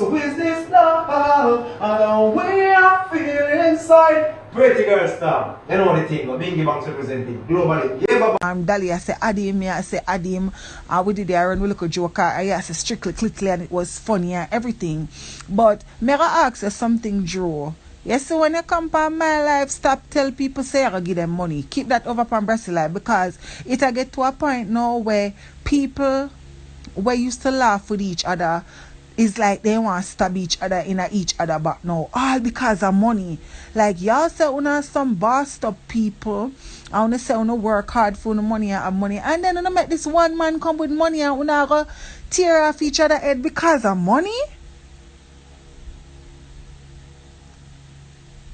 So is this love? I know we are feeling inside. Pretty girl star. You know the thing. Bingy Banks representing globally. Yeah, Baba. Dali, I say Adim, yeah, I say Adim. We did the Aaron, we look a joker. I say strictly, quickly, and it was funny and everything. But may I ask you something, Joe? Yes, so when you come on my life, stop tell people say I give them money. Keep that over from Brazil life, because it I get to a point now where people where used to laugh with each other is like they want to stab each other in each other back now. All because of money. Like y'all say una some bossed up people. I wanna say una work hard for the money and money. And then una make this one man come with money and una go tear off each other head because of money.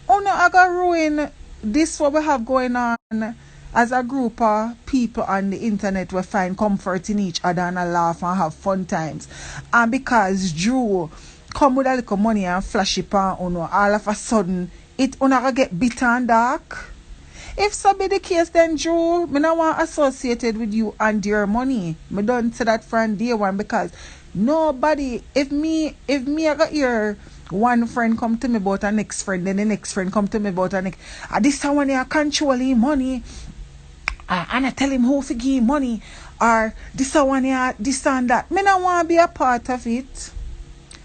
Una I go ruin this what we have going on as a group of people on the internet. We find comfort in each other and laugh and have fun times. And because Drew come with a little money and flash it on uno, all of a sudden it una get bitter and dark. If so be the case, then Drew, me not want associated with you and your money. Me don't say that from day one, because nobody, if me I got your one friend come to me about a next friend, then the next friend come to me about a next, this one here controlling money, and I tell him how to give money, or this one here, this and that. Me not want to be a part of it.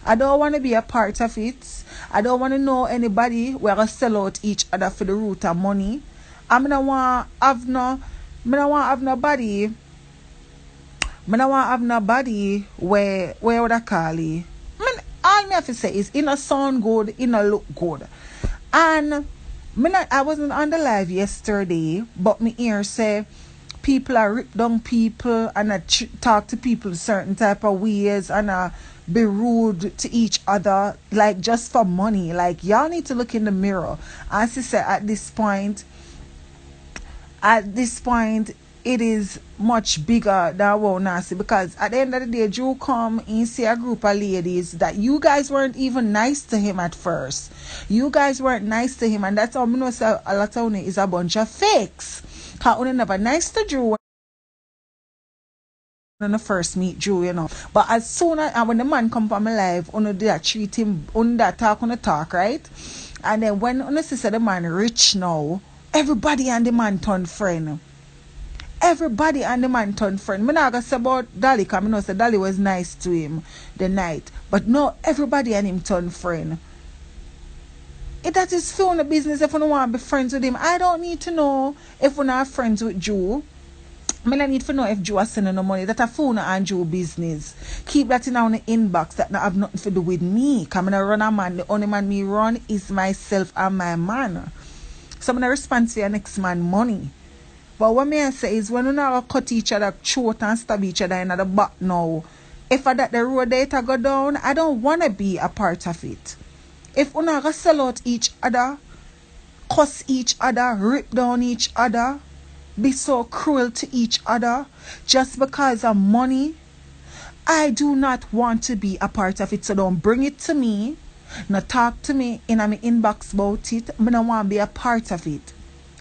I don't want to be a part of it. I don't want to know anybody where I sell out each other for the root of money. I don't want to have nobody. I don't want to have nobody where would I call it? All I have to say is it not sound good, it not look good. And I wasn't on the live yesterday, but me hear say people are rip down people and talk to people certain type of ways and be rude to each other, like just for money. Like y'all need to look in the mirror. As I said, at this point it is much bigger than what nasty, because at the end of the day, Drew come and see a group of ladies that you guys weren't even nice to him at first. You guys weren't nice to him, and that's how I know say a lot of is a bunch of fakes. Cause you never nice to Drew when I first meet Drew, you know. But as soon as when the man come from my life, you that treat him, that talk, right? And then when you see the man rich now, everybody and the man turn friend. Everybody and the man turned friend. Me not gonna say about Dolly, because I know say Dolly was nice to him the night. But no, everybody and him turned friend. That is for the business. If you don't want to be friends with him, I don't need to know if we're not friends with Joe. I don't need to know if Joe is sending no money. That's a phone and Joe business. Keep that in the inbox. That not have nothing to do with me. Because I run a man. The only man me run is myself and my man. So I'm going to respond to your next man money. But what I say is, when we not cut each other throat and stab each other in the back now, if that the road data go down, I don't want to be a part of it. If we not sell out each other, cuss each other, rip down each other, be so cruel to each other just because of money, I do not want to be a part of it. So don't bring it to me, not talk to me in my inbox about it. I don't want to be a part of it.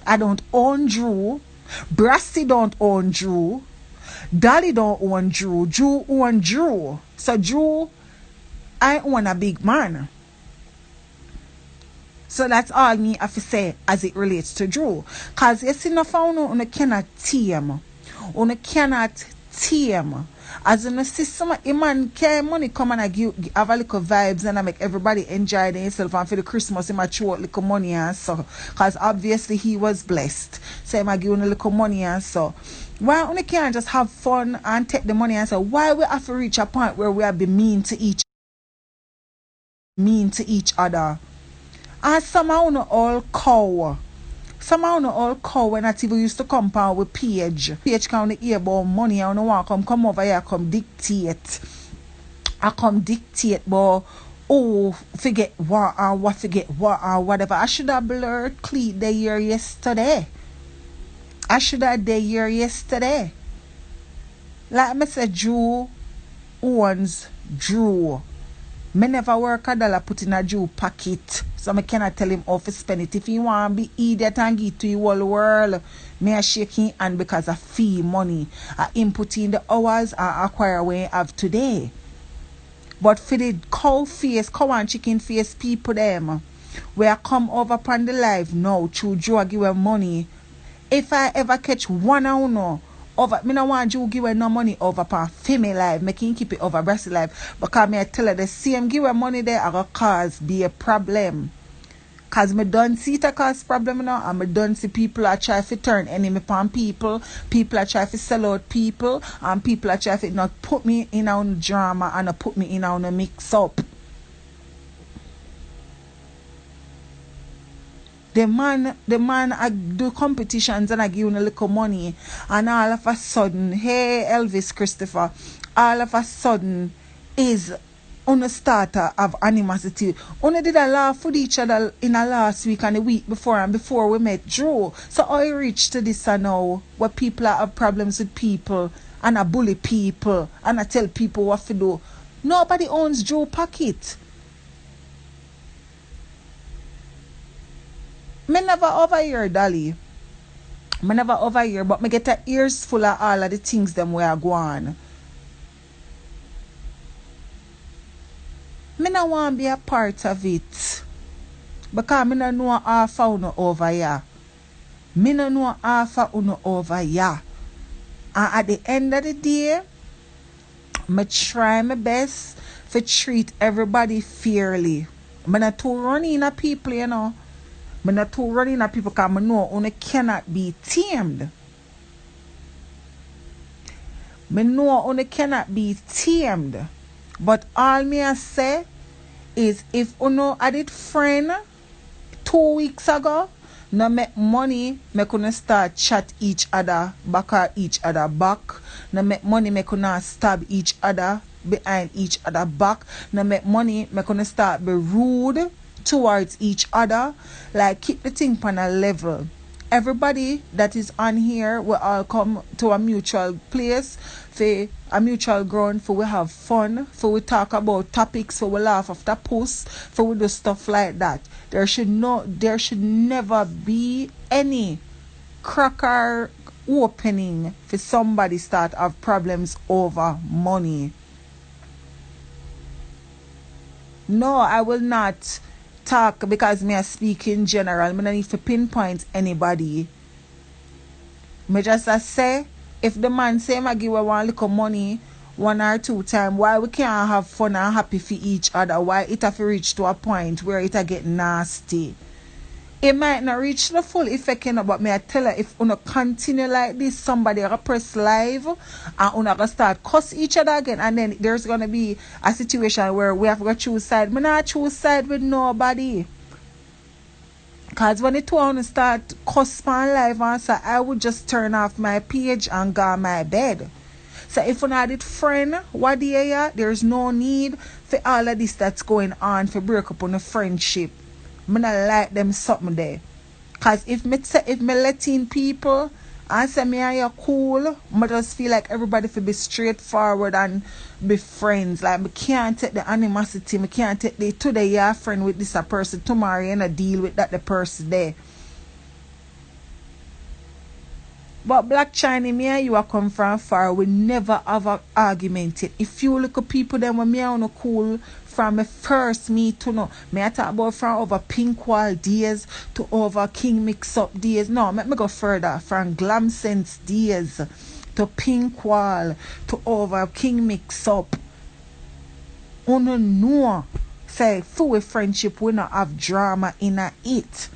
I don't own Drew. Brassy don't own Drew. Dolly don't own Drew. Drew own Drew. So Drew, I own a big man. So that's all me have to say as it relates to Drew. Because you see, no found you cannot tame. You cannot tame. As in the system, a man carry money come and I have a little vibes and I make everybody enjoy themselves, and for the Christmas he might throw out little money and so. Because obviously he was blessed. So he might give you a little money and so. Why we can't just have fun and take the money and so? Why we have to reach a point where we have to be mean to each other? And somehow no all cow. Somehow no all cow when I TV used to compound with Page. Page can hear about money and no want come over here come dictate. I come dictate but forget what or whatever. I should have blurred cleat the year yesterday. Like I said, Drew owns Drew. Me never work a dollar put in a Jew pocket. So I cannot tell him how to spend it. If he want to be idiot and give to the whole world, me a shake him hand because of fee money. I input in the hours I acquire what I have today. But for the cow and chicken face people them, where I come over upon the live now through Joe give her money. If I ever catch one or no over, me no want Joe give her no money over upon female live, making keep it over breast live. Because me I tell her the same give her money there I go cause be a problem. Cause me done see it a cause problem now, and me done see people are try to turn enemy upon people are try to sell out people, and people are try to not put me in on drama and not put me in on a mix up. The man I do competitions and I give him a little money, and all of a sudden, hey Elvis Christopher, all of a sudden is on a starter of animosity. Only did I laugh with each other in a last week and the week before and before we met Drew. So I reached to this now where people have problems with people and I bully people and I tell people what to do. Nobody owns Drew pocket. Me never over here, Dolly. Me never over here, but me get a ears full of all of the things them where I go on. Me no want to be a part of it. Because me no know half of uno over here. Me no know half of uno over here. And at the end of the day, me try my best to treat everybody fairly. Me not too running at people, you know. Me not too running at people because me know uno cannot be tamed. Me know uno cannot be tamed. But all me I say is if uno had it friend 2 weeks ago, no make money, me couldn't start chat each other back or each other back. No make money, me couldn't stab each other behind each other back. No make money, me couldn't start be rude towards each other. Like keep the thing on a level. Everybody that is on here will all come to a mutual place for a mutual ground for we have fun, for we talk about topics, for we laugh after posts, for we do stuff like that. There should never be any cracker opening for somebody start have problems over money. No, I will not talk because me I speak in general. Me don't need to pinpoint anybody. Me just say if the man say I give her one little money 1 or 2 times, why we can't have fun and happy for each other? Why it have to reach to a point where it a get nasty? It might not reach the full effect, you know, but me I tell her if you continue like this, somebody will press live and you gonna start cuss each other again, and then there's gonna be a situation where we have to choose side. Me not choose side with nobody. Cause when the two of start cuss my live and so I would just turn off my page and go on my bed. So if you not it friend, what do you there's no need for all of this that's going on for break up on a friendship. Me not like them something there. Cause if me letting people and say me are you cool, I just feel like everybody should be straightforward and be friends. Like me can't take the animosity, me can't take the today you're a friend with this a person, tomorrow you not deal with that the person there. But Black China, me and you are come from far, we never have an argument yet. If you look at people then when me are cool from the first meet to know. Me I talk about from over Pink Wall days to over King Mix Up days. No, let me go further. From Glam Sense days to Pink Wall to over King Mix Up. Uno know say through a friendship we not have drama in it.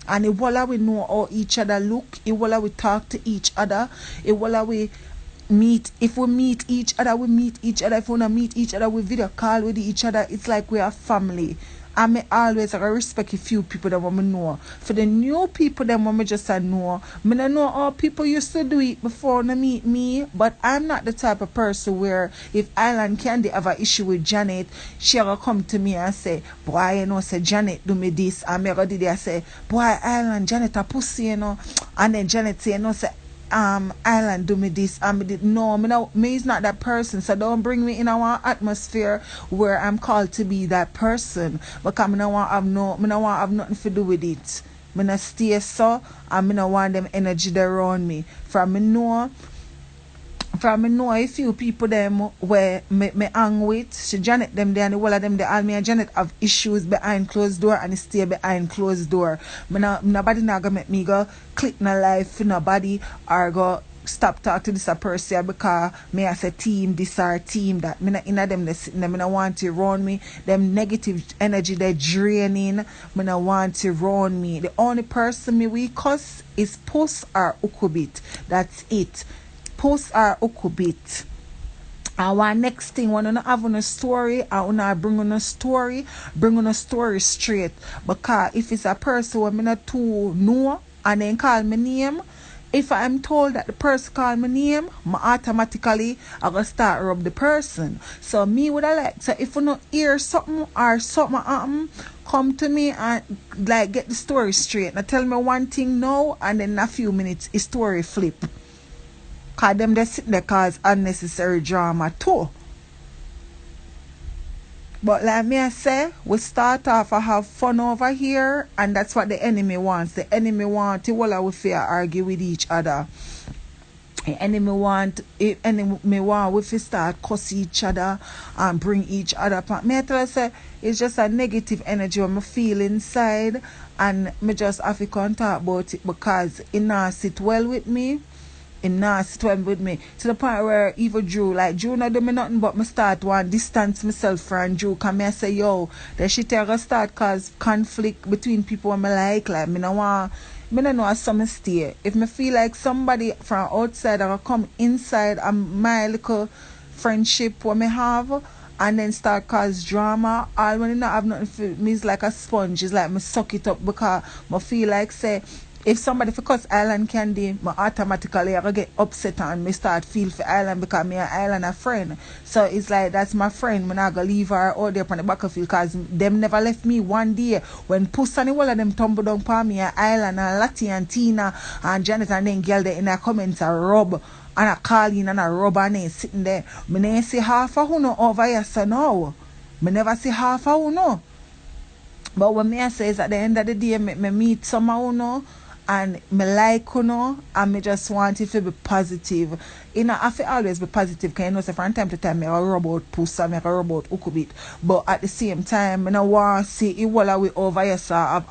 And it while we know how each other look, it while we talk to each other, it while we meet. If we meet each other, we meet each other. If we don't meet each other, we video call with each other. It's like we are family. And me always respect a few people that want me know. For the new people that want me just know, me don't know how people used to do it before they meet me. But I'm not the type of person where if Island Candy have an issue with Janet, she'll come to me and say, boy, you know, say Janet do me this. And me go did I say, boy, Island, Janet a pussy, you know. And then Janet say, you know, say, Island do me this and me did no, me is not that person, so don't bring me in our atmosphere where I'm called to be that person, because me no want have nothing to do with it. Me not stay so, and me no want them energy there around me. From me know from me know a few people them where me hang with. She Janet them there and the whole of them they all me and Janet have issues behind closed door and stay behind closed door. Nobody not gonna make me go click na life for nobody or go stop talk to this a person because me as a team this or team that me not inna them they sitting them me not want to run me. Them negative energy they draining. Me not want to run me. The only person me we cuss is Post or Ukubit. That's it. Post or Ukubit. And one next thing, when you have on a story, I want to bring on a story straight. Because if it's a person who I'm not too know and then call my name, if I'm told that the person call my name, automatically I gonna start rub the person. So me would I like so if you not hear something or something happen, come to me and like get the story straight. Now tell me one thing now and then in a few minutes a story flip. Cause them they sit there cause unnecessary drama too. But like me I say, we start off and have fun over here and that's what the enemy wants. The enemy wants to all we fear argue with each other. The enemy want we to start cuss each other and bring each other apart. Me I tell you say it's just a negative energy when I feel inside and me just have to come talk about it because it not sit well with me. Him not sit well with me to the point where even Drew not do me nothing but me start one distance myself from Drew cause me I say yo that shit gonna start cause conflict between people when me like me no want me no know how some stay. If me feel like somebody from outside gonna come inside and my little friendship what me have and then start cause drama, all when you not have nothing for me is like a sponge, it's like me suck it up because me feel like say if somebody for cuss Island Candy, I automatically I get upset and me start feel for Island because me and Island a friend. So it's like that's my friend. Me not gonna leave her out there on the battlefield because them never left me one day. When Puss and the whole of them tumble down for me and Island and Lottie and Tina and Janet and then girl there in the comments a rub and a call in and a rub and they sitting there. Me never see half of who over here so now. Me never see half of who. But what me I say is at the end of the day me meet some of who and me like and me just want it to be positive. You know, I feel always be positive because you know so from time to time me a rub out puss and me a rub out ukubit. But at the same time me no want to see it all we over here so have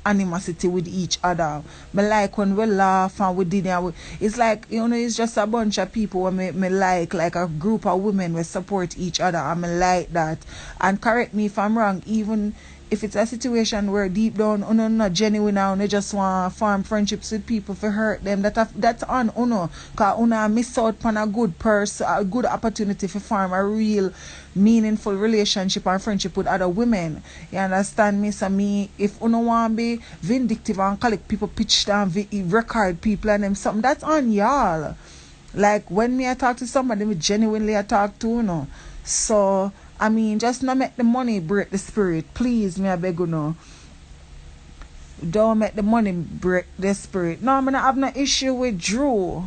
animosity with each other. Me like when we laugh and we dinner it's like you know it's just a bunch of people where me like a group of women we support each other and me like that. And correct me if I'm wrong, even if it's a situation where deep down uno not genuine and you just want to form friendships with people for hurt them, that's on uno because uno miss out on a good person, a good opportunity to form a real meaningful relationship and friendship with other women. You understand me? So me, if uno want to be vindictive and collect people pitch down record people and them something, that's on y'all. Like when me I talk to somebody, me genuinely I talk to uno. So I mean, just not make the money break the spirit. Please, me I beg you no. Don't make the money break the spirit. No, I not have no issue with Drew.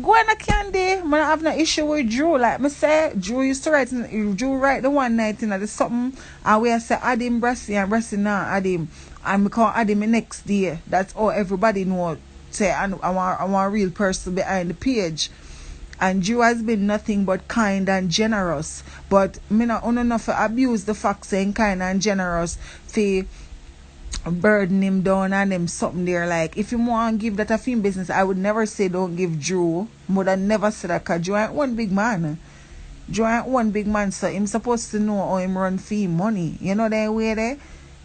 Gwan Candy, I not have no issue with Drew. Like me say, Drew used to write the one night in the something and we say add him Brassy and Brassy now add him. And we can't add him the next day. That's all everybody know. Say I want a real person behind the page. And Drew has been nothing but kind and generous. But me not enough to abuse the fact saying kind and generous for burden him down and them something there. Like if you want to give that a film business, I would never say don't give Drew. Would I never say that because Drew ain't one big man. Drew ain't one big man, so him supposed to know how him run for him money. You know that way there?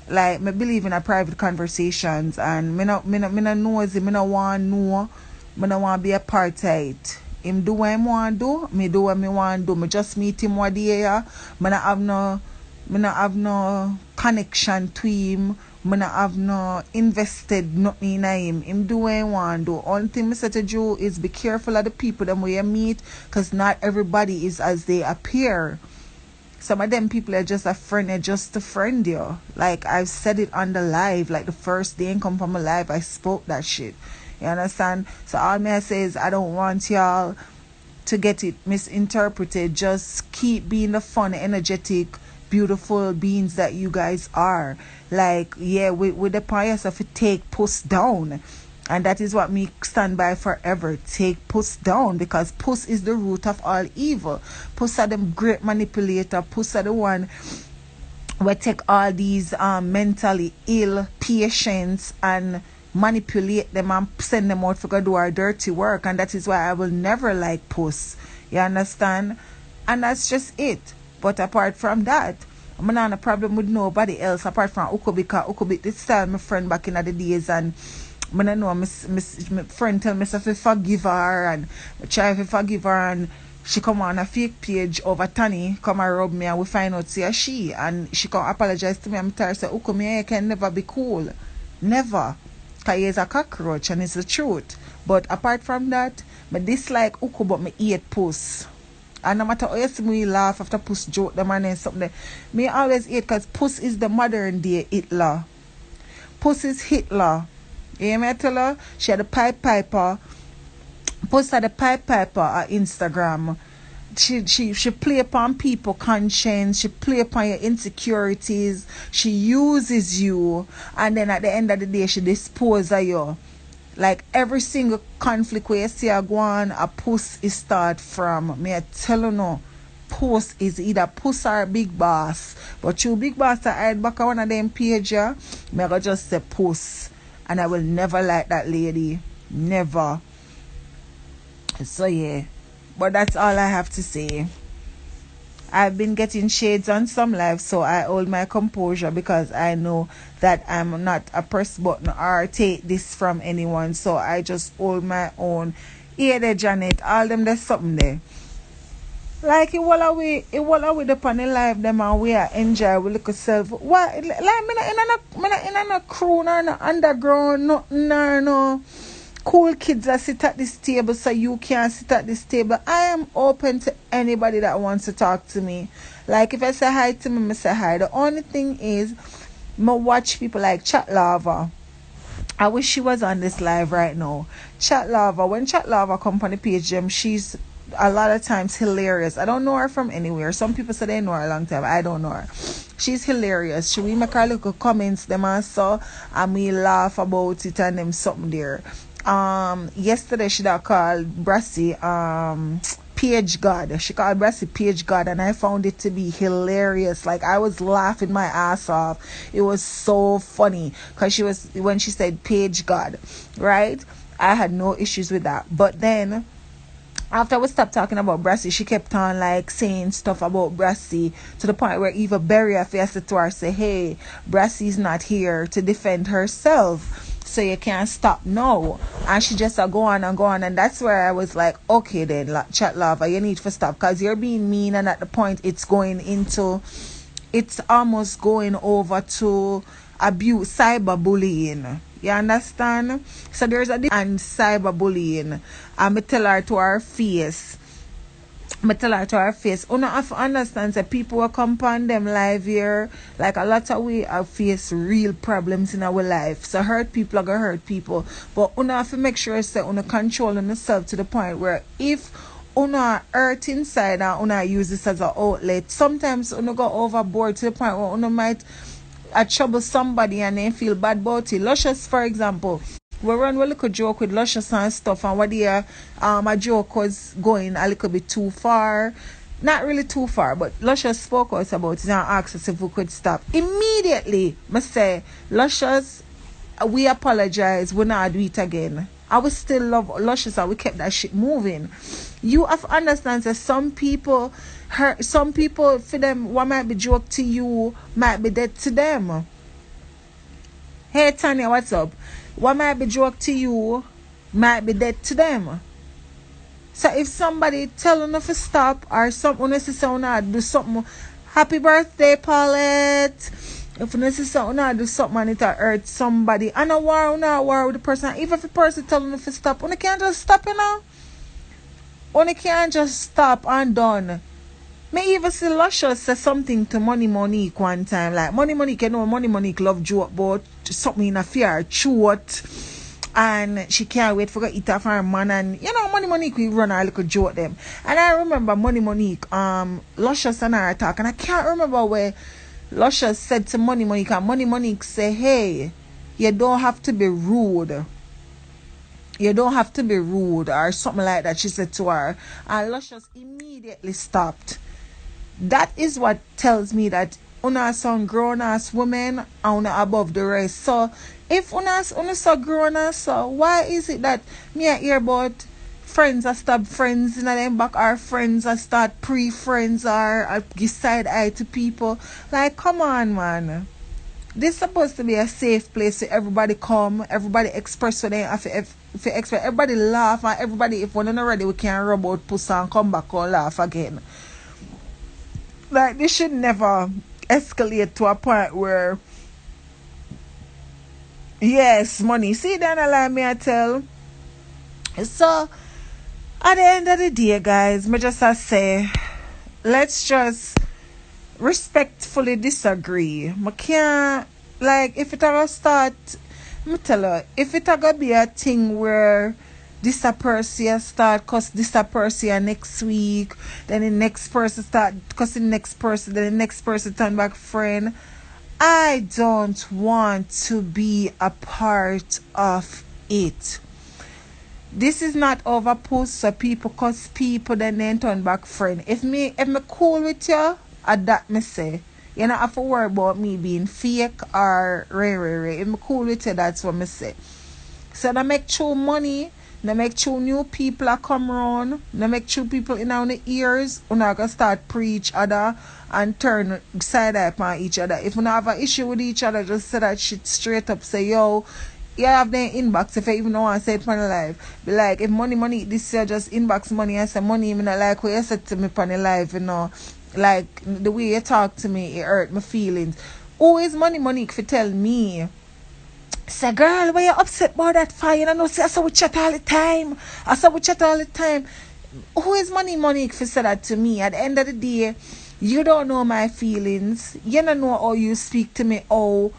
Like me believe in a private conversations and me not nosy, me not want know, me not want to be a part of it. Him do what him want to do, me do what me want to do. Me just meet him one day here. Me not have no connection to him. Me not have no invested nothing in him. Him do what he want to do. Only thing me say to you is be careful of the people them where you meet because not everybody is as they appear. Some of them people are just a friend, they're just to friend you. Like I've said it on the live, like the first day I come from my live, I spoke that shit. You understand? So all me I say is I don't want y'all to get it misinterpreted. Just keep being the fun, energetic, beautiful beings that you guys are. Like, yeah, with the pious of it take post down. And that is what me stand by forever. Take puss down, because puss is the root of all evil. Puss are the great manipulator. Puss are the one we take all these mentally ill patients and manipulate them and send them out to go do our dirty work. And that is why I will never like puss. You understand? And that's just it. But apart from that, I'm not on a problem with nobody else apart from Uko, because Uko be this style my friend back in the days, and I don't know, my friend tell me to forgive her, and I try to forgive her, and she come on a fake page over Tanya, come and rub me, and we find out say she, and she come apologize to me. I'm tired, say Uko, me I can never be cool. Never. Because he is a cockroach, and it's the truth. But apart from that, I dislike Uko, but I hate puss. And no matter how you see me laugh after puss joke them and then something, me always hate, because puss is the modern day Hitler. Puss is Hitler. You hear me I tell her? She had the Pied Piper. Puss had the Pied Piper on Instagram. She play upon people conscience. She play upon your insecurities. She uses you, and then at the end of the day she disposes of you. Like every single conflict where you see a Gwan, a puss is start from. Me I tell you no, puss is either puss or big boss. But you big boss that hide back on one of them page, yeah, me I go just say puss. And I will never like that lady. Never. So yeah. But that's all I have to say. I've been getting shades on some live, so I hold my composure because I know that I'm not a press button or take this from anyone. So I just hold my own. Here there, Janet. All them there's something there. Like it while we up on the live them and we are enjoy we look self. What like me not in a crew nor no underground, nothing nor no cool kids that sit at this table so you can't sit at this table. I am open to anybody that wants to talk to me. Like if I say hi to me, I say hi. The only thing is I watch people like Chat Lava. I wish she was on this live right now. Chat Lava, when Chat Lava come on the page, she's a lot of times hilarious. I don't know her from anywhere. Some people say they know her a long time. I don't know her. She's hilarious. She we make her little comments them and so, and we laugh about it and them something there. Yesterday she that called Brassy Page God. She called Brassy Page God, and I found it to be hilarious. Like I was laughing my ass off. It was so funny because she was when she said Page God, right? I had no issues with that. But then after we stopped talking about Brassy, she kept on like saying stuff about Brassy to the point where even Berry has to her say, hey, Brassy's not here to defend herself, so you can't stop now. And she just go on, and that's where I was like, okay then, Chat Lava, you need to stop because you're being mean, and at the point it's almost going over to abuse, cyberbullying. You understand? So there's a difference and cyberbullying. And I tell her to her face. Una have to understand that people will come on them live here. Like a lot of we have face real problems in our life. So hurt people are gonna hurt people. But una have to make sure that una controlling yourself to the point where if una hurt inside and una use this as an outlet, sometimes una go overboard to the point where una might trouble somebody and then feel bad about it. Luscious, for example, we run a little joke with Luscious and stuff, and what a joke was going a little bit too far. Not really too far, but Luscious spoke us about it and asked us if we could stop. Immediately, I say, Luscious, we apologize, we're not do it again. I will still love Luscious and we kept that shit moving. You have to understand that some people for them what might be joke to you might be dead to them. Hey Tanya, what's up? What might be joke to you might be dead to them. So if somebody tell them to stop or something necessarily do something, happy birthday Paulette. If necessarily do something and it hurt somebody, and a war with the person, even if the person tell them to stop, you can't just stop, you know. You can't just stop and done. Me even see Luscious say something to Money Monique one time. Like Money Monique, you know, Money Monique love joke about something in a fear throat. And she can't wait for her to eat off her man. And you know, Money Monique we run a little joke them. And I remember Money Monique, Luscious and I talk, and I can't remember where Luscious said to Money Monique, and Money Monique say, hey, you don't have to be rude. You don't have to be rude or something like that, she said to her. And Luscious immediately stopped. That is what tells me that una some grown ass women and una above the rest. So if una so grown ass, so why is it that me I hear about friends that stop friends in them back, or friends that start pre-friends, or give side eye to people? Like, come on, man. This supposed to be a safe place for everybody come, everybody express what they have to express, everybody laugh, and everybody, if we're not ready, we can rub out pussy and come back and laugh again. Like, this should never escalate to a point where, yes, money. See, then allow me I tell. So, at the end of the day, guys, me just say, let's just respectfully disagree. I can't, like, if it ever start, me tell her, if it ever be a thing where this a person start cuss this a person next week, then the next person start cussing the next person, then the next person turn back friend, I don't want to be a part of it. This is not overpost, so people cuss people then turn back friend. If me cool with you, at that me say, you don't have to worry about me being fake or rare. If me cool with you, that's what me say. So that make true money, that make true new people a come around, that make true people in our ears, we're not gonna start preach other and turn side eye on each other. If we have an issue with each other, just say that shit straight up. Say, yo, you have the inbox. If I even don't want to say it on the live, be like, if money this year, just inbox money. I say money, me not like what you said to me on the live, you know. Like the way you talk to me, it hurt my feelings. Who is money if you tell me? Say, girl, why you upset about that fire? You know, say, I saw we chat all the time. Who is money if you say that to me? At the end of the day, you don't know my feelings. You don't know how you speak to me, how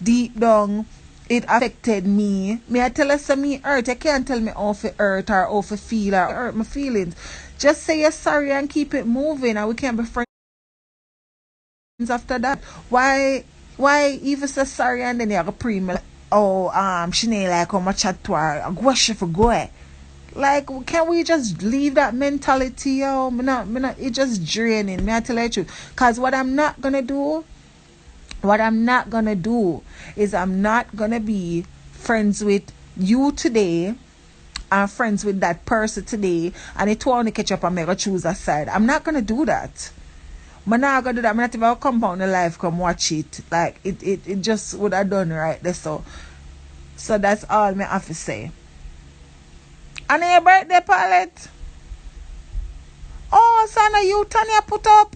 deep down it affected me. Me I tell us me hurt. You can't tell me how to hurt or how to feel or hurt my feelings. Just say you're sorry and keep it moving, and we can be friends after that. Why even say sorry and then you have a pre-me, oh, she ain't like how much chat to her, I go she for go. Like, can we just leave that mentality, yo? Me not, it's just draining. Me I tell you the truth. Cause what I'm not gonna do is I'm not gonna be friends with you today and friends with that person today, and it want to catch up and make a choose a side. I'm not gonna do that. I'm not gonna do that. I'm not even come on the live, come watch it. Like it just would have done right there. So that's all me have to say. And your birthday palette. Oh, Sana, you Tanya put up.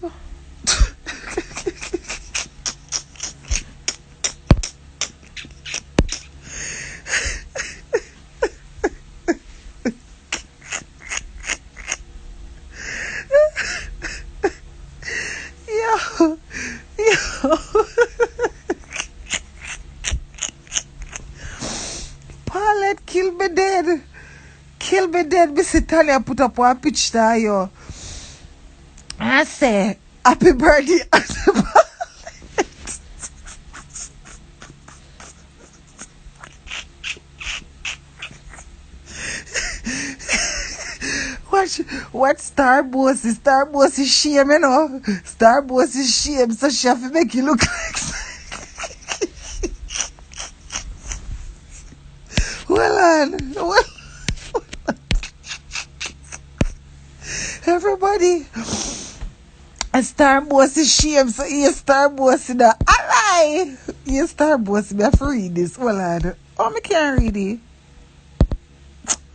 Yo. Paulette, kill me dead. Mr. Tanya put up one picture, yo. I say, happy birthday. What Starboss is? Starboss is shame, you know. Starboss is shame, so she have to make you look like. Well, everybody, a Starboss is shame, so he is Starboss in the ally. He is Starboss. Me have to read this. Well, oh, I can't read it.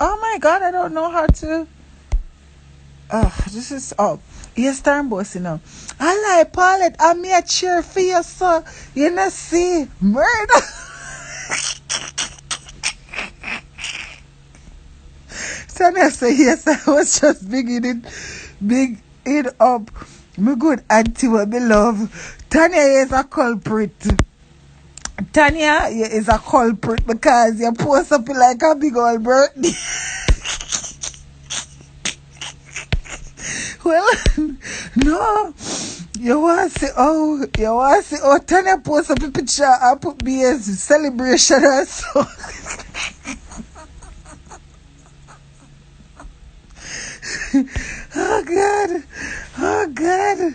Oh my God, I don't know how to. This is yes, Starboss, you know. I like Paulette, I'm me a cheer for you, so you know, see murder. Tanya say yes, I was just big it up. My good auntie, what me love. Tanya is a culprit. Tanya is a culprit because you post up like a big old birthday. Well, no, you want to see, Tanya post up a picture and put me as celebration or so. Oh God. Oh God.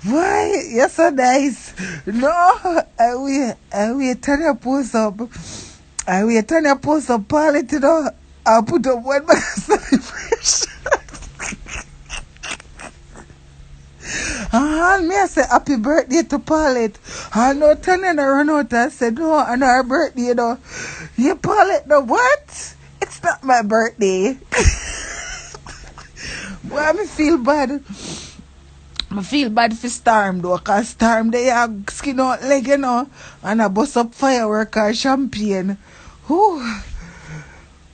Why? You're so nice. No, I wait Tanya post up. I wait Tanya post up Paulette, you know. I'll put up one back celebration. And me I say happy birthday to Paulette. I know Tanya run out. I said no, on her birthday, you know. Yeah, Paulette, no what? It's not my birthday. Boy, me feel bad. I feel bad for Storm though, cause Storm they have skin out leg, you know, and I bust up firework or champagne. Whew.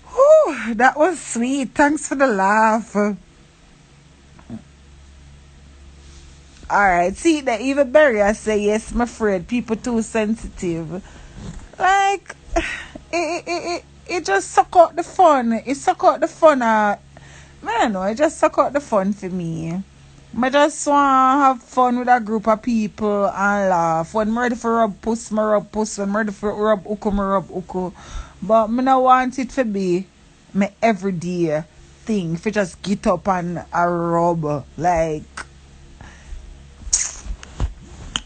Whew, that was sweet. Thanks for the laugh. Alright, see that even Barry I say yes, I'm afraid people too sensitive. Like it just suck out the fun. It suck out the fun. I don't know, it just suck out the fun for me. I just want to have fun with a group of people and laugh. When I'm ready for rub puss, I rub puss. When I'm ready for rub uku, I rub uku. But I don't want it to be my everyday thing. If you just get up and a rub. Like,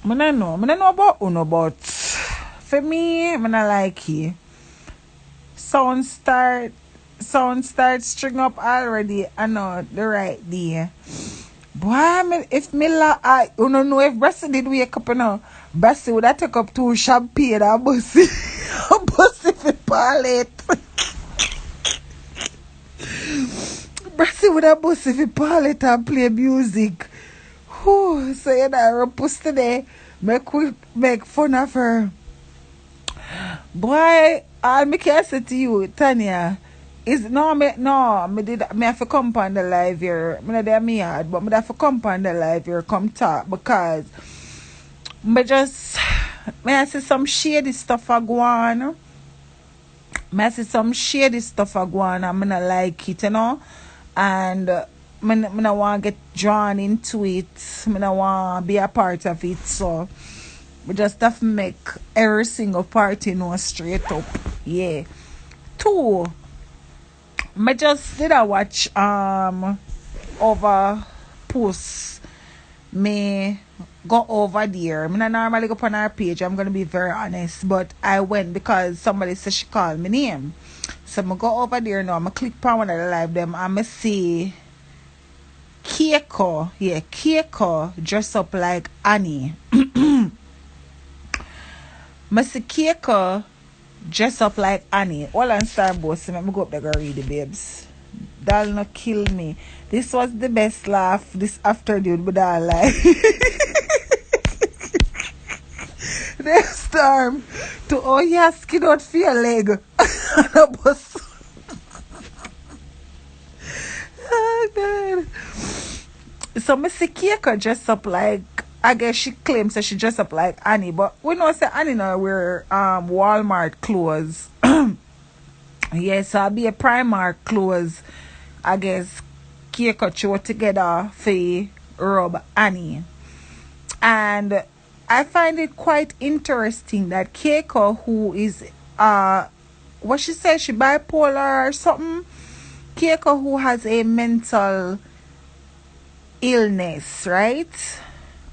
I don't know. I don't know about Uno, but for me, I don't like it. Sound start string up already. I know the right day. Boy, if I don't know if Brassy did wake up, you know, Brassy would have take up 2 champagne and bussy for Paulette. Brassy would have bussy for Paulette and play music. Whew, so you know, puss today, make fun of her. Boy, all me can say to you, Tanya, is me have to come on the live here. Me not there me hard, but me have to come on the live here, come talk because me I see some shady stuff a Gwan. I see some shady stuff a Gwan and me not like it, you know. And me not want to get drawn into it. Me not want to be a part of it, so we just have to make every single party know straight up. Yeah. 2. I just did a watch over posts. Me go over there. I not normally go on our page, I'm gonna be very honest. But I went because somebody said she called my name. So I go over there now. I click on one of the live them and I see Keiko. Yeah, Keiko dressed up like Annie. I see Keiko dress up like Annie. All on Starbucks. Let me go up there and read the babes. That'll not kill me. This was the best laugh this afternoon, but I like. Next time to yeah, skin out for your leg. And a bus. Oh God. So I see Keiko dress up like, I guess she claims that she dress up like Annie, but we know say Annie now wear Walmart clothes. Yes, so I'll be a Primark clothes. I guess Keiko throw together for rub Annie. And I find it quite interesting that Keiko, who is what she says, she bipolar or something. Keiko who has a mental illness, right?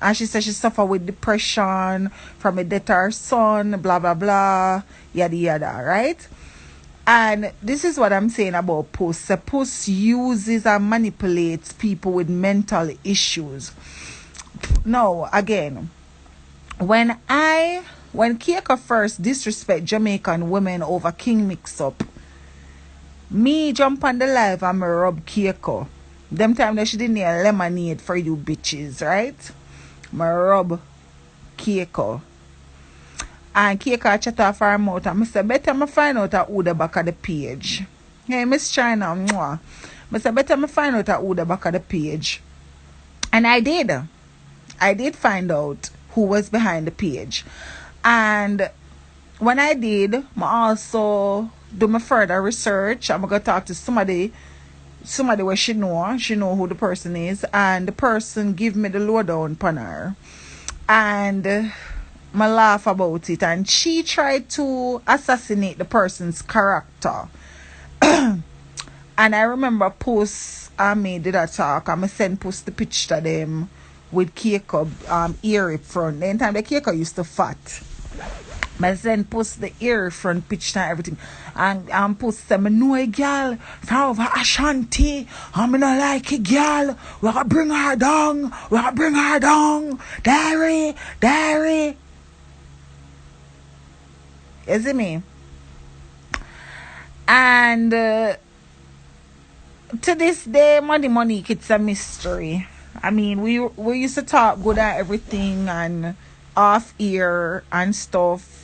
And she said she suffered with depression from a death of her son, blah, blah, blah, yada, yada, right? And this is what I'm saying about Puss. So Puss uses and manipulates people with mental issues. Now, again, when Keiko first disrespect Jamaican women over King mix-up, me jump on the live and me rub Keiko. Them time that she didn't need a lemonade for you bitches, right? My rub Keiko. And Keiko chat off her mouth and I said, better me find out who the back of the page. Hey, Miss China, mwah. I said, better me find out who the back of the page. And I did. I did find out who was behind the page. And when I did, I also do my further research. I'm going to talk to somebody where she know who the person is, and the person give me the lowdown on her, and I laugh about it, and she tried to assassinate the person's character. And I remember Post and me did a talk, and I send post the picture them with Keiko ear front. The time the Keiko used to fat. I send post the ear front picture and everything. And post them, I know a girl from over Ashanti. I'm not like a girl. We're gonna bring her down. We're gonna bring her down. Diary, diary. You see me? And to this day, money, it's a mystery. I mean, we used to talk good at everything and off ear and stuff.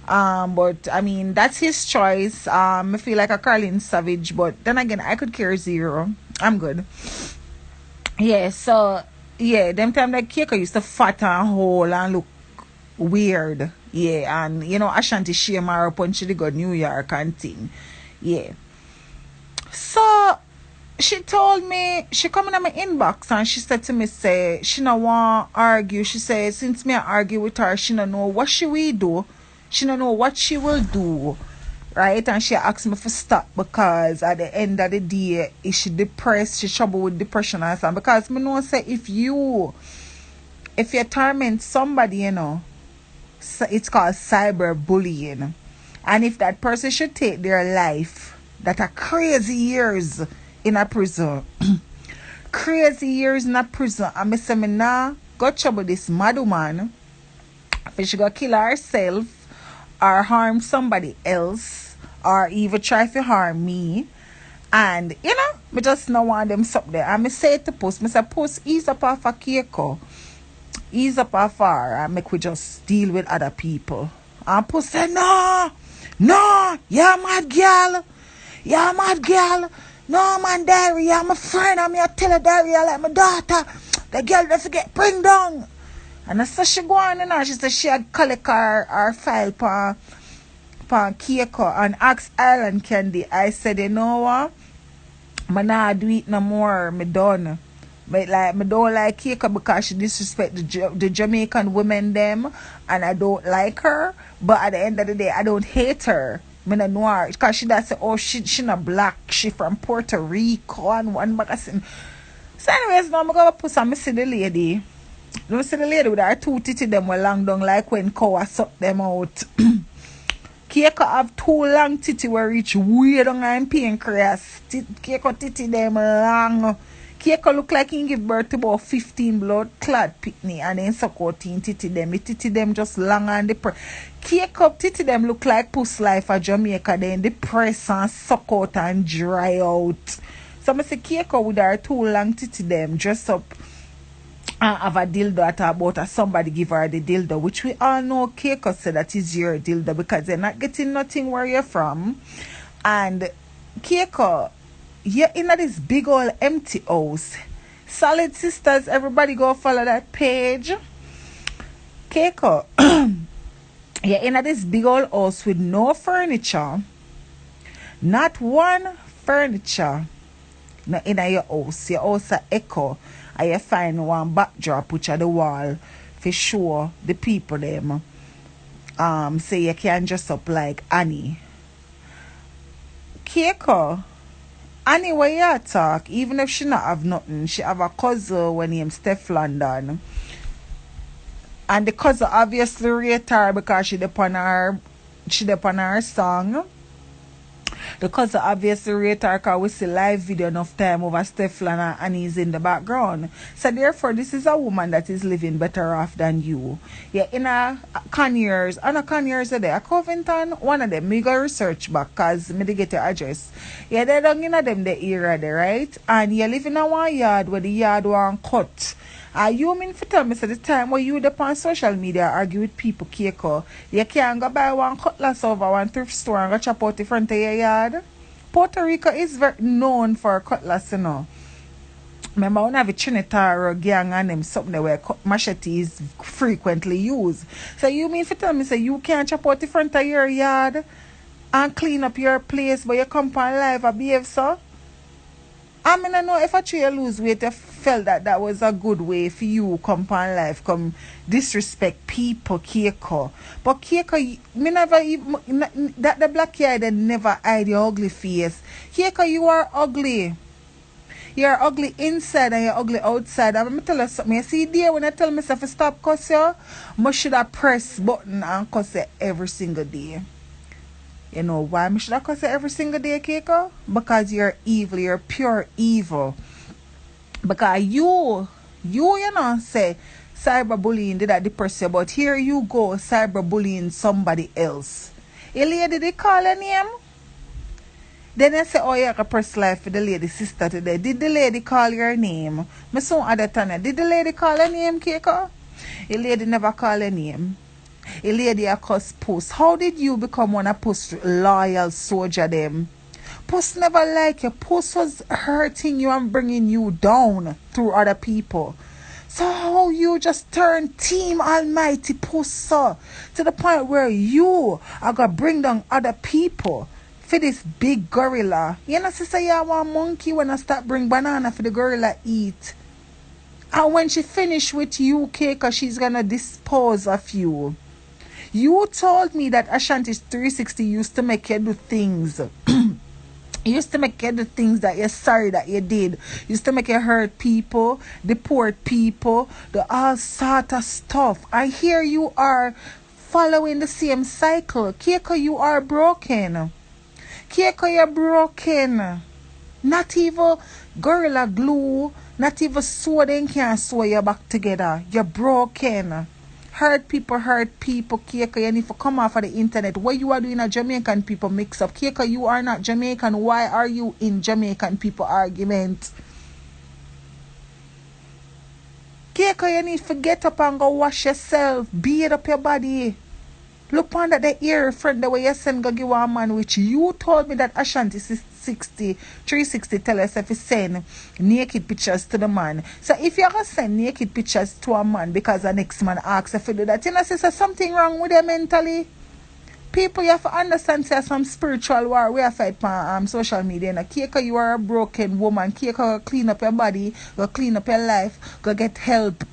But I mean, that's his choice. I feel like a Carlin Savage, but then again, I could care zero. I'm good. Yeah, so yeah, them time that Keiko used to fat and whole and look weird. Yeah, and you know, Ashanti shame her up when she did go New York and thing. Yeah. So she told me, she come in my inbox and she said to me, say, she no want argue. She said, since me I argue with her, she no know what she will do. She don't know what she will do, right? And she asked me for stop because at the end of the day, is she depressed? She trouble with depression and something. Because me know say if you torment somebody, you know, so it's called cyberbullying. And if that person should take their life, that are crazy years in a prison, crazy years in a prison, and me say me nah got trouble this mad woman, if she go kill herself or harm somebody else or even try to harm me. And you know, me just no want them up there. And me say to post, me say post ease up off a Keiko, ease up off her, and make we just deal with other people. And post say no, you're mad girl, no man, diary, you're my friend, I'm your tell her diary, I like my daughter, the girl don't forget bring down. And that's so she go on and she said she had collect her file pan Keiko and ask Ireland Candy. I said, you know what? I nah do it no more. Me done. But like me don't like Keiko because she disrespect the Jamaican women them, and I don't like her. But at the end of the day, I don't hate her. Me no know her because she does say, oh she not black. She from Puerto Rico and one magazine. So anyways, now I'm gonna put some see the lady. You see the lady with her two titty them were long down like when cow suck them out. Keiko have two long titty where reach way down her pancreas. Keiko titty them long. Keiko look like he give birth to about 15 blood clad pitney and then suck out titty them. The titty them just long and depressed. Keiko titty them look like puss life of Jamaica then depress and suck out and dry out. So I say Keiko with her two long titty them dress up and have a dildo at her about somebody give her the dildo, which we all know Keiko said that is your dildo because they're not getting nothing where you're from. And Keiko, you're in this big old empty house. Solid Sisters, everybody go follow that page. Keiko, you're in this big old house with no furniture. Not one furniture. No, in your house. Your house a echo. And you find one backdrop which are the wall for sure the people them say you can dress up like Annie. Keiko, Annie where you talk, even if she not have nothing, she have a cousin when named Steph London. And the cousin obviously rate her because she depend on her song. The cousin obviously rate her because we see live video enough time over Stefan and Annie's in the background. So therefore, this is a woman that is living better off than you. Yeah, in a Conyers, and a Conyers are there, a Covington, one of them, me go research back because me dey get your address. Yeah, they don't in them the area there, right? And you live in a one yard where the yard one cut. You mean for tell me so the time where you up on social media argue with people, Keiko, you can't go buy one cutlass over one thrift store and go chop out the front of your yard? Puerto Rico is very known for cutlass, you know. Remember, when I have a Trinidad gang and them something where machete is frequently used. So you mean for tell me so you can't chop out the front of your yard and clean up your place but you come on live and behave so? I mean, I know if I try to lose weight, I felt that was a good way for you come on life, come disrespect people, Keiko. But Keiko, me never even, that the black hair they never hide your ugly face. Keiko, you are ugly. You're ugly inside and you're ugly outside. I'm gonna tell you something. You see there when I tell myself to stop cuss you, I should have press button and cuss you every single day. You know why I should have cuss you every single day, Keiko? Because you're evil, you're pure evil. Because you know, say cyberbullying did that depress you, but here you go cyberbullying somebody else. A lady they call her name? Then I say, oh, you can press life for the lady sister today. Did the lady call your name? My son other Tanya. Did the lady call her name, Keiko? A lady never call her name. A lady a cuss Puss. How did you become one of Puss loyal soldier them? Puss never like you. Puss was hurting you and bringing you down through other people. So how you just turn Team Almighty Puss to the point where you are going to bring down other people for this big gorilla. You know, sister, you want monkey when I start bring banana for the gorilla eat. And when she finish with you, Keiko, she's going to dispose of you. You told me that Ashanti 360 used to make you do things. Used to make you do things that you're sorry that you did. Used to make you hurt people, deport people, the all sort of stuff. And here you are following the same cycle. Keiko, you are broken. Keiko, you're broken. Not even gorilla glue, not even sewing can sew you back together. You're broken. Hurt people, Keiko. You need to come off of the internet. What you are doing a Jamaican people mix up. Keiko, you are not Jamaican. Why are you in Jamaican people argument? Keiko, you need to get up and go wash yourself. Beat up your body. Look on that the ear friend the way you send go give a man which you told me that Ashanti 360 tell us if you send naked pictures to the man. So if you're gonna send naked pictures to a man because the next man asks if you do that, you know, there's something wrong with them mentally. People, you have to understand there's some spiritual war we have fight on social media. And Keiko, you are a broken woman. Keiko, go clean up your body, go clean up your life, go get help.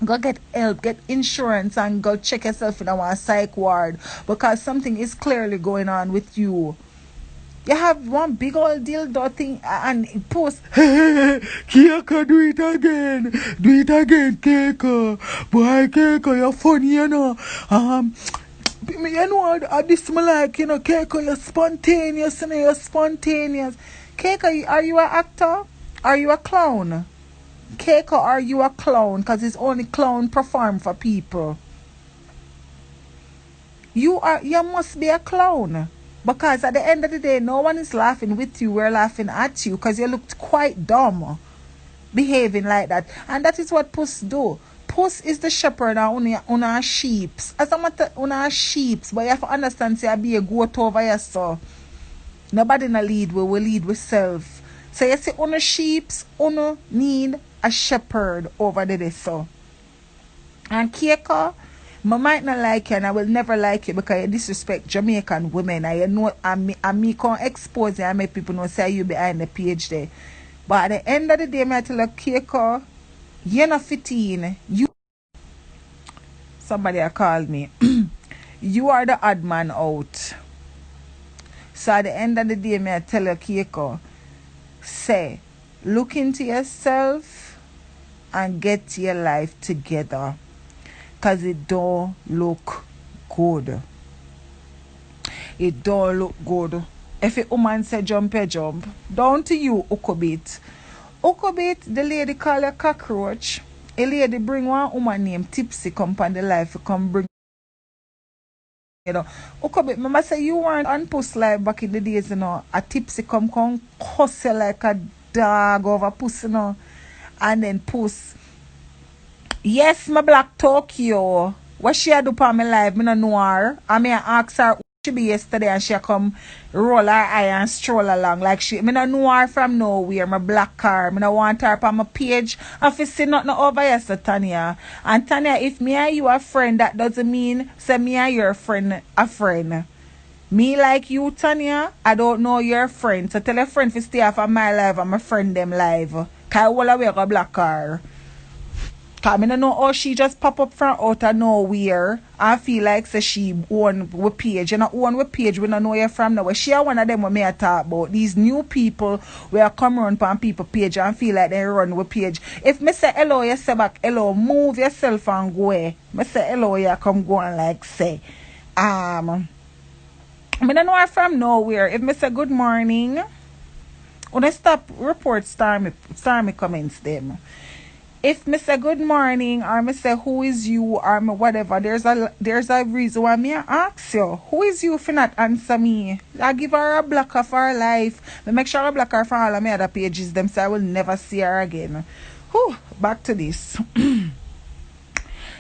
Go get help, get insurance, and go check yourself in our psych ward because something is clearly going on with you. You have one big old dildo thing and it posts, hey, Keiko, do it again, Keiko. Boy, Keiko, you're funny, you know. You know, this me like, you know, Keiko, you're spontaneous, you know, you're spontaneous. Keiko, are you an actor? Are you a clown? Keiko, are you a clown? Because it's only clown perform for people. You must be a clown. Because at the end of the day, no one is laughing with you. We're laughing at you because you looked quite dumb behaving like that. And that is what Puss do. Puss is the shepherd on our sheeps. As a matter on our sheeps, but you have to understand, say, I be a goat over here, so. Nobody na lead, we will lead with self. So you see, on sheeps, on need a shepherd over there, so. And Keiko, I might not like you and I will never like you because you disrespect Jamaican women. And you know, and me can't expose you and make people know say you behind the page there. But at the end of the day, I tell you, Keiko, you're not 15. Somebody called me. You are the odd man out. So at the end of the day, I tell you, Keiko, say, look into yourself and get your life together. Because it don't look good. It don't look good. If a woman say jump, you jump. Down to you, Ukobit. Ukobit, the lady call a cockroach. A lady bring one woman named Tipsy come on the life. Come bring, you know. Ukobit, remember say you weren't on Puss Live back in the days, you know. A Tipsy come cuss you like a dog over Puss, you know. And then Puss. Yes, my Black Tokyo. What she do for my life, I don't know her. I mean, I asked her who she be yesterday and she come roll her eye and stroll along. Like I don't know her from nowhere. My black car. I don't want her on my page. If you see nothing over here, so Tanya. And Tanya, if me and you are friend, that doesn't mean say me and your friend a friend. Me like you, Tanya, I don't know your friend. So tell a friend to stay off of my life and my friend them live. Cause all the way go black car. Cause I don't know how she just pop up from out of nowhere. I feel like say she own with page. You know, own with page we don't know you from nowhere. She are one of them when me I talk about. These new people where come run on people page and feel like they run with page. If me say hello, you say back hello, move yourself and go away. Me say hello, you come go and like say. I don't know her from nowhere. If me say good morning, when I stop report star me comments them. If me say good morning or me say who is you or me whatever, there's a reason why me I ask you. Who is you if you not answer me? I give her a blocker for her life. Me make sure I block her for all of my other pages them so I will never see her again. Whew, back to this.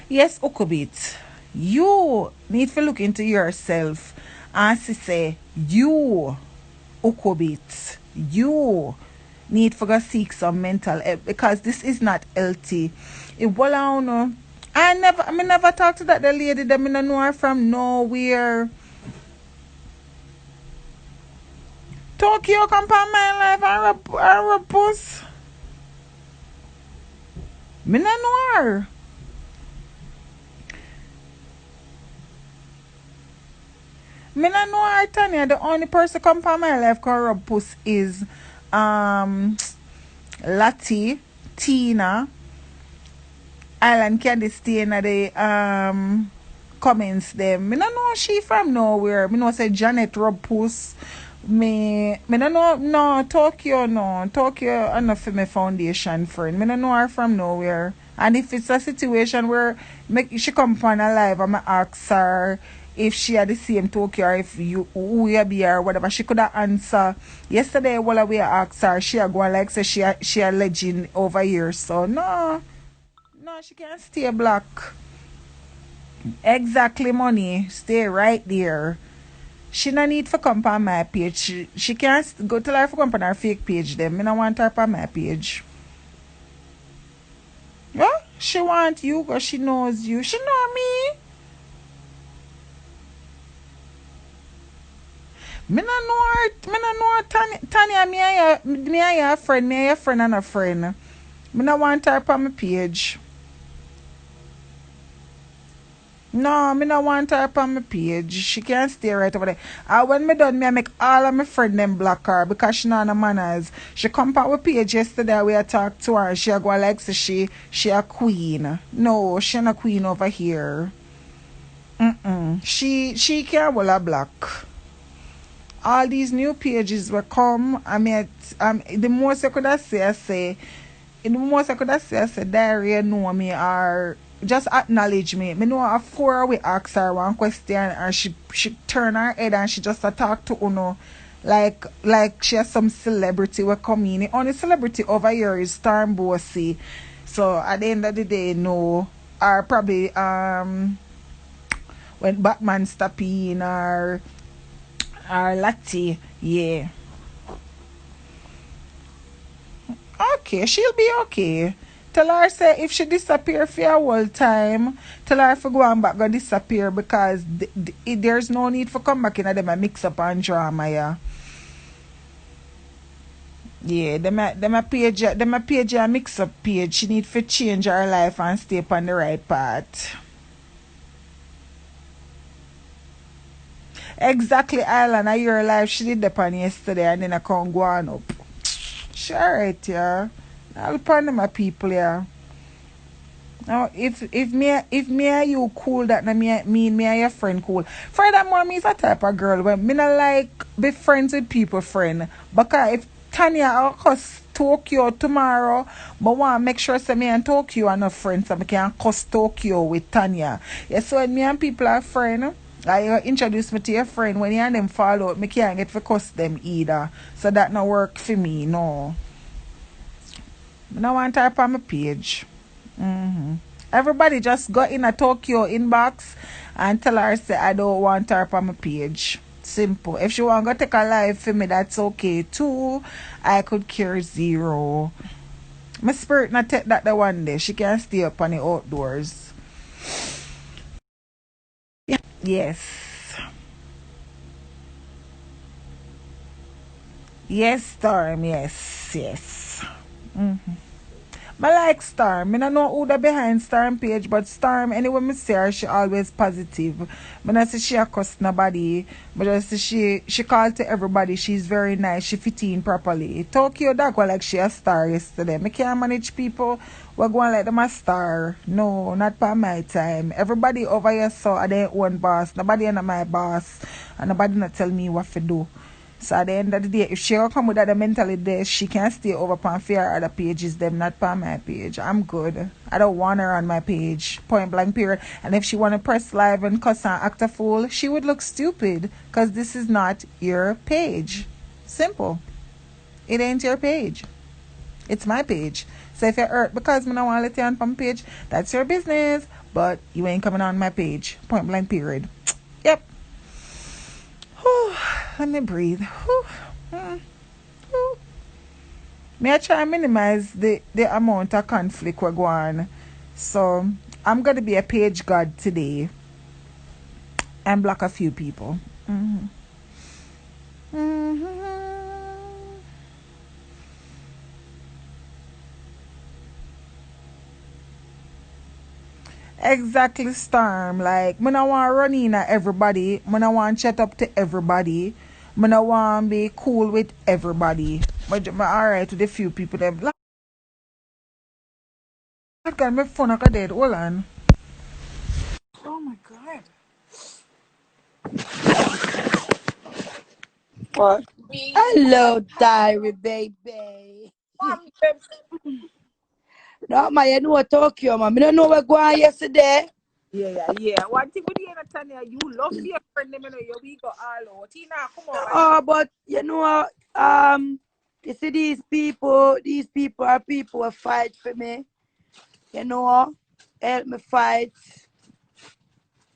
Yes, Okobit. You need to look into yourself and say you Okobit. You need for go seek some mental help because this is not healthy. It well I don't know. I never talked to that the lady that me no know her from nowhere. Tokyo come on my life and repose. Me no know her. Me no know her, Tanya. The only person come on my life called Rub is Lati, Tina, Island Candy stay in the comments them. Me no know she from nowhere. Me know say Janet Robpus. Me no know no Tokyo no. Tokyo enough for my foundation friend. Me no know her from nowhere. And if it's a situation where she come on a live, I'ma ask her if she had the same Tokyo or if you who you be or whatever, she could have answer. Yesterday while we asked her, she a go like say she a legend over here. So no, she can't stay black. Exactly, money. Stay right there. She no need for come on my page. She can't go tell her for come on her fake page them. Me no want her on my page. Yeah? She want you because she knows you. She know me. Me no know her. Tanya, me and your friend, me and your friend and a friend. Me no want her on my page. No, me no want her on my page. She can't stay right over there. And when me done, me I make all of my friend them block her because she know no manners. She come on my page yesterday we I talked to her. She a go like say she a queen. No, she not a queen over here. She can't hold a block. All these new pages will come. I mean, the most I could have say, the most I could have say, Diarrhea know me or just acknowledge me. Me know after we ask her one question and she turn her head and she just talk to Uno like she has some celebrity will come in. The only celebrity over here is Storm Bossy. So at the end of the day, no. Or probably when Batman step in or Lati, yeah. Okay, she'll be okay. Tell her say if she disappear for a whole time, tell her for go on back go disappear because there's no need for come back in them a mix up and drama, yeah. Yeah, them a page a mix up page. She need to change her life and stay on the right path. Exactly, Island. I hear live she did the pan yesterday and then I come Gwan up. Sure, right, yeah. I'll pan my people, yeah. Now, if me and you cool, that na me and your friend cool. Furthermore, me is a type of girl when me not like be friends with people, friend. Because if Tanya or cuss Tokyo tomorrow, but want make sure say me and Tokyo are not friends, so I can cuss Tokyo with Tanya. Yeah, so when me and people are friends, I introduce me to your friend. When you and them fall out, me can't get for cuss them either. So that no work for me, no. I don't want her on my page. Everybody just go in a Tokyo inbox and tell her say I don't want her on my page. Simple. If she want to take a live for me, that's okay too. I could care zero. My spirit not take that the one day. She can stay up on the outdoors. Yeah. Yes. Yes, Storm. Yes. I like Storm. I don't know who the behind Storm page, but Storm, anyway, me see her, she always positive. I don't say she a cuss nobody, but just say she called to everybody. She's very nice. She fit in properly. Tokyo that go like she a star yesterday. Me can't manage people. We're going like them a star. No, not by my time. Everybody over here saw their own boss. Nobody not my boss. And nobody not tell me what to do. So at the end of the day, if she will come with that mentality there, she can stay over on fair other pages, them not on my page. I'm good. I don't want her on my page. Point blank period. And if she wanna press live and cuss and act a fool, she would look stupid. Cause this is not your page. Simple. It ain't your page. It's my page. So if you're hurt because me don't want to let you on my page, that's your business. But you ain't coming on my page. Point blank period. Yep. Whew, let me breathe. Whew, whew. May I try and minimize the amount of conflict we're going. So I'm gonna be a page god today and block a few people. Mm-hmm. Mm-hmm. Exactly, Storm. Like, me no want run in at everybody. Me no want chat up to everybody. Me no want be cool with everybody. But me alright with a few people. Them. Lord God, my phone is dead. Hold on. Oh my God. What? Hello, diary baby. Mom, No, man, you know what Tokyo, man. I don't know what Gwan yesterday. yeah. One thing with you, Tanya, you love your friend. You know, we go all out. Tina, come on, man. Oh, but you know, you see these people are people who fight for me. You know, help me fight,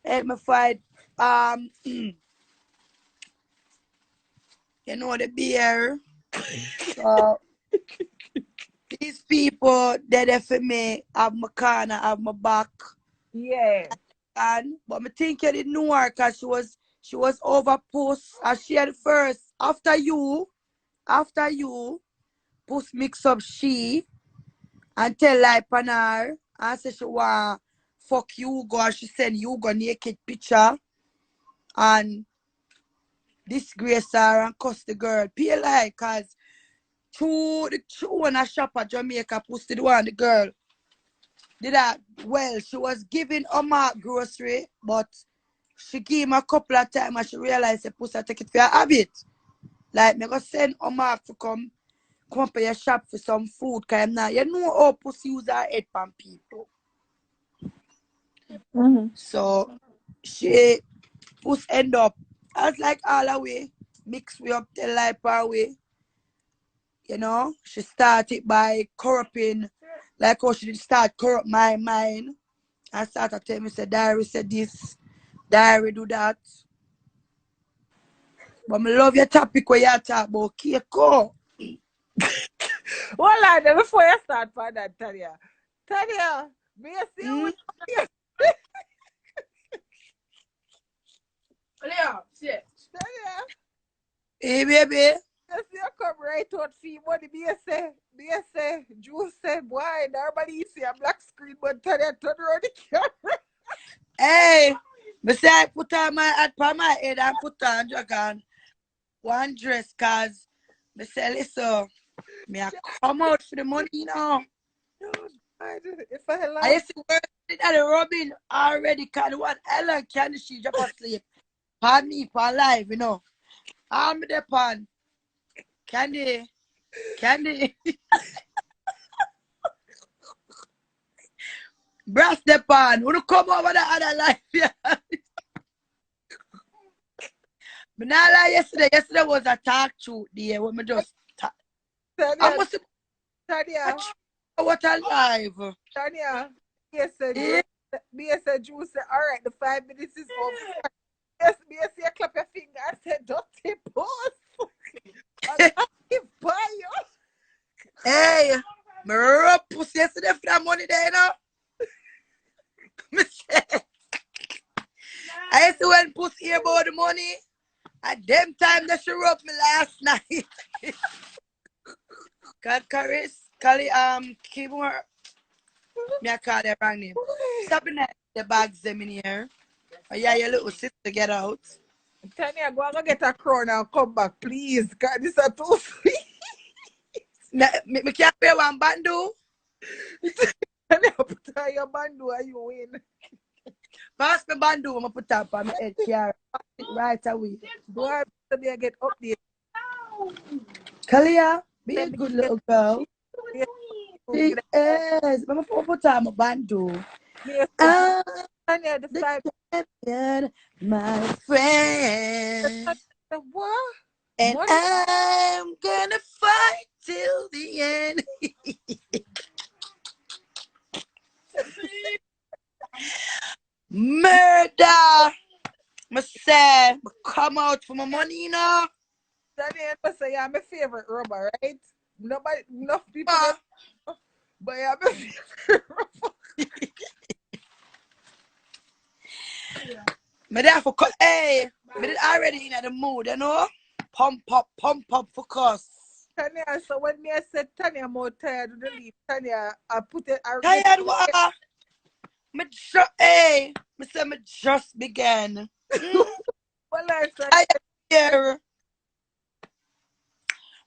help me fight. You know the beer. So these people, they're there for me. Have my corner, have my back. Yeah. And but me think you didn't know her because she was overpost and she had first after you post mix up she and tell like on her and say she want fuck you go and she send you go naked picture and disgrace her and cuss the girl. Pay like cause two when I shop at Jamaica posted one the girl did that well she was giving Omar grocery but she gave him a couple of times and she realized the pussy take it for a habit. Like, me go send Omar to come up to your shop for some food. Cause now you know how pussy use her head pan people. Mm-hmm. So, she puss end up, as like all the way, mix we up the life her way. You know, she started by corrupting, like how she did start corrupt my mind. And started tell me, say, Diary said this, Diary do that. But me love your topic where you talk about Keiko. Hold on, before you start for that, Tanya. Tanya, me see you Mm? with Yeah, shit. Tanya. Hey, baby. Yes, you come right out fee money. Me say, Juice say, boy, everybody see a black screen, but Tanya turn around the camera. Hey, me say I put on my hat on my head and put on dragon one dress cause me say listen, me I come out for the money, you know. Oh, God, if I I laugh. used to work at the Robin already cause one Ellen candy she drop asleep. Pardon me for life, you know. I'm the pan. Candy. Brass the pan. Wanna come over the other life, yeah. But not like yesterday. Yesterday was a talk shoot day when me just talk. I Tanya, must Tanya, watch what a live. Tanya. Yes, sir, Eh? Juice. Yes, sir, Juice. All right, the 5 minutes is over. Yes, yes, you clap your finger and say, don't take pause. And I give by you. Hey, me rub pussy yesterday for that money there, you know. Me say, I used to when pussy hear about the money. At them time that she rub me last night. God caress. Kali, keep more. Me I call that wrong name. Stop in the bags them in here. Oh, yeah, your little sister get out. Tanya, go and go get a crown and come back, please. God, this is too sweet. Me can't pay one bandu. Tanya, put on your bandu and you win. Pass me bandu, I'm gonna put up on my head here right away. Do I have to get update? Kalia, be a Let me good get little girl. me She is. I'm gonna put on my bandu. a I'm Tanya, the the 5. champion, my friend. What? And Money? I'm gonna fight till the end. Murder! Me say, me come out for my money, you know. Tanya, I say you're my favorite rubber, right? Nobody, enough people, but you're my favorite rubber. Me there for hey, me did already in the mood, you know. Pump up, focus. Tanya, so when me I said Tanya more tired of the leave, Tanya, I put it, I get Tired what? Me just, hey, me say me just began. well, I said, Tired here.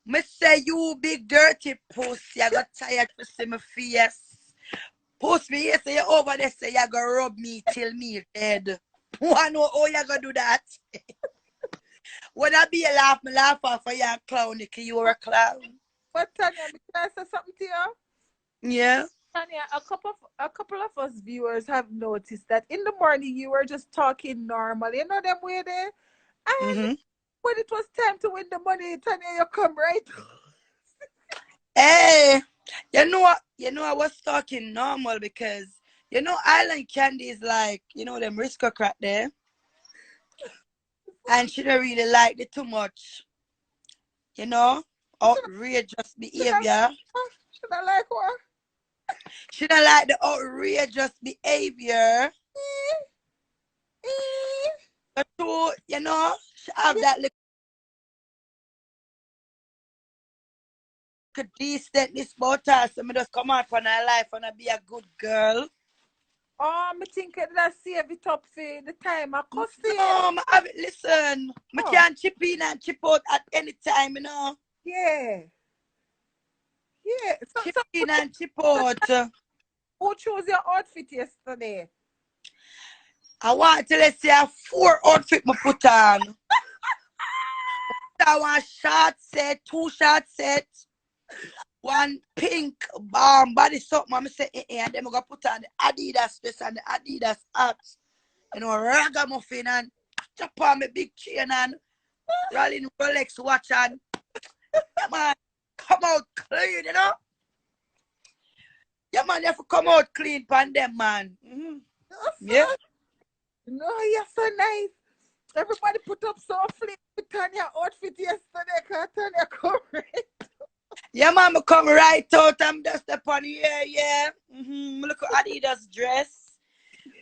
Me say you big dirty pussy, I got tired to see my face. Post me here, say you over there, say you gonna rub me till me dead. Wanna know how you gonna do that? When I be a laugh, me laugh off of your clown, because you were a clown. but Tanya, can I say something to you? Yeah. Tanya, a couple of us viewers have noticed that in the morning you were just talking normal. You know them way there? And Mm-hmm. when it was time to win the money, Tanya, you come right. Hey, I was talking normal because Island Candy is like, them aristocrat there. And she don't really like it too much. Outrageous behavior. Should I like what? She don't like the outrageous behavior. But too, she have that little decentness about her. So me just come out from her life and I be a good girl. Oh, me think that save it up for the time I could see. No, listen. Me can't chip in and chip out at any time, Yeah. Yeah. Chip in and chip out. Who chose your outfit yesterday? I want to let's say a 4 outfit me put on. I want short set, 2 short set, 1 pink body something. I'm say and then I'm gonna put on the Adidas dress and the Adidas hat. Ragamuffin and chop on my big chain and rolling Rolex watch and man, come out clean, Yeah, man, you have to come out clean pan them, man. Mm-hmm. Yeah. No, you're so nice. Everybody put up so flip with Tanya outfit yesterday because Tanya correct. Yeah, man, I come right out. I'm just upon here, yeah. Look at Adidas dress.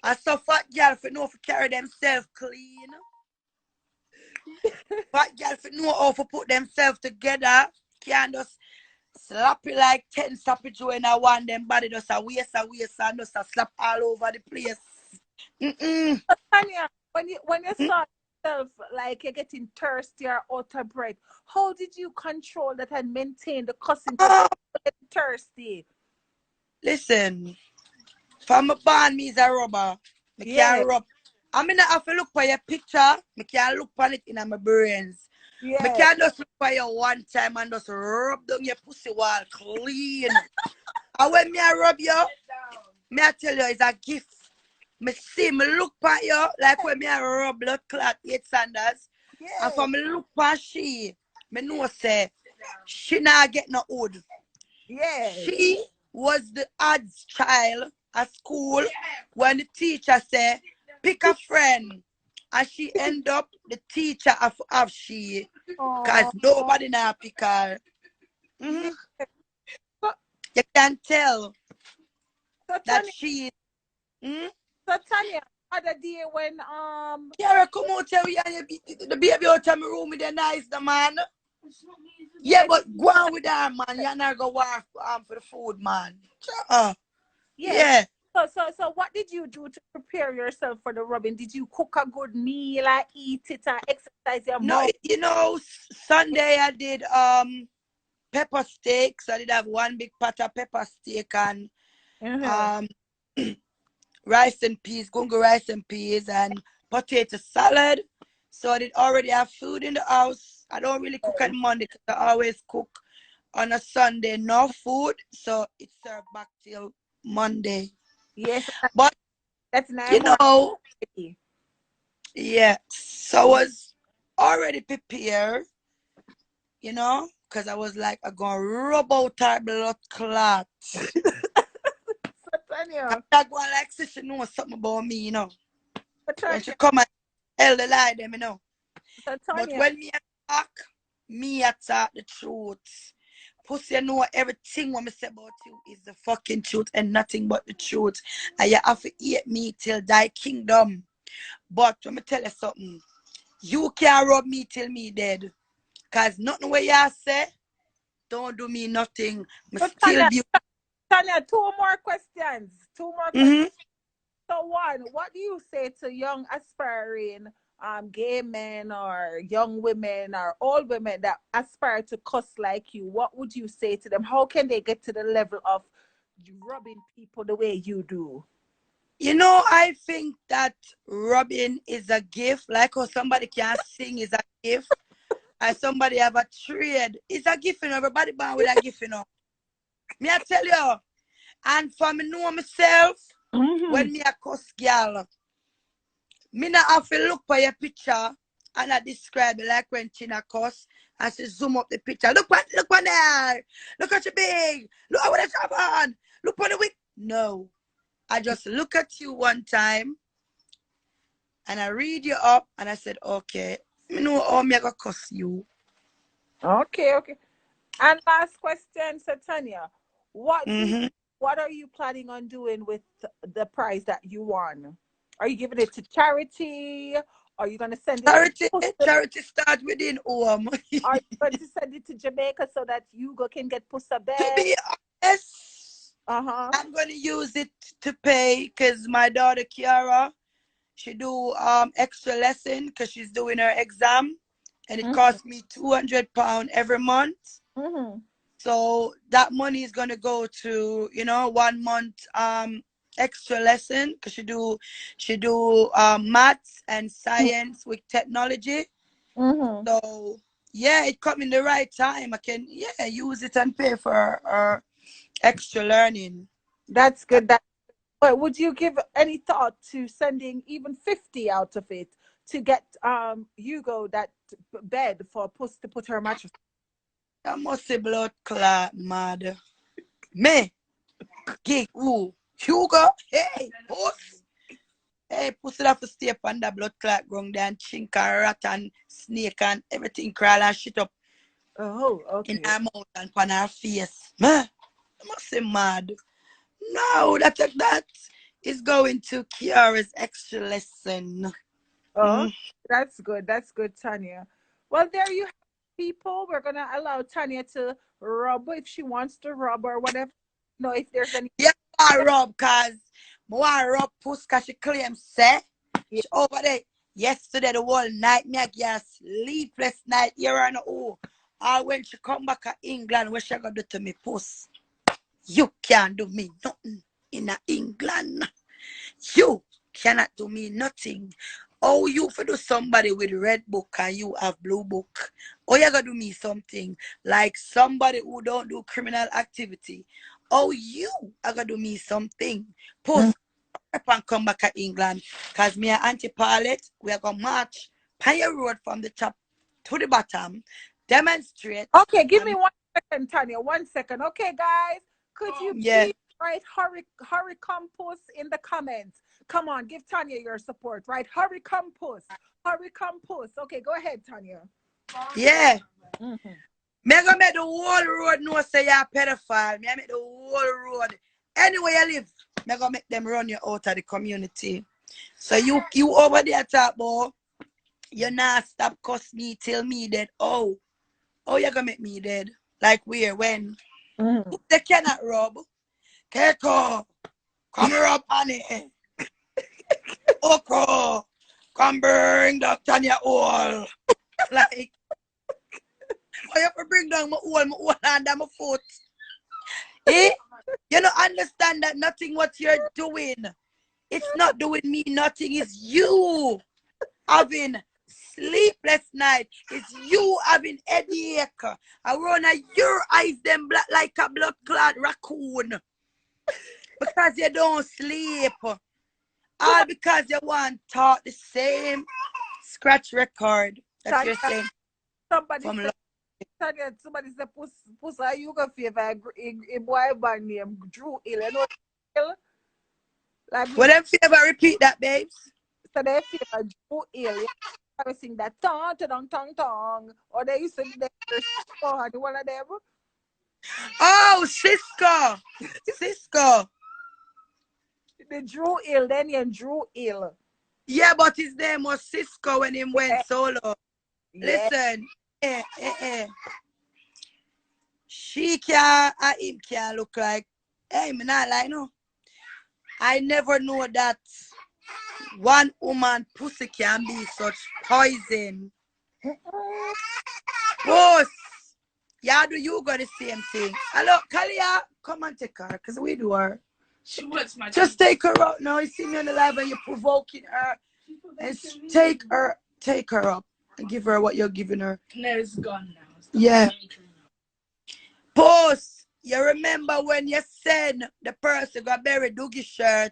I saw fat girl for know to carry themselves clean. Fat girl for know how to put themselves together. Can't just slap it like 10 stoppage when I want them body just a waist and just a slap all over the place. Tanya, when you saw yourself like you're getting thirsty or out of breath, how did you control that and maintain the cussing getting thirsty? Listen, from a band me is a rubber. I can't rub. I mean, I have to look for your picture. I can't look for it in my brains. Yeah. I can't just look for you one time and just rub down your pussy wall clean. And when me I rub you, me I tell you it's a gift. Me see me look at you like when me I rub blood clot 8 Sanders. Yeah. And for me look at she, me know say she not get no wood. Yeah. She was the odds child at school when the teacher said, pick a friend. And she end up the teacher of she. Because nobody now pick her. Mm-hmm. You can tell that she. So Tanya, other day when Yeah, come out here and the baby out of my room with the nice the man. Yeah, but go on with that, man. You're not going to work for the food, man. Yes. Yeah. So what did you do to prepare yourself for the rubbing? Did you cook a good meal, or eat it, or exercise your No, mouth? you know, Sunday I did pepper steak. So I did have one big pot of pepper steak and Uh-huh. um rice and peas, gungo rice and peas, and potato salad. So I did already have food in the house. I don't really cook on Monday because I always cook on a Sunday. No food, so it's served back till Monday. Yes, But that's 9 you more. know, yeah. So I was already prepared, you know, because I was like, I'm gonna rub out her blood clot. So Tanya, That one like say she know something about me, you know. so When she Tanya, come and tell the lie them, you know. so But Tanya. when me I talk the truth. Pussy, you know everything what me say about you is the fucking truth and nothing but the truth. And you have to eat me till thy kingdom. But let me tell you something. You can't rub me till me dead. Cause nothing what you say, don't do me nothing. Me So still be. Tanya, two more questions. Two more questions. Mm-hmm. So one, what do you say to young aspiring gay men or young women or old women that aspire to cuss like you? What would you say to them? How can they get to the level of rubbing people the way you do? You know, I think that rubbing is a gift. Like how somebody can sing is a gift. And somebody have a trade. It's a gift, you know. Everybody born with a gift, you know. Me I tell you. And for me know myself, Mm-hmm. when me a cuss girl, me not have to look for your picture and I describe it like when Tina cuss and she zoom up the picture. Look on there. Look at you big. Look at what it's on. Look on the wig. No. I just look at you one time and I read you up and I said, okay, me know how me I go cuss you. Okay, okay. And last question, so Tanya, what do you, Mm-hmm. what are you planning on doing with the prize that you won? Are you giving it to charity? Are you going to send it to Charity start within home. Are you going to send it to Jamaica so that Hugo can get put a To bed? be honest, Uh-huh. I'm gonna use it to pay because my daughter Kiara, she do extra lesson because she's doing her exam and it Mm-hmm. costs me £200 every month. Mm-hmm. So that money is gonna go to, you know, 1 month extra lesson because she do maths and science with technology. Mm-hmm. So yeah, it come in the right time. I can use it and pay for extra learning. That's good. But would you give any thought to sending even 50 out of it to get Hugo that bed for Puss to put her mattress? I must say blood clot mad. Me, gig, ooh, Hugo, hey, puss. Hey, pussy have to stay up on the blood clot ground there and chink and rat and snake and everything crawl and shit up Oh, in okay. her mouth and on her face. Man, I must say mad. No, that is going to Kiara's extra lesson. Oh, Mm. that's good. That's good, Tanya. Well, there you have people. We're gonna allow Tanya to rub if she wants to rub or whatever. No, if there's any. Yeah, I rob cause I rob puss cause she claims say Yeah. she over there yesterday the whole night me I get a sleepless night here and oh. Or when she come back to England, what she gonna do to me puss? You can't do me nothing in England. You cannot do me nothing. Oh, you for do somebody with red book and you have blue book. Oh, you gonna do me something like somebody who don't do criminal activity. Oh, you are gonna do me something. Mm. Post up and come back to England. Cause me and Auntie Paulette, we are gonna march Pioneer Road from the top to the bottom, demonstrate Okay, give me and 1 second, Tanya. 1 second. Okay, guys, could you yeah. please write hurry Campus in the comments? Come on, give Tanya your support, right? Hurry Campus. Hurry Campus. Okay, go ahead, Tanya. Yeah. Mm-hmm. Me gonna make the whole road know say you're a pedophile. Me I make the whole road. Anywhere you live, me gonna make them run you out of the community. So you over there talk about you not stop cuss me till me dead. Oh, Oh, you're gonna make me dead. Like where? When? Mm-hmm. They cannot rub. Keiko, come rub on it. Oko, come bring the Tanya oil. Like, I have to bring down my oil under my foot. Eh? You don't understand that nothing what you're doing. It's not doing me nothing. It's you having sleepless night. It's you having headache. Around your eyes them black like a blood clot raccoon. Because you don't sleep. All because you want to talk the same scratch record that you're saying Somebody from said, Tanya, somebody said, puss, are you gonna favor a boy band named Drew Hill? You know Hill? Like, well, them favor repeat that, babes. so they favor Drew Hill. Yeah? I sing that tong, tong, tong, tong. Or they used to do the one of them. Oh, Cisco. Cisco. The Drew Hill, then you Drew Hill. Yeah, but his name was Cisco when he went solo. Yeah. Listen. She can't and him can't look like. Hey, me not like no. I never know that one woman pussy can be such poison. Boss. Yeah, do you got the same thing? Hello, Kalia, come and take her, because we do her. She wants my Just take her out now. You see me on the live and you're provoking her. And take her up and give her what you're giving her. No, it's gone now. Yeah. Post. You remember when you send the person got bury Doogie shirt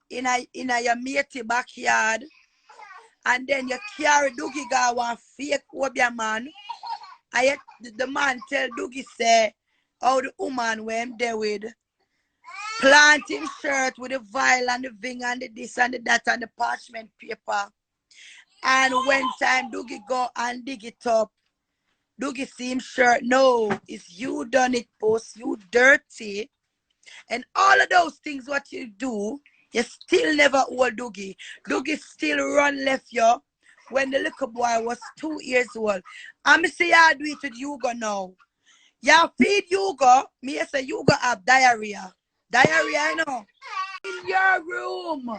in your matey backyard, and then you carry Doogie got one fake Obia man. And the man tell Doogie say, how the woman went there with planting shirt with the vial and the ving and the this and the that and the parchment paper. And when time Doogie go and dig it up, Doogie see him shirt. No, it's you done it, post. You dirty. And all of those things what you do, you still never hold Doogie. Doogie still run left you when the little boy was 2 years old. I'm say I do it with Hugo now. You feed Hugo, me say Hugo have diarrhea. Diarrhea, I know. In your room.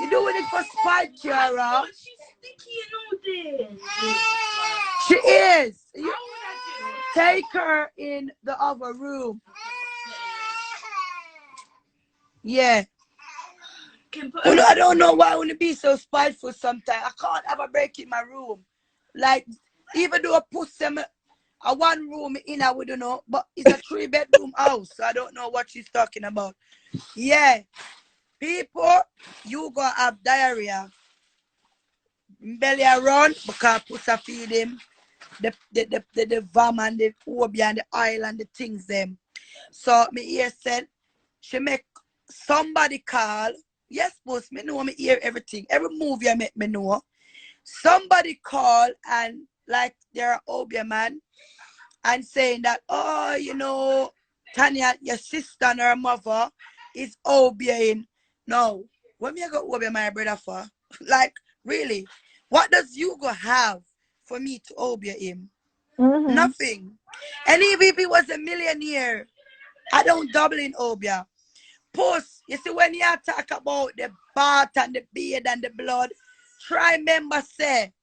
You doing it for spite, Kiara. She's sticky and all this. She is. Take her in the other room. Yeah. I don't know why I want to be so spiteful sometimes. I can't have a break in my room. Like, even though I put some a one room in, I wouldn't know, but it's a 3-bedroom house. So I don't know what she's talking about. Yeah. People, you gonna have diarrhea. Belly around because pussy feed him. The vam and the obia and the oil and the things them. So me ear said she make somebody call. Yes, boss, me know me hear everything. Every move you make me know. Somebody call and like they're obia man and saying that, oh, you know, Tanya, your sister and her mother is obiaing. No. What me I go obia my brother for? Like, really? What does you go have for me to obia him? Nothing. And if he was a millionaire, I don't double in obia. Post, you see when you talk about the bath and the beard and the blood, try remember say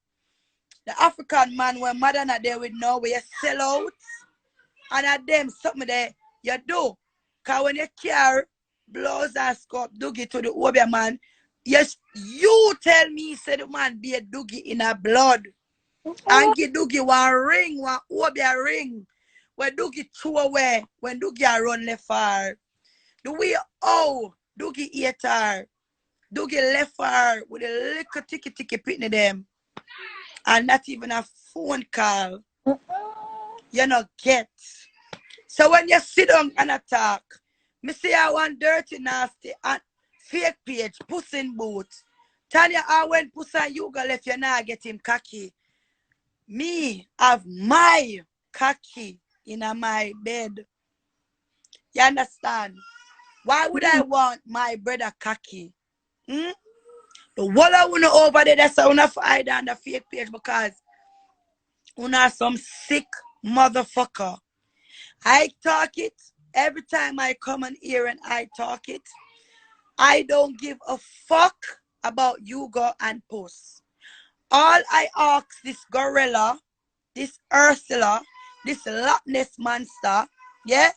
the African man when mother not there with no way you sell out and at them something there you do. Cause when you carry blouse and scope doogie to the obia man, yes, you tell me say the man be a doogie in a blood. And give doogie one ring, one obia ring. When doogie throw away, when doogie a run left far. The way doogie eat her. Doogie left her with a little ticky pitney them. And not even a phone call. You not get. So when you sit down and attack, me see I want dirty, nasty, and fake page, puss in boots. Tanya, I went puss and you go left you now get him cocky. Me have my cocky in my bed. You understand? Why would I want my brother cocky? The whole I wanna over there, that's why I wanna find on the fake page because una some sick motherfucker. I talk it every time I come on here and I talk it. I don't give a fuck about Hugo and Puss. All I ask this gorilla, this Ursula, this Loch Ness monster, yeah,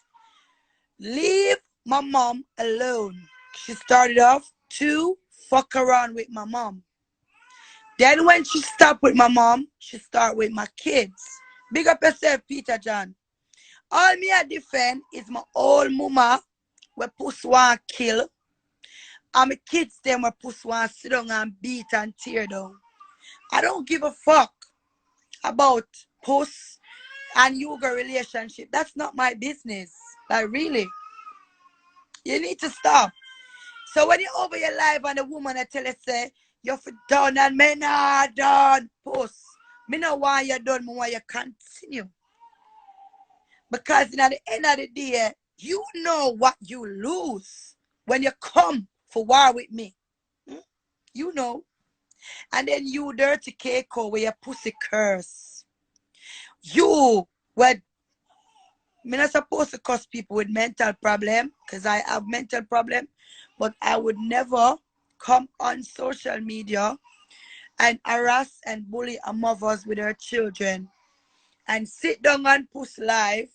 leave my mom alone. She started off to fuck around with my mom. Then when she stopped with my mom, she start with my kids. Big up yourself, Peter John. All me I defend is my old mama where Puss want kill. And my kids them where Puss want sit down and beat and tear down. I don't give a fuck about Puss and Hugo relationship. That's not my business. Like really. You need to stop. So when you over your life and the woman I tell you say, you're for done and me not done. Puss. Me no want you done, me want you continue. Because at the end of the day, you know what you lose when you come for war with me. You know. And then you dirty Keiko with your pussy curse. You, well, me not supposed to curse people with mental problem because I have mental problem, but I would never come on social media and harass and bully a mothers with her children and sit down and push live.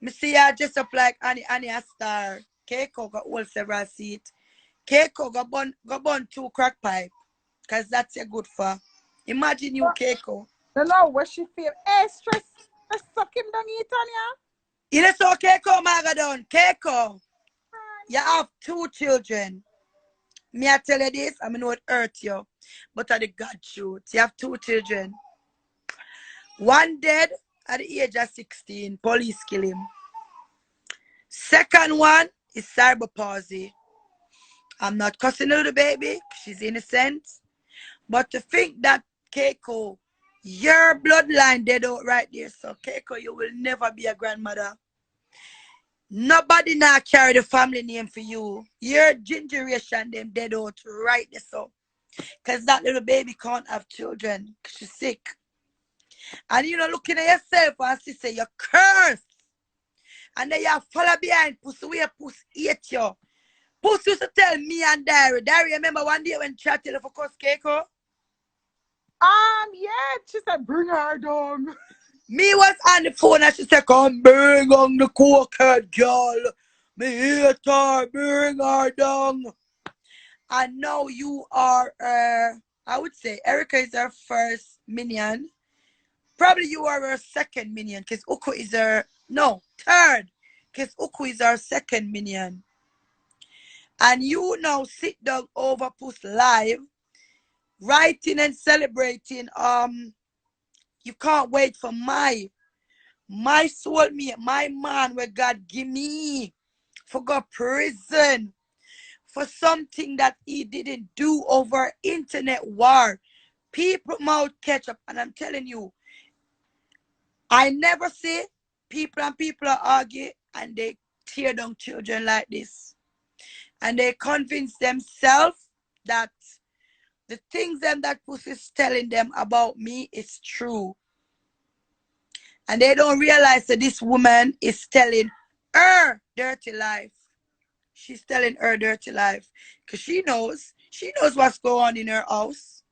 Me see her dress up like Annie a star. Keiko got all several seat. Keiko got bun 2 crack pipe. Cause that's a good for. Imagine you, Keiko. No, what she feel? Hey, stress. Let's suck him down here, Tanya. You know so Keiko Magadon. Keiko. You have 2 children. Me I tell you this, I know it hurt you. But I the God truth. You have 2 children. One dead at the age of 16. Police kill him. Second one is cerebral palsy. I'm not cussing her the baby. She's innocent. But to think that Keiko, your bloodline dead out right there. So Keiko, you will never be a grandmother. Nobody now carry the family name for you. Your generation them dead out right there. So because that little baby can't have children. She's sick. And you know, looking at yourself and she say, you're cursed. And then you follow behind Pussy where Pussy ate you. Pussy used to tell me and Diary. Diary, remember one day when she tell her for cuss Keiko? Yeah, she said, bring her down. Me was on the phone and she said, come bring on the cokehead girl. Me hate her, bring her down. And now you are, I would say, Erica is her first minion. Probably you are her second minion because Uku is her, no, third. Because Uku is her second minion. And you now sit down over Puss live, writing and celebrating, you can't wait for my soulmate, my man where God give me for go prison for something that he didn't do over internet war. People mouth catch up, and I'm telling you, I never see people and people argue and they tear down children like this. And they convince themselves that the things them that Pussy is telling them about me is true. And they don't realize that this woman is telling her dirty life. She's telling her dirty life. Because she knows what's going on in her house.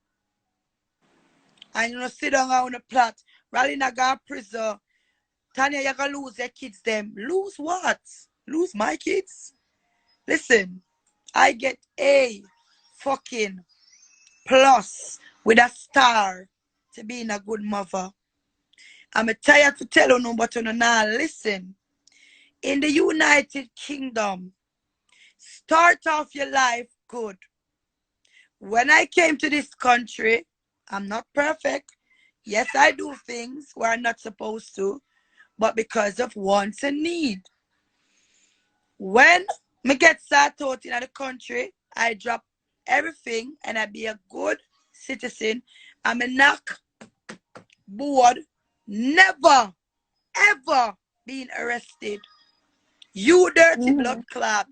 And you know, sit down on the plot. Ralina got prison. Tanya, you're going to lose your kids them. Lose what? Lose my kids? Listen, I get a fucking plus with a star to being a good mother. I'm tired to tell you no, but you know now listen. In the United Kingdom, start off your life good. When I came to this country, I'm not perfect. Yes, I do things where I'm not supposed to, but because of wants and need. When me get started out in the country, I drop everything and I be a good citizen. I'm a knock board, never, ever being arrested. You dirty blood clot.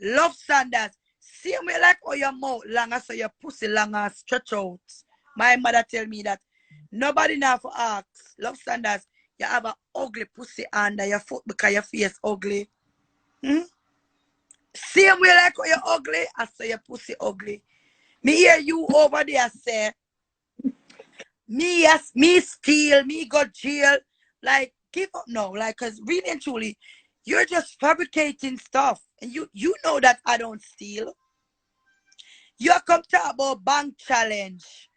Love Sanders. See me like how your mouth long so your pussy long and stretch out. My mother tell me that nobody now for ask. Love Sanders. you have a ugly pussy under your foot because your face ugly. Hmm? Same way like you're ugly, I say your pussy ugly. Me hear you over there say, me yes, me steal, me go jail. Like, give up now. Like, cause really and truly, you're just fabricating stuff. And you know that I don't steal. You come talk about bank challenge.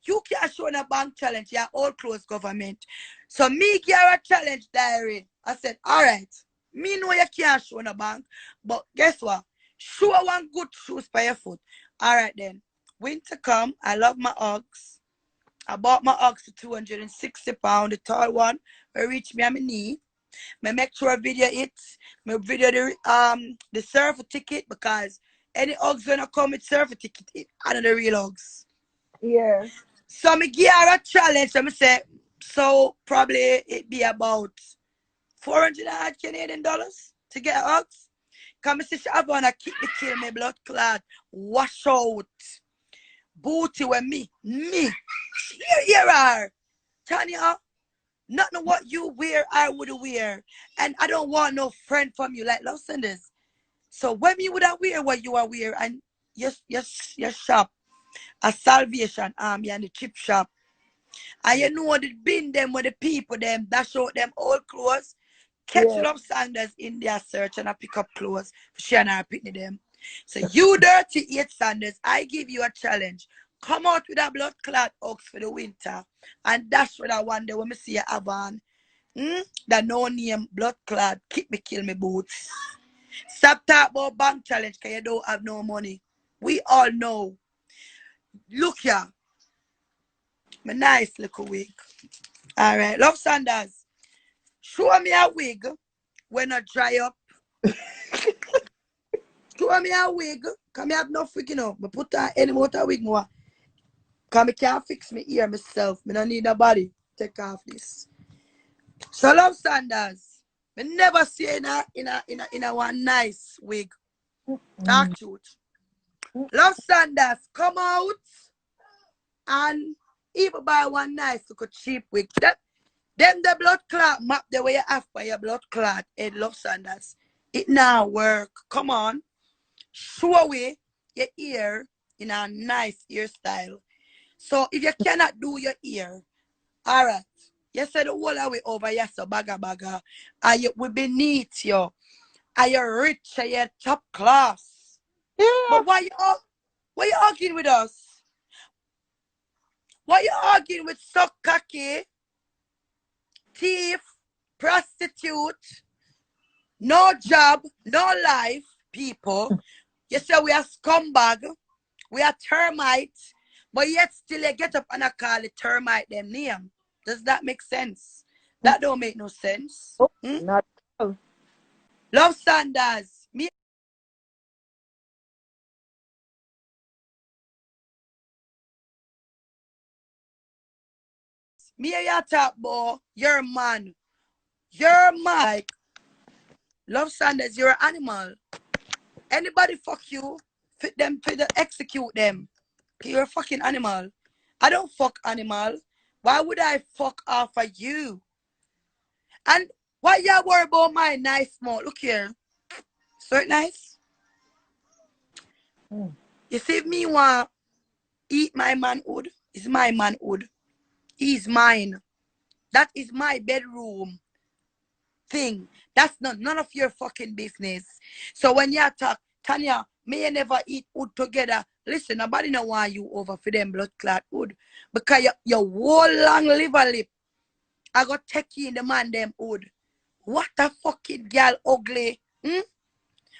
You can't show a bank challenge. You're all close government. So me give a challenge diary. I said, all right. Me know you can't show a bank. But guess what? Show one good shoes for your foot. All right then. Winter come. I love my Uggs. I bought my Uggs for £260. The tall one will reach me on my knee. I make sure I video it. I video the surfer ticket because any Uggs when I come with surfer ticket, I know the real Uggs. Yeah. So me give her a challenge. So me say, so probably it be about 400 Canadian dollars to get Uggs. Come see she have on a kick the kill me blood clot, wash out, booty with me. Here are Tanya. Not know what you wear, I would wear. And I don't want no friend from you. Like, listen this. So when you would have wear what you are wear and your shop, a Salvation Army and the chip shop. And you know the bin them with the people them dash out them old clothes. Catch up Sanders in their search and I pick up clothes. She and I pick them. So you dirty 8 Sanders, I give you a challenge. Come out with a blood clot ox for the winter. And that's what I wonder when I see a van. That no name blood clot keep me kill me boots. Stop talking about bank challenge because you don't have no money. We all know. Look here. My nice little wig. Alright. Love Sanders. Show me a wig when I dry up. Show me a wig. Come me have no freaking up. I put any more wig more. Cause I can't fix me ear myself. I don't need nobody. Take off this. So Love Sanders. I never see in a one nice wig. Talk truth. Love Sanders, come out and even buy one nice little cheap wig. Them the blood clot map the way you have for your blood clot in Love Sanders. It now work. Come on. Show away your ear in a nice hairstyle. So if you cannot do your ear, all right. You said the whole way over, yes, so bagga. And you will beneath you. And you're rich and you're top class. Yeah. But why you arguing with us? Why you arguing with so cocky, thief, prostitute, no job, no life, people? You say we are scumbag, we are termites, but yet still you get up and I call it termite them name. Does that make sense? That don't make no sense. Not at all. Love Sanders. Me and you talk about your man. Your man. Like, Love Sanders, you're an animal. Anybody fuck you, fit them, execute them. You're a fucking animal. I don't fuck animal. Why would I fuck off of you? And why you worry about my nice mouth? Look here. So it nice? You see if me want eat my manhood, it's my manhood. He's mine. That is my bedroom thing. That's none of your fucking business. So when you talk, Tanya, may you never eat wood together. Listen, nobody no want you over for them blood clot wood. Because your whole long liver lip, I got take you in the man them wood. What a fucking girl ugly.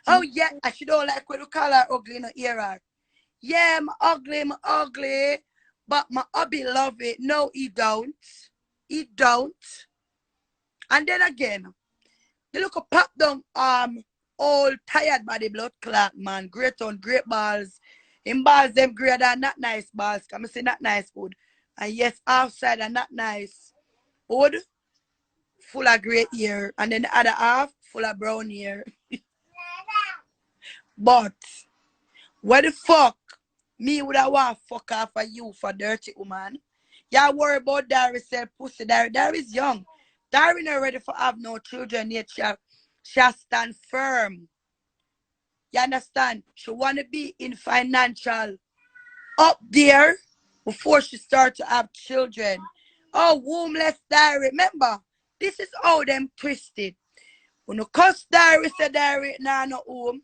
Oh yeah, I should don't like when you call her ugly in the ear. Yeah, I'm ugly. But my hubby love it. No, he don't. He don't. And then again, the look of pop down old tired body blood clot man. Great on great balls. In balls them great and not nice balls. Come say not nice wood. And yes, outside and not nice. Wood full of great ear. And then the other half full of brown ear. But what the fuck? Me would have want fuck off of you for dirty woman. Y'all worry about Darius said pussy. Darius young. Diary not ready for have no children yet. She stand firm. You understand? She want to be in financial up there before she start to have children. Oh, wombless diary. Remember, this is how them twisted. When you cuss diary, say diary, nah, no home.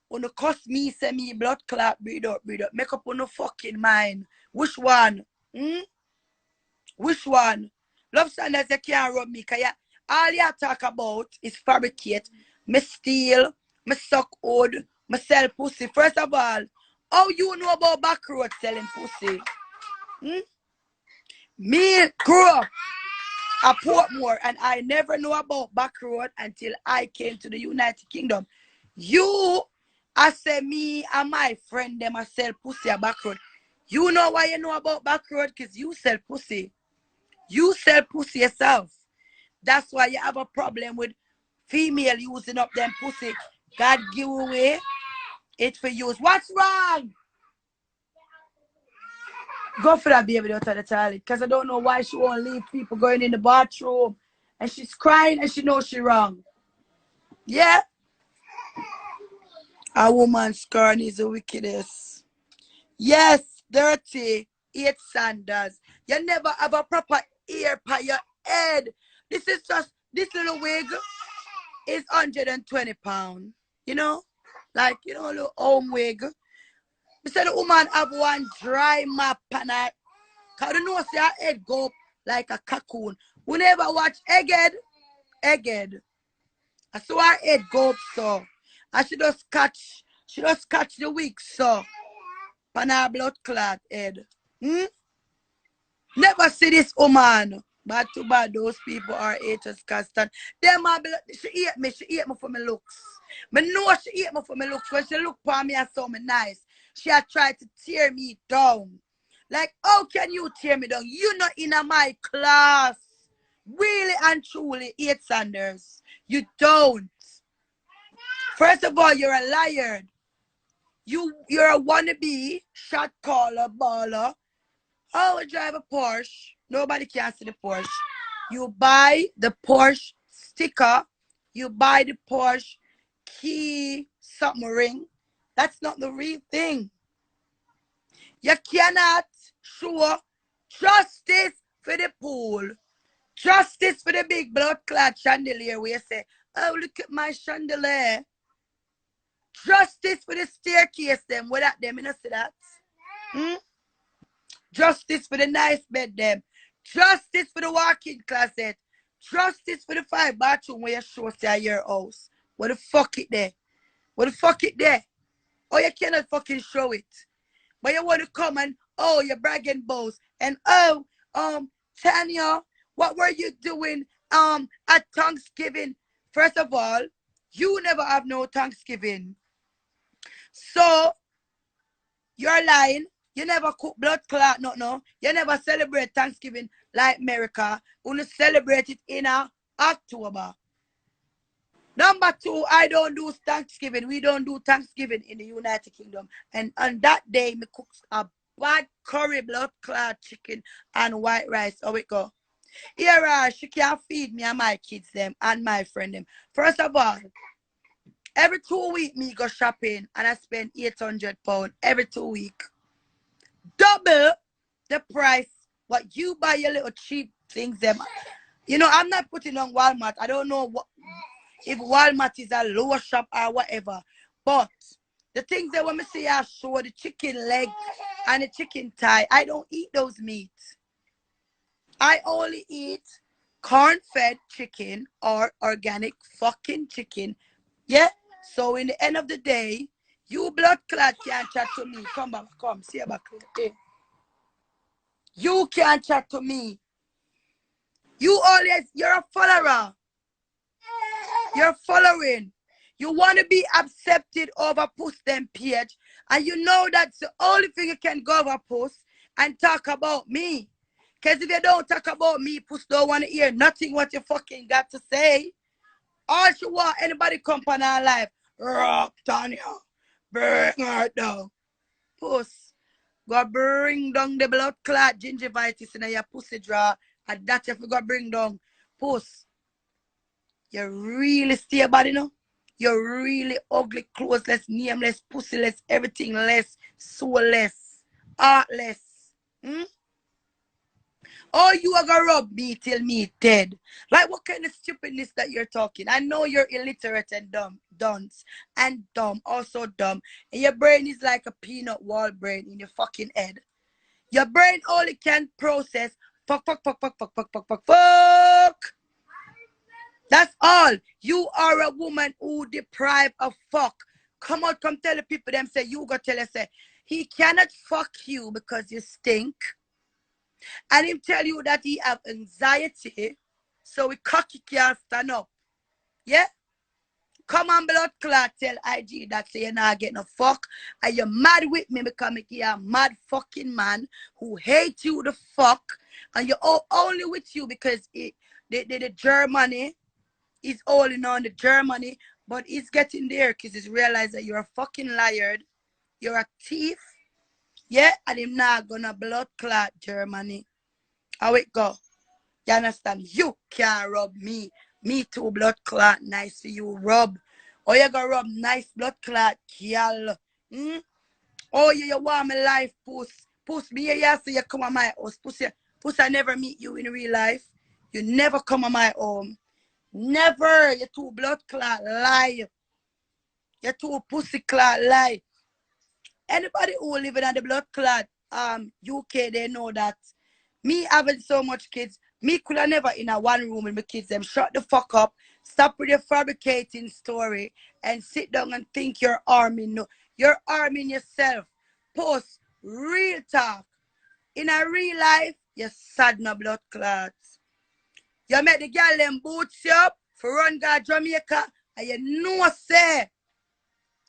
When you cuss me, say me, blood clot, breathe up, breathe up. Make up on no fucking mind. Which one? Which one? Love Sanders, you can't rub me, cause all you talk about is fabricate. Me steal, me suck wood, me sell pussy. First of all, how you know about back road selling pussy? Me grew up at Portmore and I never know about back road until I came to the United Kingdom. You, I say me and my friend them I sell pussy at back road. You know why you know about back road? Because you sell pussy. You sell pussy yourself. That's why you have a problem with female using up them pussy. God give away it for use. What's wrong? Go for that baby out of the toilet. Because I don't know why she won't leave people going in the bathroom. And she's crying and she knows she's wrong. Yeah? A woman's scorn is the wickedest. Yes, dirty. 8 Sanders. You never have a proper ear by your head. This is just, this little wig is £120. You know? Like, you know, a little home wig. I said the woman have one dry map and I, cause you know see her head go up like a cocoon. We never watch Egghead. Egghead. I saw her head go up so. And she just catch the wig so. Pan her blood clot head. Never see this woman. Bad to bad, those people are haters constant. Them are she hate me for my looks. I know she hate me for my looks. When she look for me and saw me nice, she had tried to tear me down. Like, how can you tear me down? You're not in my class. Really and truly, 8 Sanders. You don't. First of all, you're a liar. You're a wannabe shot caller, baller. Oh, I drive a Porsche. Nobody can see the Porsche. You buy the Porsche sticker. You buy the Porsche key something ring. That's not the real thing. You cannot show justice for the pool. Justice for the big blood clot chandelier where you say, oh, look at my chandelier. Justice for the staircase them. What at them? You know see that? Justice for the nice bed them. Justice for the walk-in closet. Justice for the 5 bathroom where you show say your house. What the fuck it there? What the fuck it there? Oh, you cannot fucking show it. But you want to come and, oh, you're bragging bows. And, oh, Tanya, what were you doing at Thanksgiving? First of all, you never have no Thanksgiving. So, you're lying. You never cook blood clot, no. You never celebrate Thanksgiving like America. Only celebrate it in October. Number 2, I don't do Thanksgiving. We don't do Thanksgiving in the United Kingdom. And on that day, me cook a bad curry, blood clot chicken, and white rice. How it go? Here, she can't feed me and my kids them and my friend them. First of all, every 2 weeks me go shopping and I spend £800 every 2 weeks. Double the price what you buy your little cheap things them. You know, I'm not putting on Walmart. I don't know if Walmart is a lower shop or whatever. But the things that when me say I show the chicken leg and the chicken thigh, I don't eat those meats. I only eat corn-fed chicken or organic fucking chicken. Yeah? So in the end of the day, you blood clot can't chat to me. Come back, come. See you back. Hey. You can't chat to me. You're a follower. You're following. You want to be accepted over post them page. And you know that's the only thing you can go over post and talk about me. Because if you don't talk about me, post don't want to hear nothing what you fucking got to say. All she want, anybody come on our life. Rock, Tanya. Bring her down. Puss. Go bring down the blood clot gingivitis in your pussy draw. And that you go bring down. Puss. You really stay bad, you know? You're really ugly, clothesless, nameless, pussyless, everything less, soulless, heartless. Hmm? Oh, you are gonna rub me till me dead. Like what kind of stupidness that you're talking? I know you're illiterate and dumb, dunce, and dumb, also dumb. And your brain is like a peanut wall brain in your fucking head. Your brain only can process fuck, fuck, fuck, fuck, fuck, fuck, fuck, fuck, fuck. That's all. You are a woman who deprived of fuck. Come out, come tell the people them say you go tell us say he cannot fuck you because you stink. And him tell you that he have anxiety. So we cocky can't stand up. Yeah? Come on, blood clot, tell IG that say you're not getting a fuck. And you're mad with me because you're a mad fucking man who hate you the fuck. And you're only with you because the Germany is holding on the Germany. But he's getting there because he's realized that you're a fucking liar. You're a thief. Yeah? And him not gonna blood clot Germany. How it go? You understand? You can't rub me. Me too, blood clot, nice for you, rub. Oh, you gonna rub nice blood clot, girl. Hmm? Oh, you want my life, puss. Puss me, yeah, so you come on my house. Puss, I never meet you in real life. You never come on my home. Never. You too blood clot, lie. You too pussy clot, lie. Anybody who living on the blood clot, UK, they know that. Me having so much kids, me could have never in a one room with my kids. Them shut the fuck up, stop with your fabricating story, and sit down and think you're arming. No, you're arming yourself. Post real talk. In a real life, you're sad no blood clots. You make the girl them boots you up for run to Jamaica, and you know say,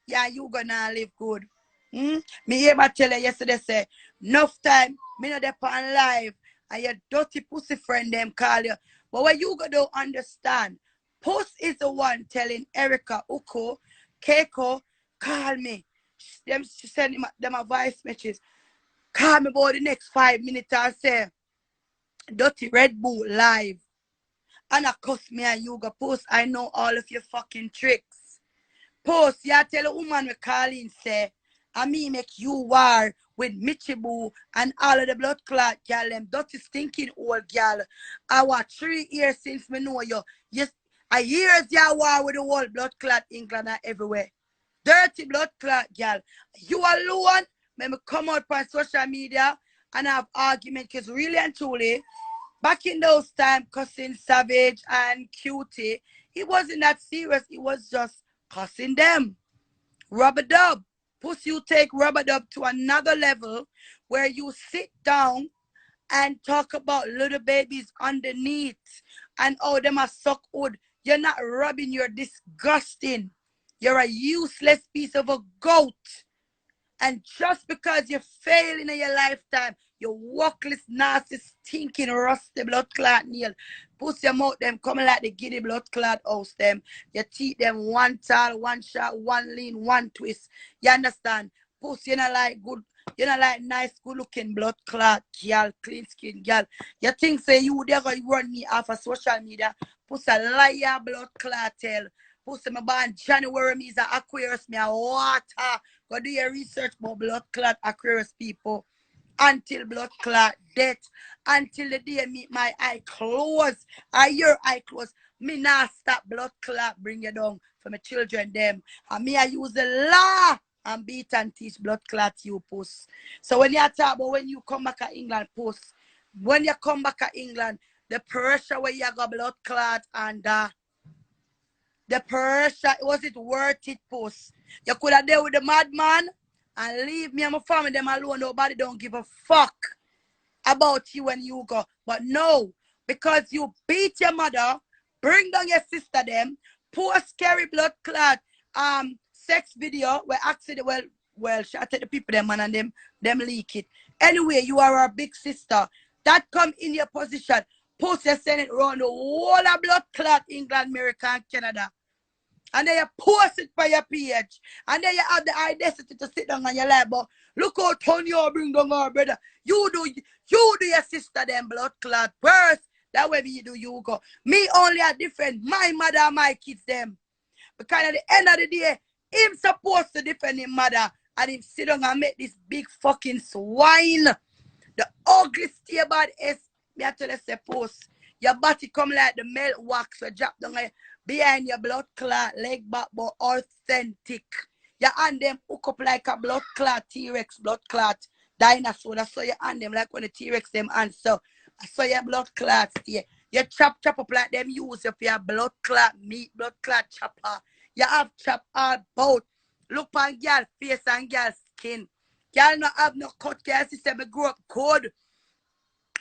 yeah, you gonna live good. Hmm? Me hear my tell you yesterday say, enough time, me not on live, and your dirty pussy friend them call you. But what you gonna understand, Puss is the one telling Erica, Uko, Keiko, call me. Them she send them a voice message. Call me about the next 5 minutes and say, Dirty Red Bull live. And I cuss me and you go Post, I know all of your fucking tricks. Post, you tell a woman we call in say, I me make you war with Mitchy Boo and all of the blood clot girl, them dirty stinking old girl. I was 3 years since me know you. Yes, I years you war with the whole blood clot England and everywhere. Dirty blood clot girl. You alone, let me come out on social media and have argument because really and truly, back in those times, cussing Savage and Cutie, it wasn't that serious. It was just cussing them. Rubber dub. Puss, you take rubber dub to another level where you sit down and talk about little babies underneath and oh, them are suck wood. You're not rubbing, you're disgusting. You're a useless piece of a goat. And just because you fail in your lifetime, you workless, nasty, stinking, rusty blood clot nail. Puss your mouth them coming like the giddy blood clot house them. You teeth them one tall, one shot, one lean, one twist. You understand? Puss, you know like good, you know like nice, good looking blood clot girl, clean skin girl. You think say you there gonna run me off of social media? Puss a liar blood clot tell. Puss my born January me is a Aquarius, me a water. Go do your research about blood clot Aquarius people. Until blood clot death. Until the day meet my eye close. I your eye close. Me not stop blood clot bring you down for my children them. And me I use the law and beat and teach blood clot you Puss. So when you talk about when you come back to England Puss, when you come back to England, the pressure where you got blood clot and the pressure, was it worth it, Puss? You could have dealt with the madman and leave me and my family them alone. Nobody don't give a fuck about you when you go. But no, because you beat your mother, bring down your sister them, post scary blood clot sex video where accident well shot at the people them man and them leak it. Anyway, you are our big sister. That come in your position. Post your send it around the whole of blood clot England, America, and Canada. And then you post it by your page. And then you have the audacity to sit down on your lap. But look how Tanya bring down our brother. You do your sister them blood clot worse That way you do you go. Me only are different. My mother and my kids them. Because at the end of the day, him supposed to defend his mother. And him sit down and make this big fucking swine. The ugly stable is, me I tell you, say post. Your body come like the melt wax, so drop down behind your blood clot, leg back, but authentic. Your hand them hook up like a blood clot, T-Rex blood clot, dinosaur. That's so your hand them like when the T-Rex them answer. I saw your blood clot stay. You chop up like them use if your blood clot meat, blood clot chopper. You have chop all both. Look on girl face and girl skin. Girl not have no cut, girl sister, me grew up good.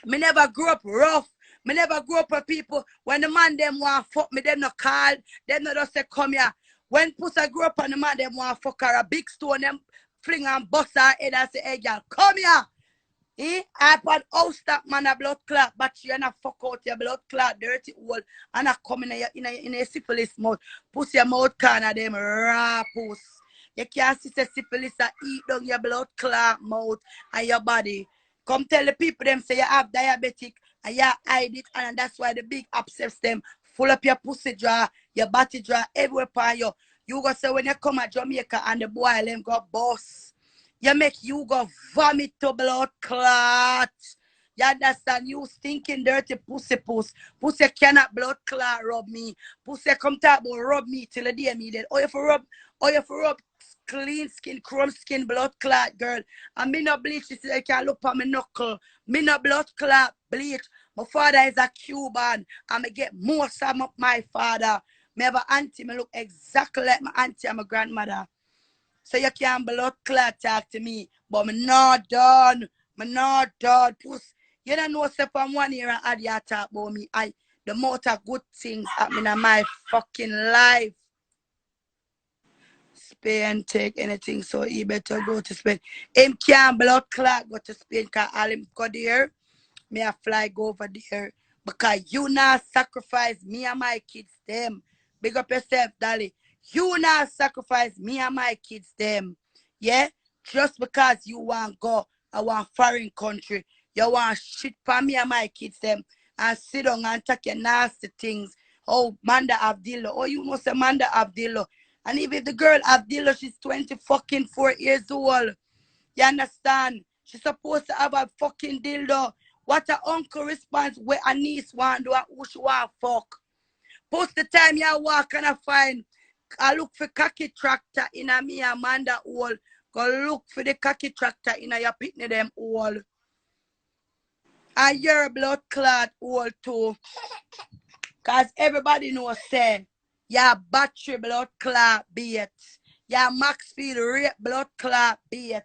Me never grew up rough. Me never grew up with people. When the man them want fuck me, them no call. Them no just say come here. When Pussy grew up and the man them want fuck her, a big stone them fling and bust her head and say, hey girl, come here. I put out stop man a blood clot, but you and fuck out your blood clot, dirty hole, and I come in a syphilis mouth. Pussy your mouth corner them raw puss. You can't see the syphilis that eat down your blood clot mouth and your body. Come tell the people them say you have diabetic and you hide it, and that's why the big upsets them. Full up your pussy draw, your body draw, everywhere upon you. You go say when you come to Jamaica and the boy them go boss. You make you go vomit to blood clot. You understand? You stinking dirty pussy puss. Pussy cannot blood clot rub me. Pussy come talk about rub me till the day me dead. Oh, you for rub clean skin, chrome skin, blood clot, girl. And me no bleach, this is I can look on my knuckle. Me no blood clot bleach. My father is a Cuban. And I get most of my father. Me have an auntie, me look exactly like my auntie and my grandmother. So you can't blood clot talk to me. But me not done. Me not done. Puss. You don't know say from 1 year and add your talk about me. The amount of good things happening in my fucking life. Spain take anything, so he better go to Spain. Him can't blood clot go to Spain because all him go there. Me a fly go over there. Because you not sacrifice me and my kids them. Big up yourself, Dolly. You not sacrifice me and my kids them. Yeah? Just because you want go I want foreign country. You want shit for me and my kids them. And sit down and take your nasty things. Oh, Manda Abdillo. Oh, you know say Manda Abdillo. And even if the girl Abdillo, she's 4 years old. You understand? She's supposed to have a fucking dildo. What her uncle responds where a niece want do and who she want fuck. Post the time you walk and I look for cocky tractor in a me Amanda hole. Go look for the cocky tractor in a your pitney them hole. And your blood clot hole too. Cause everybody knows say your battery blood clot bait. Your Maxfield rate blood clot bait.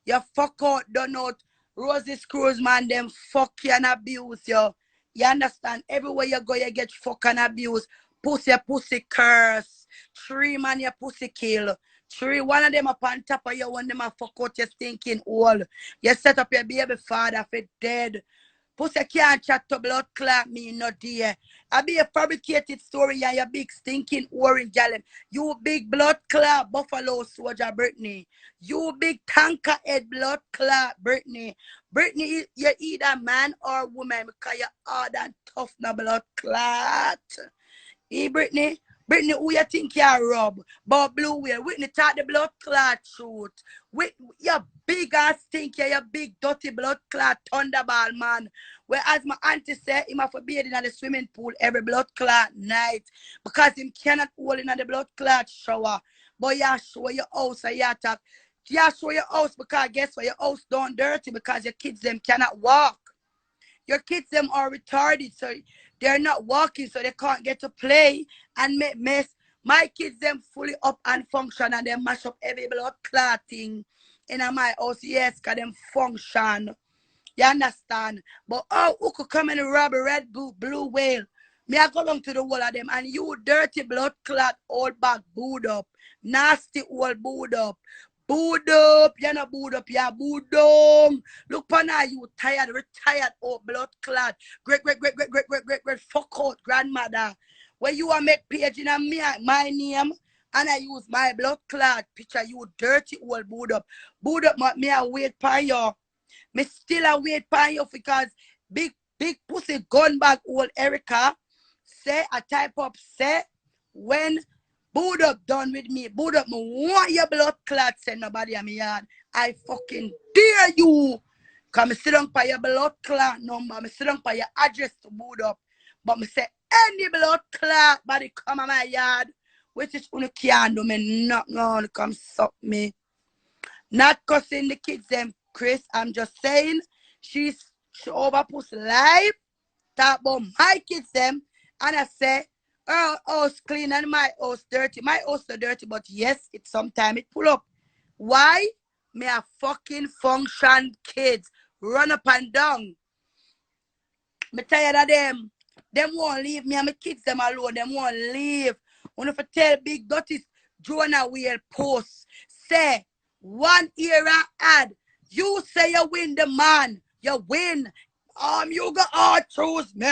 Your fuck out done out. Rosie Screws man them fuck you and abuse you. You understand? Everywhere you go, you get fuck and abuse. Pussy curse. 3 man your pussy kill. 3, one of them up on top of you, one of them a fuck out your stinking hole. You set up your baby father for dead. Pussy can't chat to blood clot me, no dear. I be a fabricated story and your big stinking orange gallon. You big blood clot buffalo soldier Brittany. You big tanker head blood clot Brittany. Brittany, you either man or woman because you're hard and tough na blood clot. Brittany? Brittany, who you think you rob? But blue whale, Whitney thought the blood clot shoot. With your big ass stinky, your big dirty blood clot thunderball man. Whereas my auntie said him have forbid in the swimming pool every blood clot night. Because him cannot hold in the blood clot shower. But you show your house and you talk. You show your house because guess what? Your house don't dirty because your kids them cannot walk. Your kids them are retarded, so they're not walking, so they can't get to play and make mess. My kids them fully up and function and they mash up every blood clotting in my house. Yes, because them function. You understand? But who could come and rob a red blue whale? Me I go down to the wall of them and you dirty blood clot old back booed up. Nasty old booed up. Booed up, you're not booed up, you're booed down. Look upon her, you tired, retired, old blood clot. Great, fuck out grandmother. When you are make page in my name, and I use my blood clot picture, you dirty old booed up. Booed up, me I wait for you. Me still a wait for you because big big pussy gun bag old Erica. Say, I type up, say, when Boot Up done with me, Boot Up, me want your blood clot, say nobody in my yard. I fucking dare you. Come sit down by your blood clot number, me sit down by your address to Boot Up. But me say, any blood clot body come in my yard, which is you can't do me not gonna come suck me. Not cussing the kids them, Chris. I'm just saying, she over pussy life, talk about my kids them, and I say, her house clean and my house dirty. My house so dirty, but yes, it sometimes it pull up. Why? Me a fucking function kids run up and down. Me tired of them. Them won't leave me and my kids them alone. Them won't leave. When if I tell Big Dotties, Jonah will post. Say, 1 era ad. You say you win the man. You win. You got all choose me.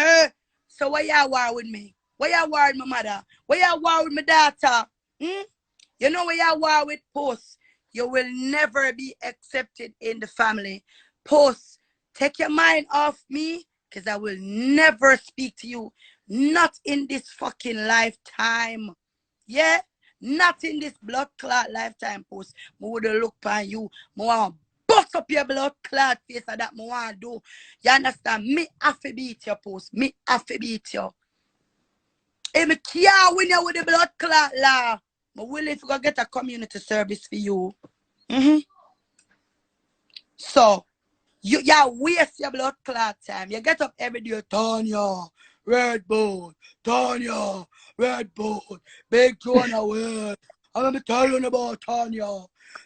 So why you war with me? Why you war with my mother? Why you war with my daughter? You know why you war with post? You will never be accepted in the family. Post, take your mind off me, because I will never speak to you. Not in this fucking lifetime. Yeah? Not in this blood clot lifetime, post. I would look on you. I want to bust up your blood clot face that I want to do. You understand? Me have to beat your post. Me have to beat you. If me can't win you with the blood clot law, I'm willing to go get a community service for you. So, you waste your blood clot time. You get up every day, Tanya, red bone, Tanya, red bone, big Jonah word. I'm gonna tell you about Tanya.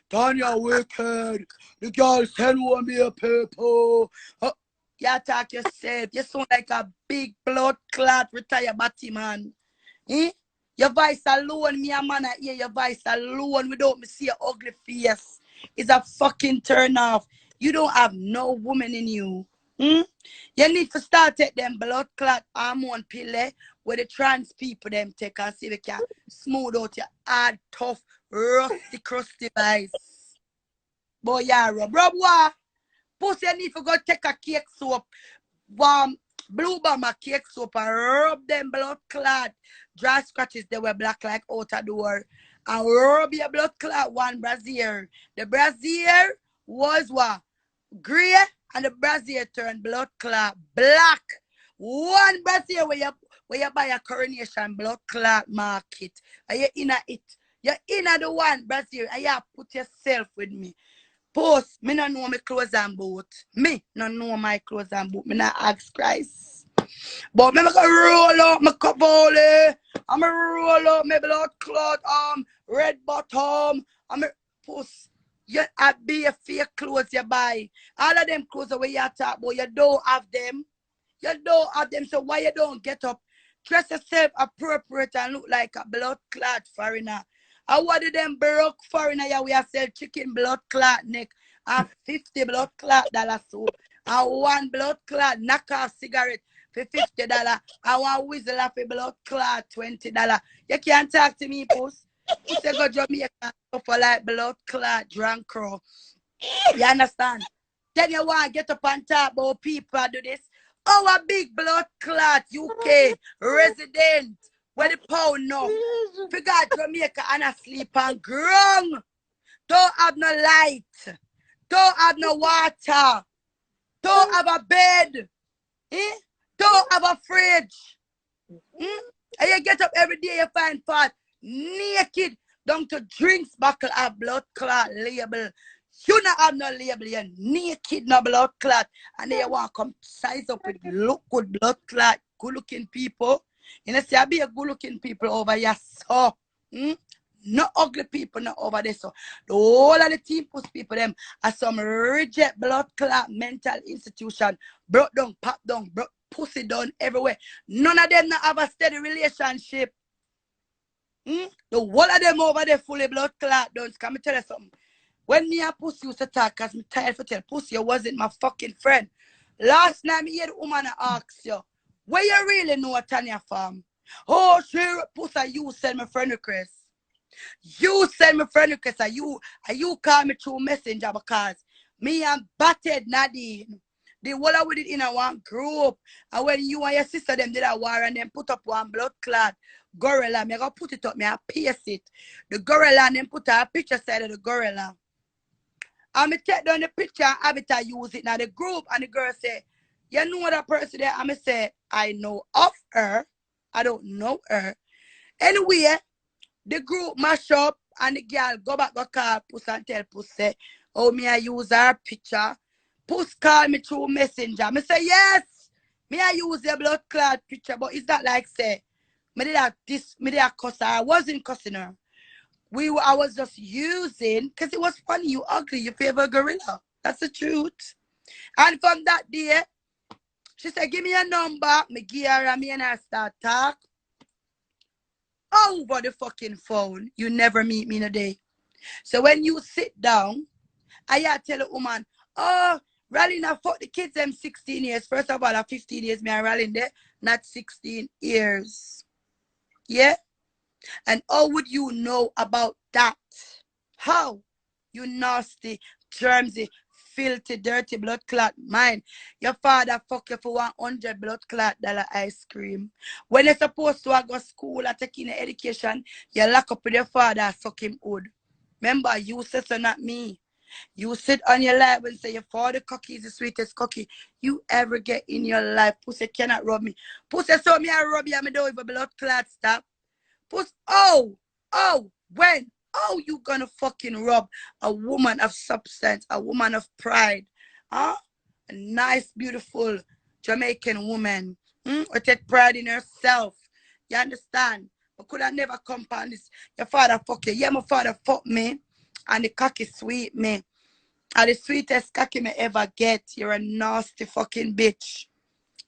Tanya wicked. The girl send one me a paper. You talk yourself. You sound like a big blood clot retired batty man. Your voice alone, me a man I hear your voice alone without me see your ugly face. It's a fucking turn off. You don't have no woman in you. You need to start take them blood clot hormone pill where the trans people them take and see if they can smooth out your hard, tough, rusty, crusty eyes. Boy, yeah, rub what? Pussy, you need to go take a cake soap, warm blue bomber cake soap and rub them blood clot. Dry scratches, they were black like out a door. And rub your blood clot one brassiere. The brassiere was what? Grey, and the brassiere turned blood clot black. One brassiere where you buy a coronation blood clot market. And you in it. You're in the one brassiere and you put yourself with me. Post, me no know my clothes and boot. Me no know my clothes and boot. Me not ask Christ. But me go roll out my cavoli. I'm a roll out my blood clot red bottom. I'm a post. You be a fake clothes you buy. All of them clothes where you talk about, you don't have them. You don't have them, so why you don't get up? Dress yourself appropriate and look like a blood clot foreigner. And what did them broke foreigner you we have sell chicken blood clot neck and 50 blood clot dollar soap and 1 blood clot knockoff cigarette for $50 and 1 whistle of a blood clot $20. You can't talk to me, post. You say go Jamaica for like blood clot drunk crow. You understand? Then you want to get up and talk about people do this. Our big blood clot UK resident where the pound now. Forgot Jamaica and asleep and grung. Don't have no light. Don't have no water. Don't have a bed. Don't have a fridge. And you get up every day, you find part naked down to drinks buckle of blood clot label. You not have no label, you're naked, no blood clot. And then you want to come size up with look good blood clot, good looking people. You know, see, I be a good looking people over here, so. No ugly people not over there, so. The whole of the team push people, them are some reject blood clot mental institution. Broke down, pop down, broke pussy down everywhere. None of them not have a steady relationship. The whole of them over there fully blood clot done. Can me tell you something? When me and Pussy used to talk, because me tired for tell Pussy you wasn't my fucking friend. Last night me hear the woman ask you, where you really know Tanya from? Oh, sure, Pussy, you send me friend request. You send me friend request and you call me through messenger because me and battered Nadine. The whole of with it in a one group. And when you and your sister them did a war and then put up one blood clot gorilla, me go put it up, me I paste it. The gorilla and then put a picture side of the gorilla. And me take down the picture and have it to use it. Now the group and the girl say, you know that person there? And me say, I know of her. I don't know her. Anyway, the group mash up and the girl go back go call Puss and tell Puss say, oh me I use her picture. Puss call me through messenger. Me say yes. Me I use the blood clot picture, but it's not like say me did that cuss her. I wasn't cussing her. I was just using because it was funny. You ugly, you favor gorilla. That's the truth. And from that day, she said, give me a number. Me give her and me and I start talk over the fucking phone. You never meet me in a day. So when you sit down, I tell a woman, oh, rallying I fuck the kids them 16 years. First of all, at 15 years, me I rallying there, not 16 years. Yeah? And how would you know about that? How? You nasty, germsy, filthy, dirty blood clot mind. Your father fuck you for 100 blood clot dollar ice cream. When you're supposed to go to school or taking your education, you lock up with your father, suck him wood. Remember, you said so, not me. You sit on your lap and say your father cocky is the sweetest cocky you ever get in your life. Pussy cannot rub me. Pussy saw me I rub you and me don't even blood clot stop. Pussy, when? Oh, you gonna fucking rub a woman of substance, a woman of pride. Huh? A nice, beautiful Jamaican woman. Who take pride in herself. You understand? But could I never come on this? Your father fuck you. Yeah, my father fuck me. And the cocky sweet me. And the sweetest cocky me ever get. You're a nasty fucking bitch.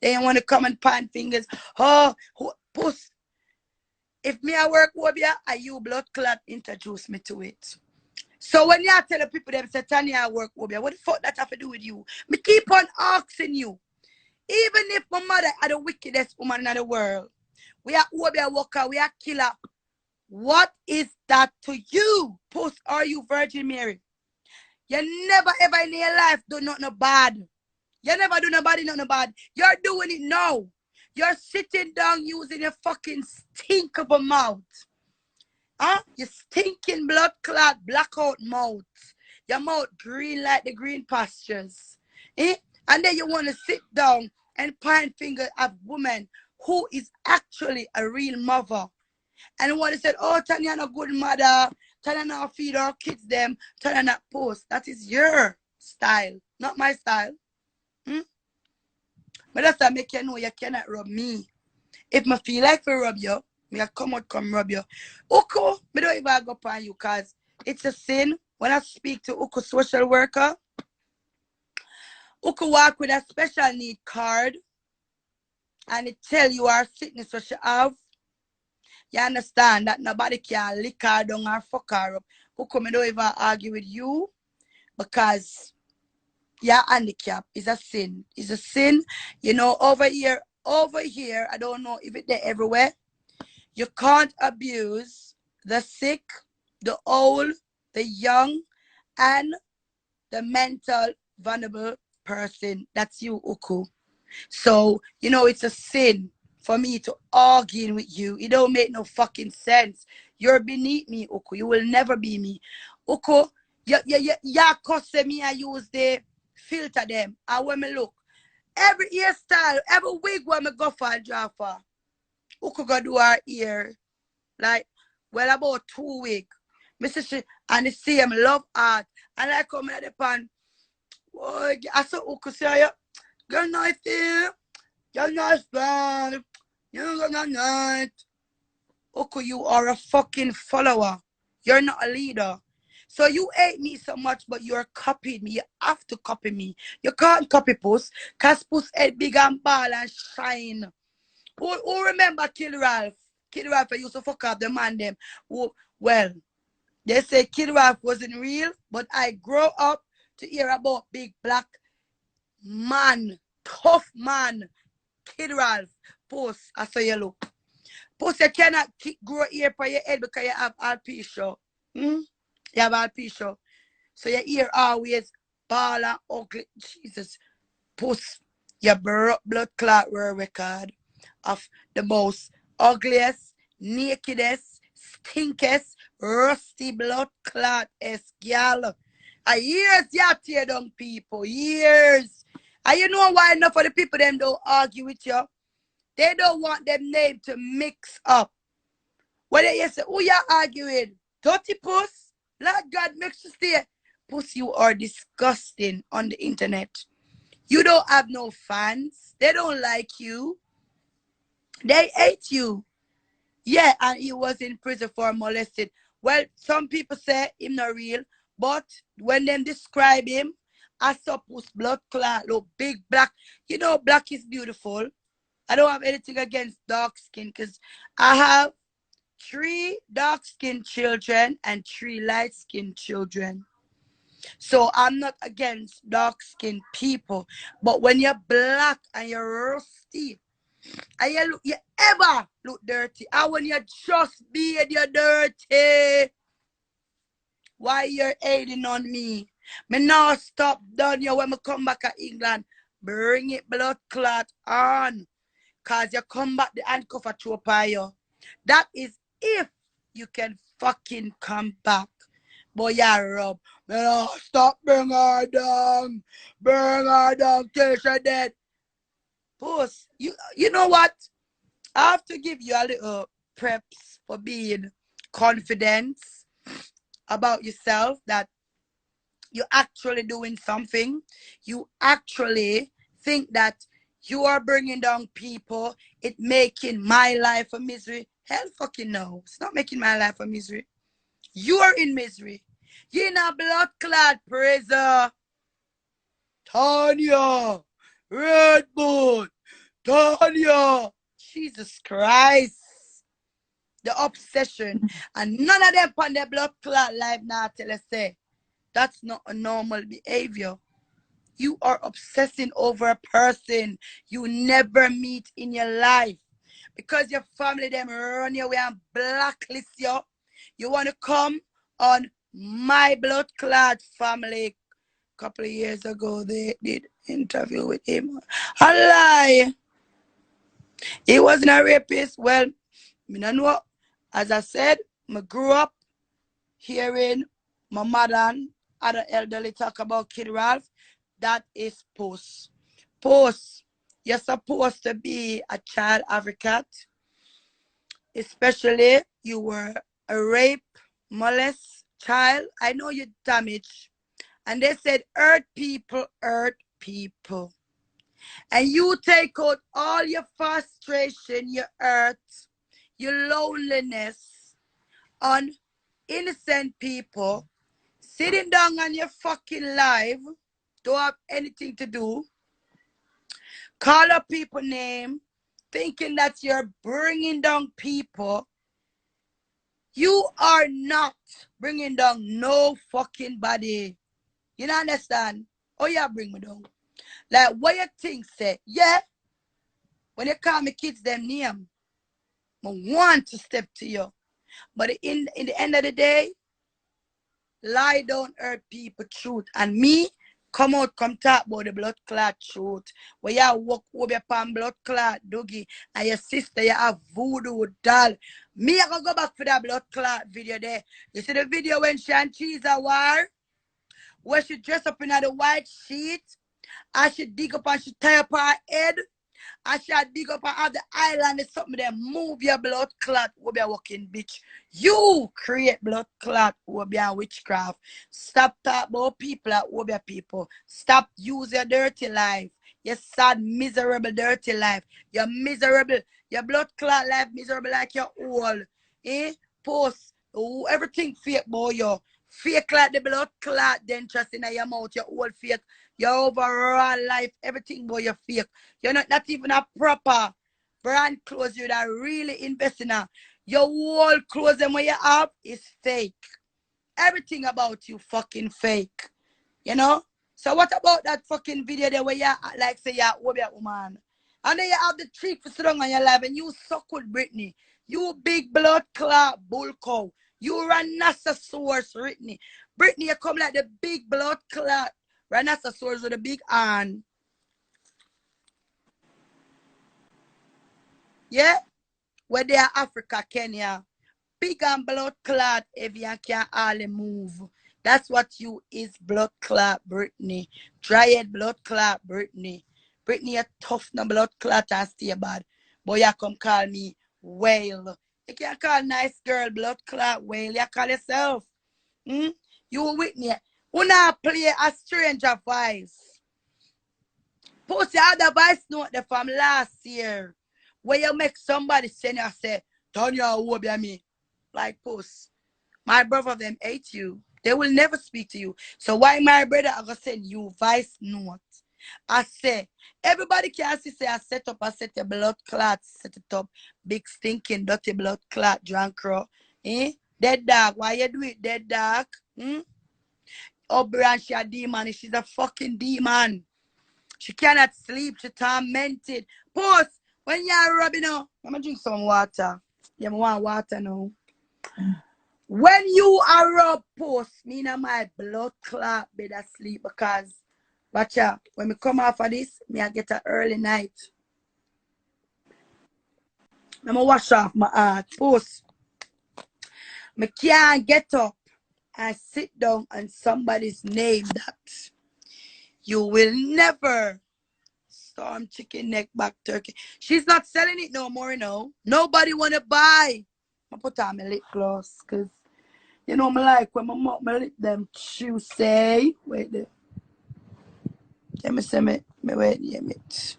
They ain't want to come and point fingers. Oh, puss. If me I work over here, and you blood clot introduce me to it. So when you tell the people them say Tanya I work over here, what the fuck that have to do with you? Me keep on asking you. Even if my mother are the wickedest woman in the world, we are over here worker, we are killer. What is that to you? Post, are you Virgin Mary? You never ever in your life do nothing bad. You never do nobody nothing bad. You're doing it now. You're sitting down using your fucking stink of a mouth. Huh? Your stinking blood clot blackout mouth. Your mouth green like the green pastures. Eh? And then you want to sit down and point finger at women who is actually a real mother. And when they said, oh, Tanya not good mother, Tanya not feed our kids them, Tanya not post. That is your style, not my style. But that's to make you know you cannot rub me. If I feel like to rub you, I come out, come rub you. Uko, I don't even go upon you because it's a sin. When I speak to Uko social worker, Uko walk with a special need card and it tell you our sickness what she have. You understand that nobody can lick her down or fuck her up. Uko, I don't even argue with you because yeah, handicap is a sin. It's a sin. You know, over here, I don't know if it's there everywhere. You can't abuse the sick, the old, the young, and the mental vulnerable person. That's you, Uku. So, you know, it's a sin for me to argue with you. It don't make no fucking sense. You're beneath me, Uku. You will never be me. Uku, yeah, cause me I use the filter them. And when me look, every hairstyle, every wig when me go for a draw for, who could go do her ear? Like, well, about 2 weeks. Mr. She, and the same love art. And like come at the pan, boy, I saw who could say, you're nice here, you're nice man, you're not nice. Uku, you are a fucking follower. You're not a leader. So you hate me so much, but you're copying me. You have to copy me. You can't copy Puss, because Puss head big and ball and shine. Who remember Kill Ralph? Kill Ralph used to fuck up the man them. Who, well, they say Kill Ralph wasn't real, but I grow up to hear about big black man, tough man, Kill Ralph. Puss, I saw you look. Puss, you cannot grow ear for your head because you have alopecia. You have alopecia. So your ear always ball and ugly. Jesus. Puss, your blood clot record of the most ugliest, nakedest, stinkest, rusty blood clot gal. Years you tear down people, years. And you know why enough of the people them don't argue with you? They don't want them name to mix up. When they say, who you arguing? Dirty puss? Lord God makes you stay. Puss, you are disgusting on the internet. You don't have no fans. They don't like you. They hate you. Yeah, and he was in prison for molested. Well, some people say him not real, but when them describe him, I suppose blood clot, look big black. You know, black is beautiful. I don't have anything against dark skin because I have 3 dark skinned children and 3 light skinned children. So I'm not against dark skinned people. But when you're black and you're rusty, and you ever look dirty, and when you just beard, you're dirty. Why you're hating on me? Me now stop down you when me come back to England. Bring it blood clot on. Cause you come back the handcuff at your pie. That is if you can fucking come back. Boy, yeah, Rob. Me now stop bring her down. Bring her down till she dead. Puss, you know what? I have to give you a little preps for being confident about yourself that you're actually doing something. You actually think that you are bringing down people. It making my life a misery. Hell fucking no. It's not making my life a misery. You are in misery. You're in a blood clot prison. Tanya. Red Bull. Tanya. Jesus Christ. The obsession. And none of them on their blood clot life now tell us say that's not a normal behavior. You are obsessing over a person you never meet in your life. Because your family them run you away and blacklist you. You want to come on my blood clot family. A couple of years ago they did interview with him. A lie. He wasn't a rapist. Well, I don't know. As I said, I grew up hearing my mother and other elderly talk about Kid Ralph. That is post. Post. You're supposed to be a child advocate. Especially you were a rape, molest child. I know you damaged. And they said hurt people hurt people. And you take out all your frustration, your hurt, your loneliness on innocent people sitting down on your fucking live, don't have anything to do, call up people name, thinking that you're bringing down people. You are not bringing down no fucking body. You don't understand? Oh, yeah, bring me down. Like, what you think, say? Yeah, when you call me kids, them name, I want to step to you. But in the end of the day, lie don't hurt people truth. And me, come out, come talk about the blood clot truth. Where you walk over upon blood clot, Dougie, and your sister, you have voodoo doll. Me, I gonna go back for that blood clot video there. You see the video when Shanti's war? Where she dress up in the white sheet, and she dig up and she tie up her head. I shall dig up and have the island is something that move your blood clot will be a walking bitch. You create blood clot will be a witchcraft. Stop talking about people that will be people. Stop use your dirty life. Your sad, miserable, dirty life. You're miserable. Your blood clot life miserable like your old. Eh? Post. Oh, everything fake boy you. Fake like the blood clot dentures in your mouth. Your old fake. Your overall life, everything boy you're fake. You're not even a proper brand clothes you that really invest in her. Your whole clothes and what you have is fake. Everything about you fucking fake. You know? So what about that fucking video there where you like say you're a woman? And then you have the trick for strong on your life and you suck with Britney. You big blood clot bull cow. You rhinoceros Britney. Britney, you come like the big blood clot rhinoceros with a big hand. Yeah? Where they are Africa, Kenya. Big and blood clot if you can hardly move. That's what you is, blood clot Brittany. Dryhead blood clot Brittany. Brittany a tough no blood clot and stay bad. But you come call me whale. You can't call nice girl blood clot whale. You call yourself. Hmm? You with me. Who not play a stranger voice? Post the other voice note there from last year. Where you make somebody send you say, Tanya, who be me? Like post. My brother of them hate you. They will never speak to you. So why my brother I gonna send you voice note? I say everybody can see say I set a blood clot, set it up, big stinking dirty blood clot, drunk crow. Eh? Dead dog. Why you do it, dead dog? Hmm? O'Brien, she a demon. She's a fucking demon. She cannot sleep. She tormented. Post when you're rubbing out. I'm gonna drink some water. Yeah, I want water now. When you are rub post, me and my blood clot bed asleep because watch out. When me come off of this, me I get an early night. I'm gonna wash off my heart. Post. Me can't get up and sit down on somebody's name that you will never storm chicken neck back turkey. She's not selling it no more, you know. Nobody wanna buy. I put on my lip gloss because you know me like when my lip them Tuesday. Wait there. Let me say me wait it.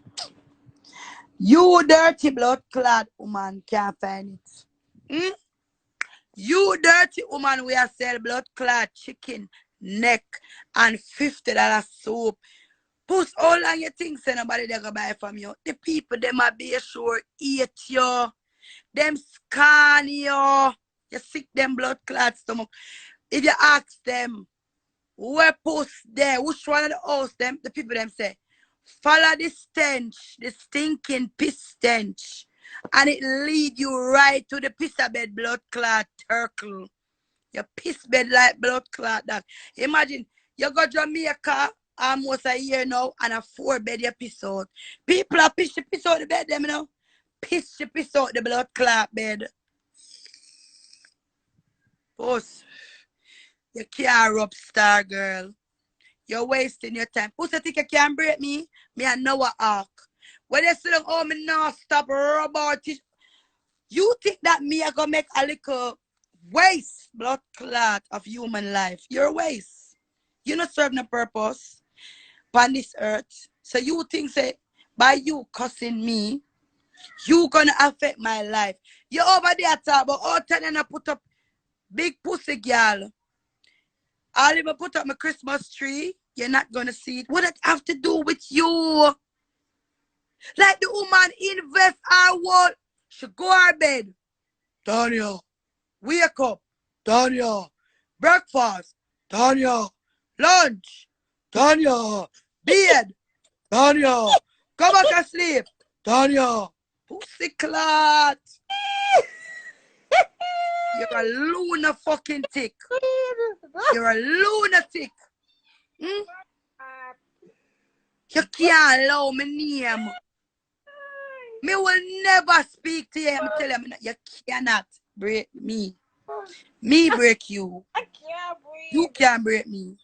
You dirty blood clad woman can't find it. Hmm? You dirty woman we are sell blood clad chicken neck and $50 soup. Push all on your things say nobody they gonna buy from you. The people them might be sure eat you. Them scan you. You sick them blood clot stomach. If you ask them where post there, which one of the house them, the people them say, follow the stench, the stinking piss stench, and it lead you right to the piss bed blood clot turtle. Your piss bed like blood clot that. Imagine you go Jamaica almost a year now and a 4-bed you piss out. People are piss out the bed them you know. Piss out the blood clot bed. Post. You can't rub star girl. You're wasting your time. Who say think you can break me? Me and Noah Ark. When they say, oh, me now stop rubber. You think that me I gonna make a little waste blood clot of human life? You're a waste. You not serve no purpose on this earth. So you think say by you cussing me, you gonna affect my life. You over there talk about oh Tanya put up big pussy girl. I'll even put up my Christmas tree. You're not gonna see it. What does it have to do with you? Like the woman invest her wall. She go her bed. Tanya, wake up. Tanya, breakfast. Tanya, lunch. Tanya, bed. Tanya, go back and sleep. Tanya, pussy clot. You're a lunar fucking tick. You're a lunatic. Hmm? You can't allow me name. Me will never speak to you. I'm telling you, you cannot break me. Me break you. I can't breathe. You can't break me.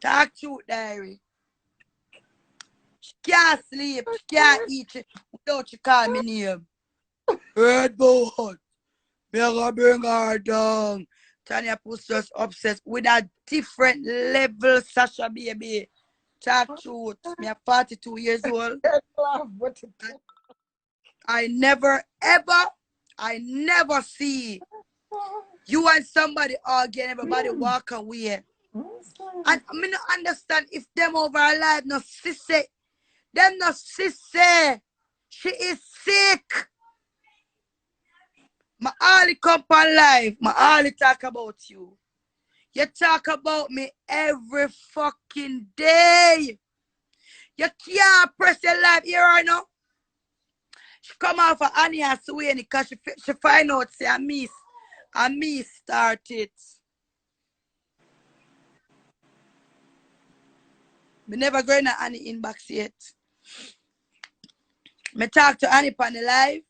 Talk truth, diary. She can't sleep. She can't eat without you call me name. Red boat. Me gonna bring her down. Tanya Puss just obsessed with a different level, Sasha baby. Talk truth. Me are 42 years old. I never see you and somebody arguing, everybody walk away. And I mean, not understand if them over alive, no sissy. Them no sissy. She is sick. My all come on live. My all talk about you. You talk about me every fucking day. You can't press your life here or now. She come off of Annie and Sweeney because she find out say I me start it. Me never going to Annie inbox yet. Me talk to Annie on the live.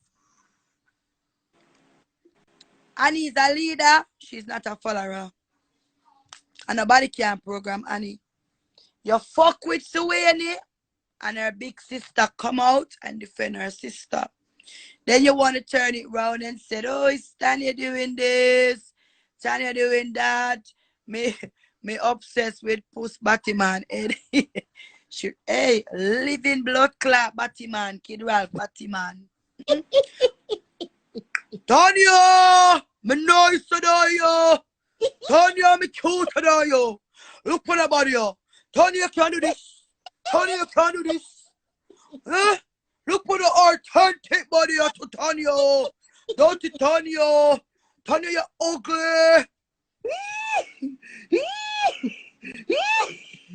Annie is a leader. She's not a follower. And nobody can program Annie. You fuck with Suwayne and her big sister come out and defend her sister. Then you want to turn it round and say, oh, is Tanya doing this? Tanya doing that? Me obsessed with Puss Batman. Hey, living blood clot Batman, Kid Ralph Batman. Tanya! Me nice today, yo! Tanya, me cute today, yo! Look for the body, yo! Tanya, you can't do this! Tanya, you can't do this! Huh? Look for the authentic body to Tanya! Don't you, Tanya! Tanya, you're ugly!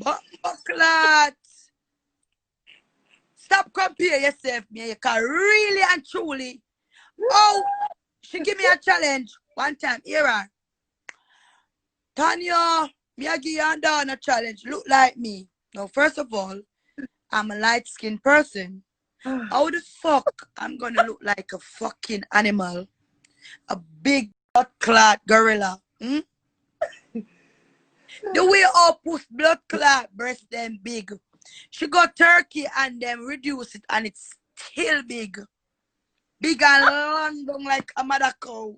Bucklat! Stop comparing yourself, me. You can really and truly. Oh, she give me a challenge one time. Here her. Tanya, me I give you and down a challenge. Look like me. Now, first of all, I'm a light-skinned person. How the fuck I'm gonna look like a fucking animal? A big blood clot gorilla. Hmm? The way all push blood clot breast them big. She got turkey and then reduce it and it's still big. Big and long like a mother cow.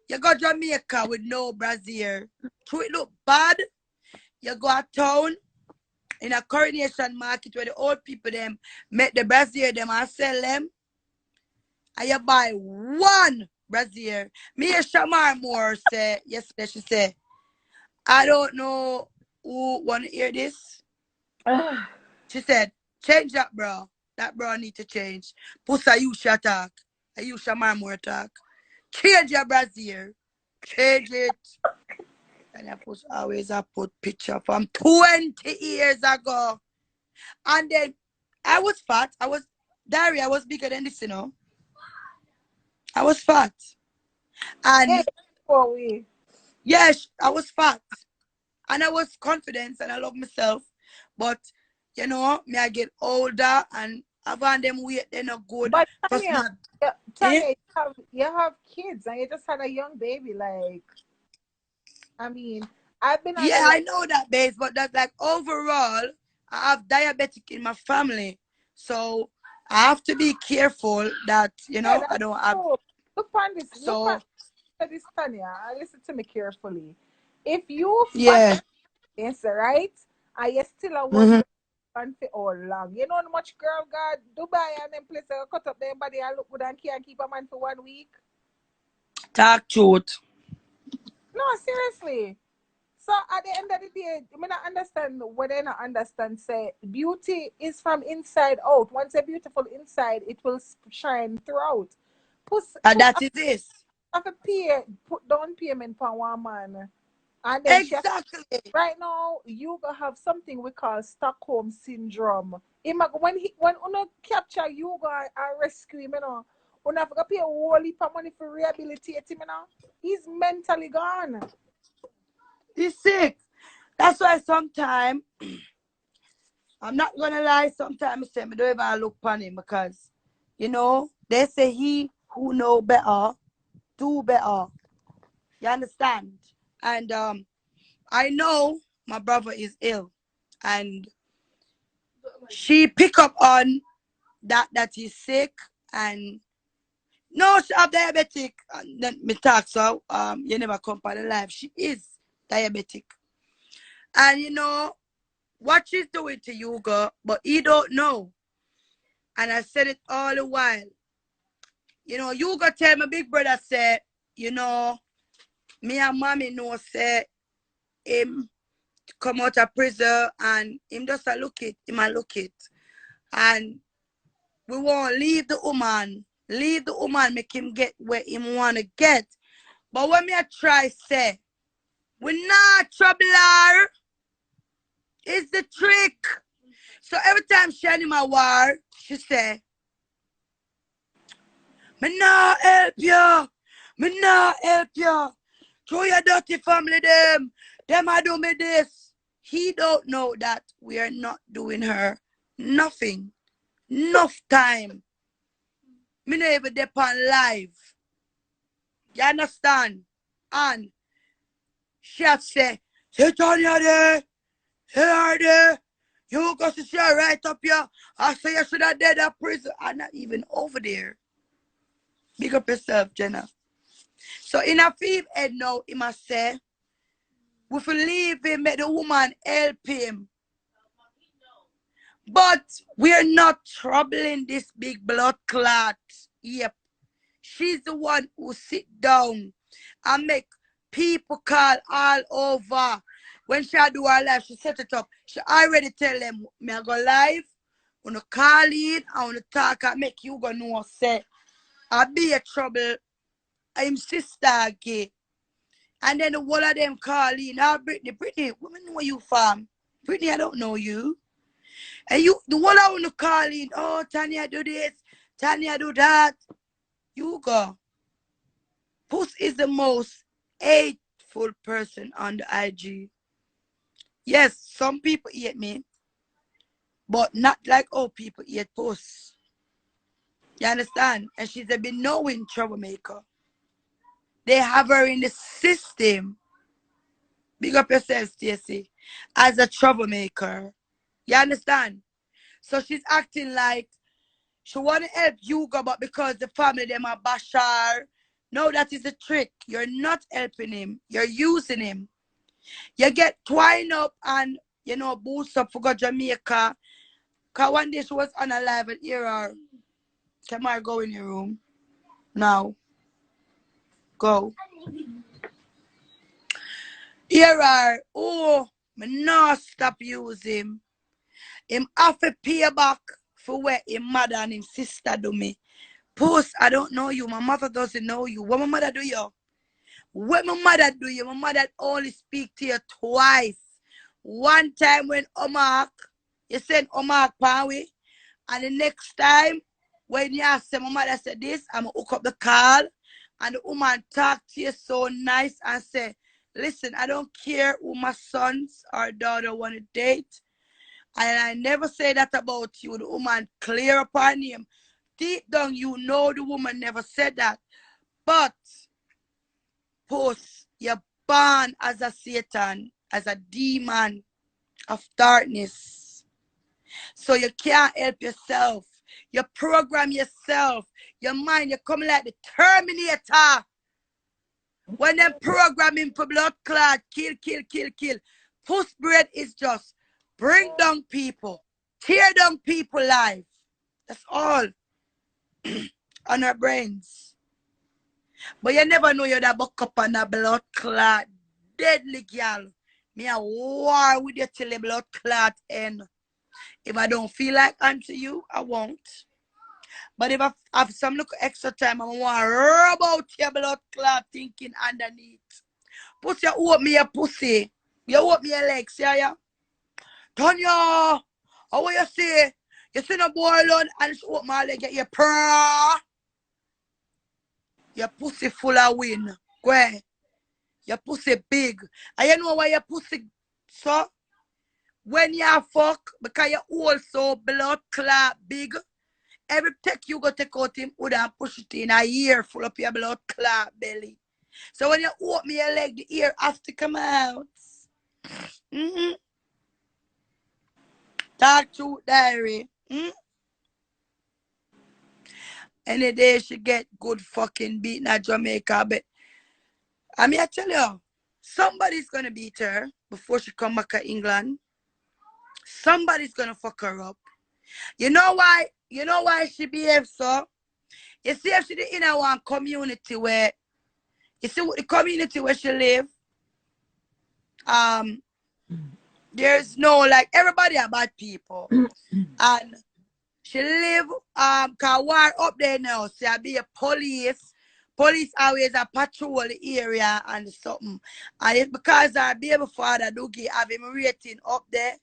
You go Jamaica with no brassiere. So it look bad. You go a town in a coronation market where the old people them make the brassiere them and sell them. And you buy one brassiere. Me and Shamar Moore say yesterday, she said, I don't know who wanna hear this. She said, change that bro. That bro need to change. Pussa you attack. I use Shamar Moore attack. Change your brassiere. Change it. And I put picture from 20 years ago. And then I was fat. I was bigger than this, you know. I was fat. And yes, I was fat. And I was confident and I love myself. But you know, me I get older and I find them weight, they're not good. But Tanya, Tanya, you have kids and you just had a young baby. Like, I mean, I've been. Yeah, I know that, base, but that's like overall, I have diabetic in my family, so I have to be careful that you know I don't have. Look on this. So look on this, Tanya. Listen to me carefully. If you yeah, yes, right, and you still a one for all long. You know how much girl got Dubai and them place cut up their body and look good and can't keep a man for 1 week. talk truth. No, seriously. So at the end of the day, I mean, I understand what I not understand. Say beauty is from inside out. Once you're beautiful inside, it will shine throughout. And that is this. Have a put down payment for one man. And then exactly. Right now, you gonna have something we call Stockholm syndrome. When uno capture you go and rescue him, you know, uno have to pay a whole heap of money for rehabilitate him, you know. He's mentally gone. He's sick. That's why sometimes I'm not gonna lie, sometimes I say I don't even look upon him because you know, they say he who know better, do better. You understand? And I know my brother is ill and she pick up on that he's sick and no, she have diabetic. And then me talk so you never come by the life. She is diabetic. And you know what she's doing to you, girl, but he don't know. And I said it all the while. You know, you go tell my big brother say, you know, me and mommy know say him come out of prison and him just a look it, him a look it. And we won't leave the woman, make him get where him wanna get. But when me I try say, we not trouble her. It's the trick. So every time she and him a war, she say, me nah help you. Me nah help you. Throw your dirty family them. Them I do me this. He don't know that we are not doing her nothing. Enough time. Me no even depend live. You understand? And she had say, "Hey Tanya there, hey there. You go to see her right up here. I say you should have dead at prison." I'm not even over there. Big up yourself, Jenna. So in a feed head now, he must say, we will leave him, make the woman help him. But we're not troubling this big blood clot. Yep. She's the one who sit down and make people call all over. When she do her live, she set it up. She already tell them, me I go live, wanna call in, I wanna talk and make you go know say I be a trouble. I'm sister gay. And then the whole of them call in. Ah, Brittany, women know you from. Brittany, I don't know you. And you, the one I want to call in, oh, Tanya do this, Tanya do that. You go. Puss is the most hateful person on the IG. Yes, some people hate me, but not like all people hate Puss. You understand? And she's a been knowing troublemaker. They have her in the system. Big up yourself, Stacey, as a troublemaker. You understand? So she's acting like she want to help Hugo, but because the family them are Bashar. No, that is a trick. You're not helping him. You're using him. You get twined up and, you know, boost up for go Jamaica. Because one day she was on a live and hear her. Come on, go in your room. Now. Go. Hear her. Oh, me not stop using him. Have to pay back for what his mother and his sister do me. Post, I don't know you. My mother doesn't know you. What my mother do you? What my mother do you? My mother only speak to you twice. One time when Omark, you send Omark Pawi, and the next time when you say my mother said this, I'm gonna hook up the call, and the woman talk to you so nice and say, listen, I don't care who my sons or daughter want to date. And I never say that about you. The woman clear upon him. Deep down, you know the woman never said that. But, Post, you're born as a Satan, as a demon of darkness. So you can't help yourself. You program yourself. Your mind, you come like the Terminator. When them programming for blood clot, kill, kill, kill, kill. Puss bread is just bring down people. Tear down people life. That's all. On her brains. But you never know you're that buck up on a blood clot. Deadly girl. Me a war with you till the blood clot end. If I don't feel like answer you, I won't. But if I have some little extra time, I want to rub out your blood clot thinking underneath. Pussy, you open me a pussy. You open me your legs, yeah? Tanya, how will you say? You see no boy alone and she open my leg, get your purr. Your pussy full of wind. Go ahead. Your pussy big. And you know why your pussy so? When you fuck, because you also blood clot big, every take you go take out him would and push it in a ear full up your blood clot belly. So when you open your leg, the ear has to come out. Talk to diary. Any day she get good fucking beating at Jamaica, but I mean I tell you, somebody's gonna beat her before she come back to England. Somebody's gonna fuck her up. You know why? You know why she behaves so? You see if she in a one community where you see the community where she live, there's no like everybody are bad people. And she live cause war up there now. So I be a police. Police always a patrol the area and something. And it's because our baby father Doogie have him rating up there.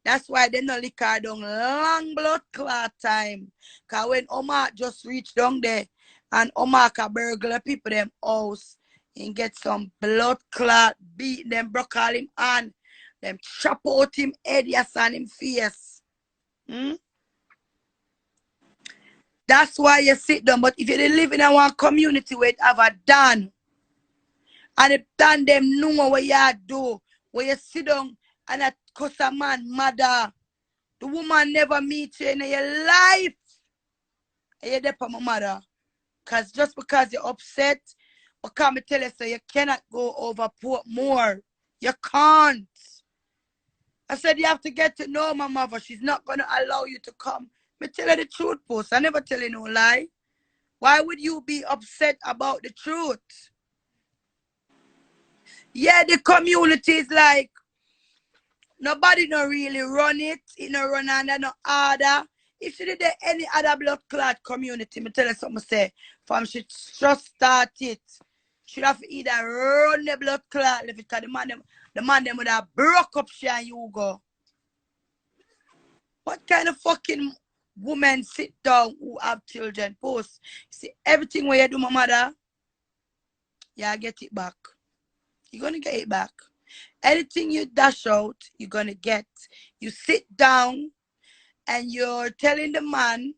That's why they no lick her down long blood clot time. Cause when Omar just reach down there and Omar can burglar people them house and get some blood clot, beat them, broke all him hand, them chop out him head, yes, and him face. That's why you sit down. But if you live in a one community where it have a Dan, and the Dan them know what you do, where you sit down and a cuss a man mother, the woman never meet you in your life. And you're there for my mother. Because just because you're upset, or come tell you so you cannot go over more. You can't. I said you have to get to know my mother. She's not going to allow you to come. Me tell her the truth, post. I never tell you no lie. Why would you be upset about the truth? Yeah, the community is like, nobody no really run it. It no run under no order. If she did any other blood clot community, me tell her something say, from she just start it. Should have either run the blood clot because the man them would have broke up she and you go. What kind of fucking woman sit down who have children post? See everything where you do, my mother, yeah, get it back. You're gonna get it back. Anything you dash out, you're gonna get. You sit down and you're telling the man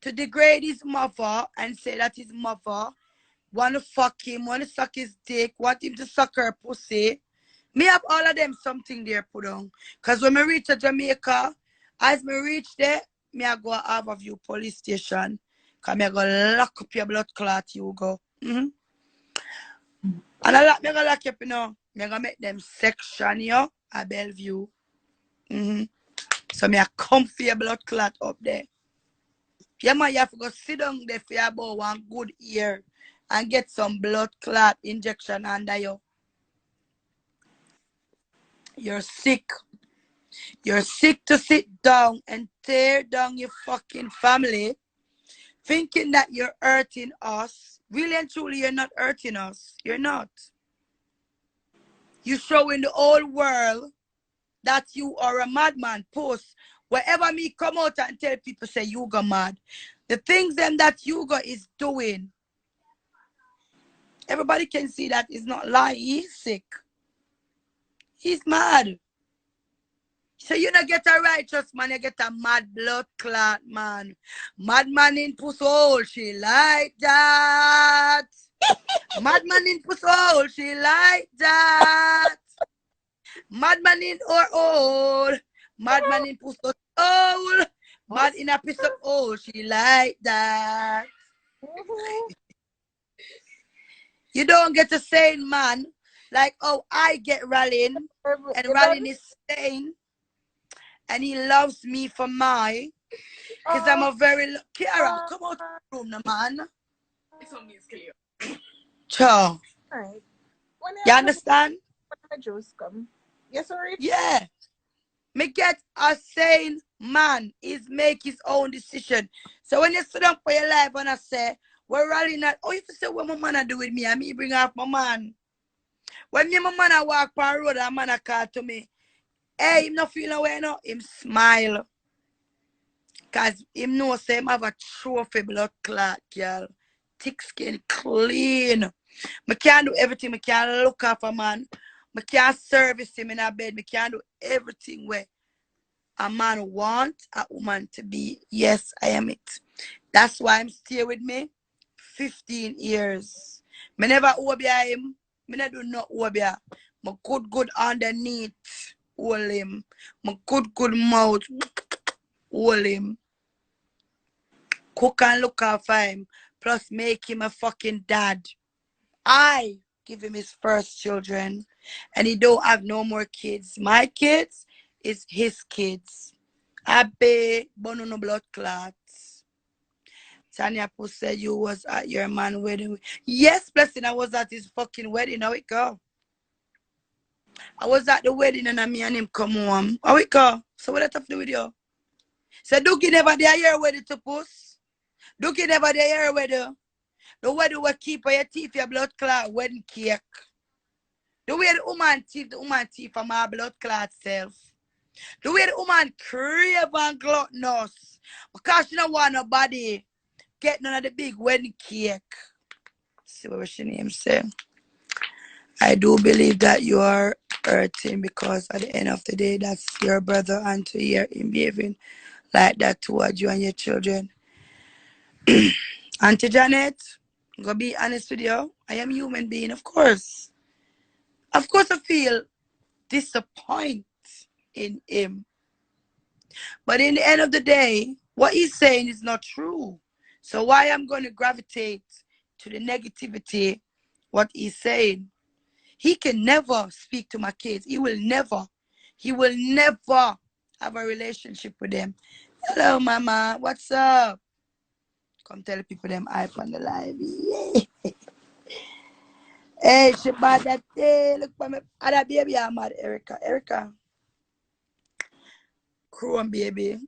to degrade his mother and say that his mother wanna fuck him, wanna suck his dick, want him to suck her pussy. Me have all of them something there put on. Cause when I reach Jamaica, as me reach there, me I go Harborview police station. Cause me I go lock up your blood clot, you go. And me go lock up, you know. Me I go make them section you at Bellevue. So me I come for your blood clot up there. Yeah, man, you have to go sit down there for about 1 good year and get some blood clot injection under you. You're sick. You're sick to sit down and tear down your fucking family, thinking that you're hurting us. Really and truly, you're not hurting us. You're not. You're showing the whole world that you are a madman. Post wherever me come out and tell people say you go mad. The things them that Hugo is doing, everybody can see that it's not lying. He's sick. He's mad. So you don't get a righteous man, you get a mad blood clot man. Madman in puss hole, she like that. Madman in puss hole, she like that. Madman in her hole. Madman in puss hole. Mad in a piece of hole, she like that. You don't get a sane man like, oh, I get Rallin, and Rallin is sane, and he loves me for my, because I'm a very, Kiara, come out of the room, no, man. It's on me, it's clear. Ciao. Alright. You understand? When the juice come. Yes, sorry. Yeah. Me get a sane man is make his own decision. So when you sit down for your life and I say, we're rallying at, oh, if you say what my man I do with me, and me bring off my man. When me my man I walk on the road and man I call to me, hey, him not feeling away no, him smile. Cause him know say him have a trophy blood clot, girl. Thick skin, clean. I can't do everything. I can't look after a man. I can't service him in a bed. I can't do everything where a man want a woman to be. Yes, I am it. That's why I'm still with me 15 years. I never obey him. I never do not obey. My good underneath hold him. My good mouth hold him. Cook and look after him. Plus make him a fucking dad. I give him his first children. And he don't have no more kids. My kids is his kids. I pay no blood clots. Tanya said you was at your man wedding. Yes, blessing, I was at his fucking wedding. How it go? I was at the wedding and me and him come home. How it go? So what that have to do with you? So Dookie never there your wedding to puss. Dookie never there your wedding. The wedding will keep your teeth, your blood clot, wedding cake. The way the woman teeth from my blood clot self. The way the woman crave and gluttonous. Because she don't want nobody get none of the big wedding cake. See what she name say. I do believe that you are hurting because at the end of the day, that's your brother and to hear him behaving like that towards you and your children. Auntie Janet, I'm gonna be honest with you. I am a human being, of course. Of course, I feel disappointed in him. But in the end of the day, what he's saying is not true. So why I'm going to gravitate to the negativity, what he's saying? He can never speak to my kids. He will never have a relationship with them. Hello, mama. What's up? Come tell the people them hype on the live. Yeah. Hey, she bad that day. Look for me. Other baby, I'm mad. Erica. Chrome baby.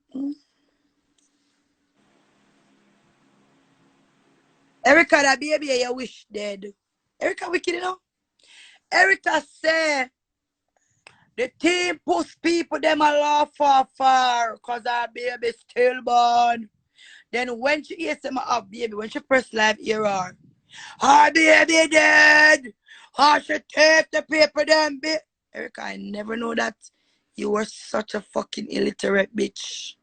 Erica, that baby, you wish dead. Erica wicked, you know? Erica said the team push people them a laugh far because our baby stillborn. Then when she hears them up, baby, when she press live ear her baby dead. How she take the paper them, bitch. Erica, I never know that you were such a fucking illiterate bitch.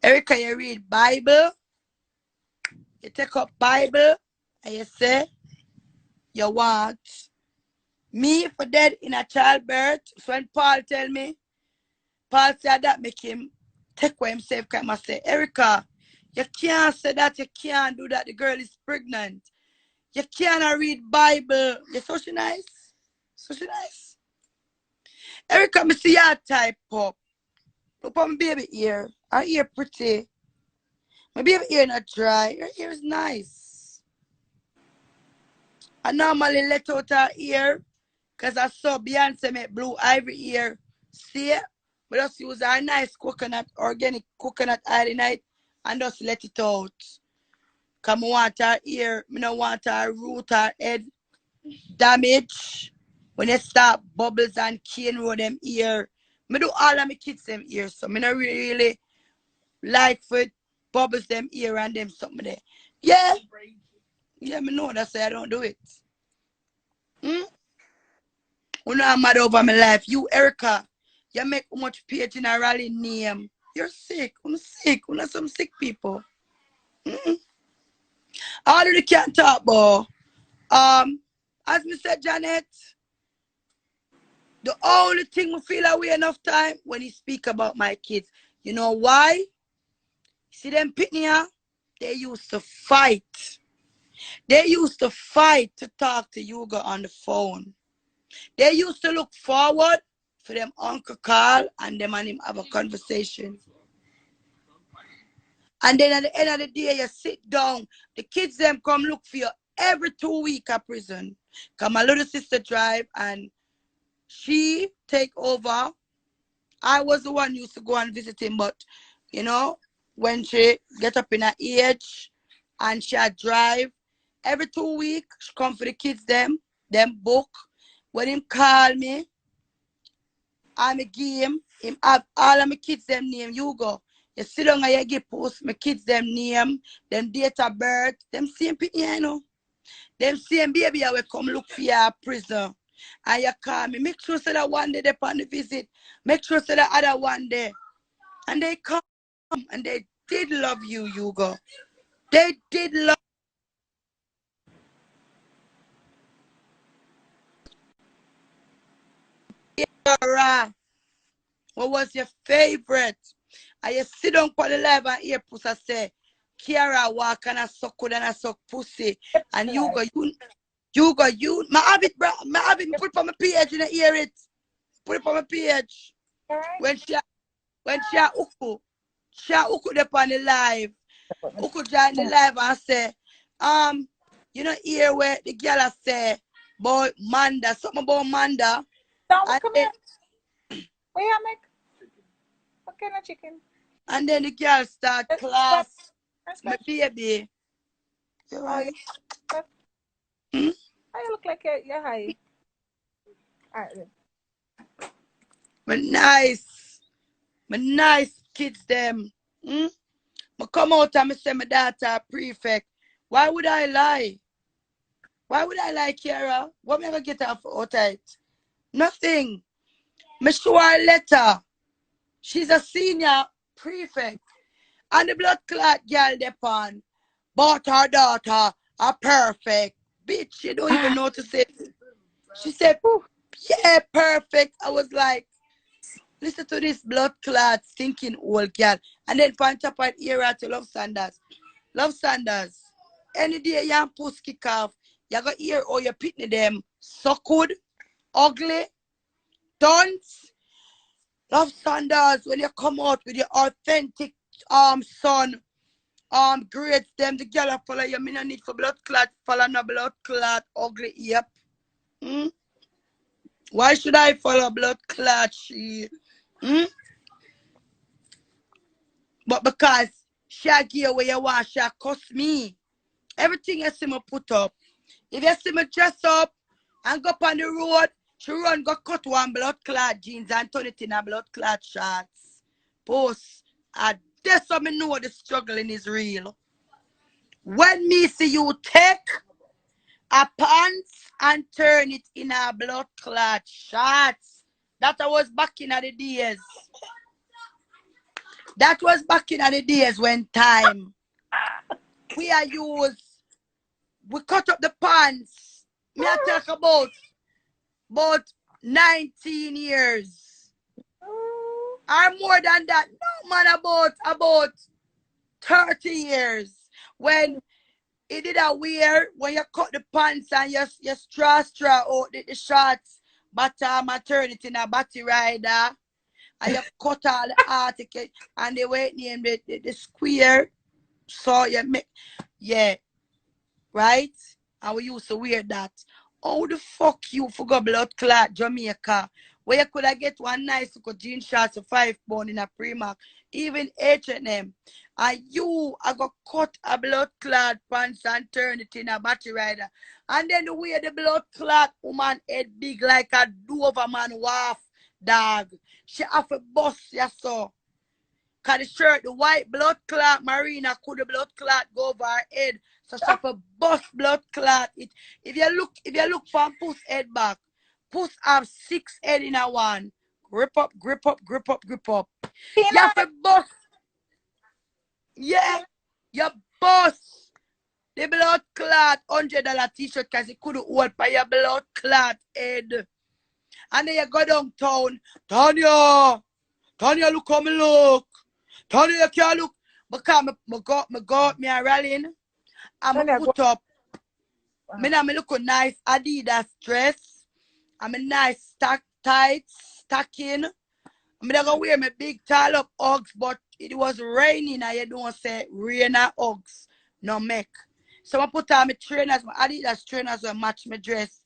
Erica, you read Bible. You take up Bible and you say you want me for dead in a childbirth. So when Paul tell me, Paul said that make him take away himself. Come and say, Erica, you can't say that, you can't do that. The girl is pregnant. You can't read Bible. You're so nice. So nice. Erica, me see your type up. Look at my baby ear. Her ear pretty. My baby ear not dry. Her ear is nice. I normally let out her ear because I saw Beyonce make Blue Ivy ear. See it? But just use our nice coconut, organic coconut oil night and just let it out. Because I want her ear, I don't want her root, her head damage. When they start bubbles and cane roll them ear. I do all of my kids them ear, so I don't really like for bubbles them ear and them something there. Yeah. Yeah, I know that's why I don't do it. You know I'm mad over my life. You, Erica, you make too much page in a rally name. You're sick. I'm sick. We're not some sick people. I already can't talk, boy. As me said, Janet, the only thing we feel away enough time when he speak about my kids. You know why? See them pitney, they used to fight. They used to fight to talk to Hugo on the phone. They used to look forward for them uncle call and them and him have a conversation. And then at the end of the day, you sit down. The kids them come look for you every 2 weeks at prison. Come my little sister drive and she take over. I was the one used to go and visit him, but you know, when she get up in her age and she drive, every 2 weeks, she come for the kids them book. When him call me, I'm a give him have all of my kids them name Hugo. You sit down and you give post my kids them name, them date of birth, them same people, you know. Them same baby I will come look for your prison. And you call me. Make sure so that one day they on the visit. Make sure so that other one day. And they come and they did love you, Hugo. They did love you. What was your favorite? And you sit down for the live and hear pussy say, Kiara walk and I suck good and I suck pussy. And you my have it, bro. My have it, put it on my page and I hear it. Put it on my page. When she uku up on the live. Uku join the live and say, you know hear where the girl say, boy, Manda, something about Manda. Don't come here. Where you make? What kind of chicken? And then the girl start class. My baby. You right? I look like you're high. Alright. My nice kids them. I come out and I say my daughter prefect. Why would I lie? Why would I lie, Kiara? What am I gonna get her for out it? Nothing. Me show her letter. She's a senior prefect. And the blood clot girl depon. But her daughter are perfect. Bitch, you don't even know to say. She said, yeah, perfect. I was like, listen to this blood clot stinking old girl. And then punch up an era to Love Sanders. Love Sanders. Any day you puss kick off, you got ear or you pitney them. So good, ugly, dunce. Love Sanders, when you come out with your authentic son, grades them, the girl follow you. Me no need for blood clot, follow no blood clot, ugly, yep. Hmm? Why should I follow blood clot, she? Hmm? But because she give away you want, she cuss me. Everything you see me put up. If you see me dress up and go up on the road, she run go cut one blood clot jeans and turn it in a blood clot shorts. Post. And that's how me know the struggling is real. When me see you take a pants and turn it in a blood clot shorts, that was back in the days. That was back in the days when time we cut up the pants. Me I talk about 19 years. Or more than that. No man, about 30 years. When it did a wear, when you cut the pants and you straw out the shorts, bottom and turn it in a body rider. And you cut all the article and the way name the square. So you make, yeah, right? And we used to wear that. How the fuck you forgot blood clot Jamaica? Where you could have get one nice little jean shorts for £5 in a Primark, even H&M. And you I got cut a blood clot pants and turn it in a battery rider. And then the way the blood clot woman head big like a Doberman waff dog. She have a bust, you saw. Cause the shirt, the white blood clot, Marina could the blood clot go over her head. So she have a bust blood clot. If you look from puss head back, puss have 6 head in a one. Grip up, grip up, grip up, grip up. You have a bust. Yeah. You bust the blood clot $100 t-shirt because it couldn't hold by your blood clot head. And then you go downtown. Tanya, look how me look. Tanya, you can't look. Because me a rallying. I'm put up. Me now me look a nice Adidas dress. I'm a nice stacking. I'm gonna wear my big tall up Uggs, but it was raining and you don't say rain or Uggs. No make. So I put on my trainers, my Adidas trainers will match my dress.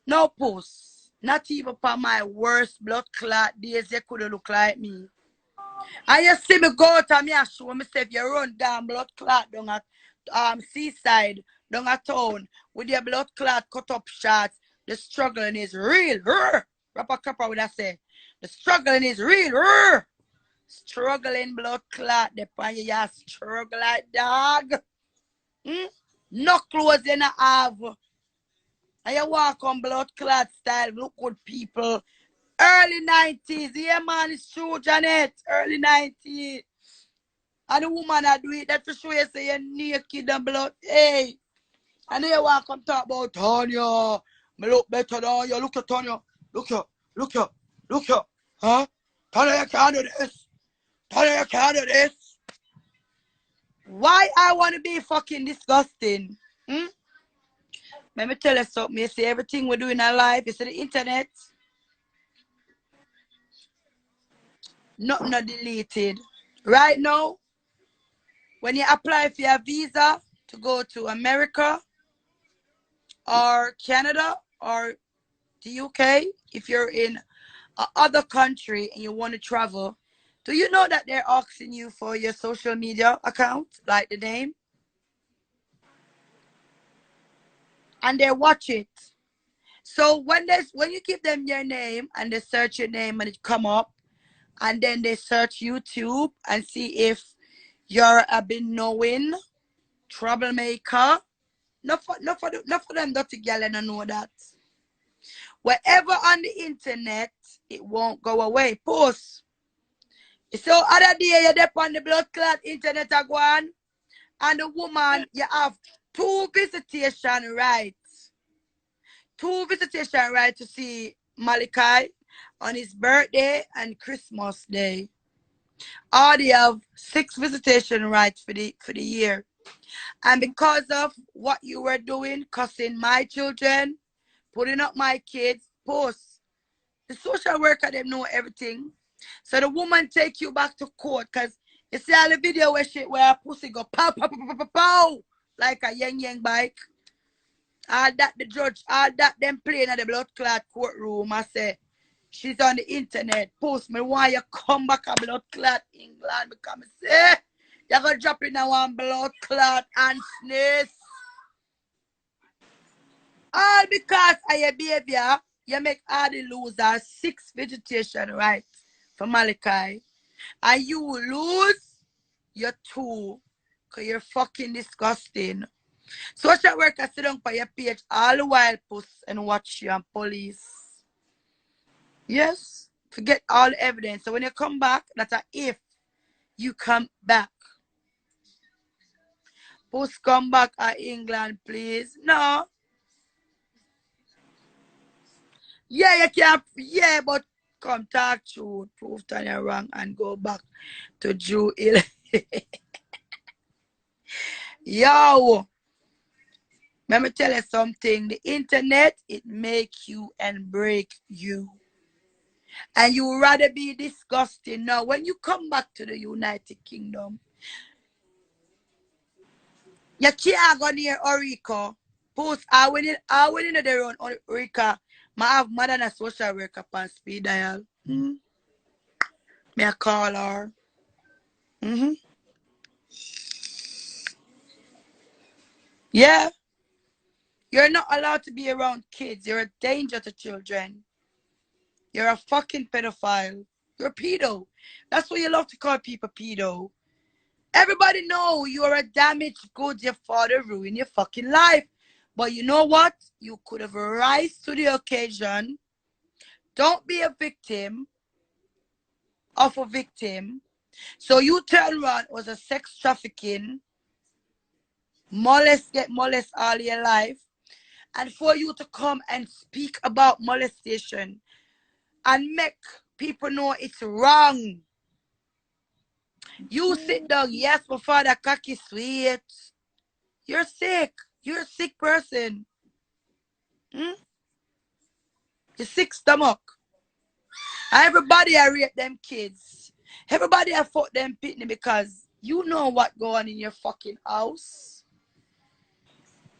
No post. Not even for my worst blood clot days, they could look like me. And you see me go out and me show myself you run down blood clot down at seaside, down at town, with your blood clot cut up shots. The struggling is real. Rapper Kappa would I say. The struggling is real. Struggling blood clot. The pan you struggle like dog. No clothes you not have. And you walk on blood clot style. Look good people. Early 90s. Yeah, man, it's true, Janet. Early 90s. And the woman that do it, that for sure you say you're naked and blood. Hey. And then you walk and talk about Tanya. Me look better than you. Look at Tanya. Look here. Huh? Tanya, you can't do this. Tanya, you can't do this. Why I want to be fucking disgusting? Let me tell you something. You see everything we do in our life. You see the internet. Nothing not deleted. Right now, when you apply for your visa to go to America or Canada or the UK, if you're in other country and you want to travel, do you know that they're asking you for your social media account, like the name? And they watch it. So when you give them your name and they search your name and it come up, and then they search YouTube and see if you're a been knowing troublemaker. Not for them dirty girl and I know that. Wherever on the internet, it won't go away. Post. So other day you're there on the blood clot internet a Gwan, And the woman, you have 2 visitation rights. 2 visitation rights to see Malachi on his birthday and Christmas Day. Or they have 6 visitation rights for the year. And because of what you were doing, cussing my children, putting up my kids, posts, the social worker them know everything. So the woman take you back to court because you see all the video where a pussy go pow pow pow pow pow pow like a yang bike. All that the judge, all that them playing at the blood clot courtroom. I say she's on the internet. Post me why you come back a blood clot England because I say you're gonna drop in a one blood clot and sneeze. All because of your behavior, you make all the losers 6 visitation rights for Malachi. And you will lose your 2 because you're fucking disgusting. Social worker sit down for your page all the while post and watch you and police. Yes, forget all the evidence. So when you come back, that's a if you come back. Post come back at England, please. No. Yeah, you can't. Yeah, but come talk truth, prove Tanya wrong, and go back to Jew Hill. Yo, let me tell you something. The internet, it make you and break you. And you rather be disgusting. Now, when you come back to the United Kingdom, you can't go near Orica. Post, I went in their own Orica. I have more than a social worker on speed dial. Me I call her. Yeah. You're not allowed to be around kids. You're a danger to children. You're a fucking pedophile. You're a pedo. That's what you love to call people pedo. Everybody know you're a damaged goods. Your father ruined your fucking life. But you know what? You could have rise to the occasion. Don't be a victim of a victim. So you turn around was a sex trafficking, get molest all your life. And for you to come and speak about molestation and make people know it's wrong. You sit down, yes, my father cocky sweet. You're sick. You're a sick person. You're sick stomach. Everybody I rate them kids. Everybody I fuck them pitney because you know what going on in your fucking house.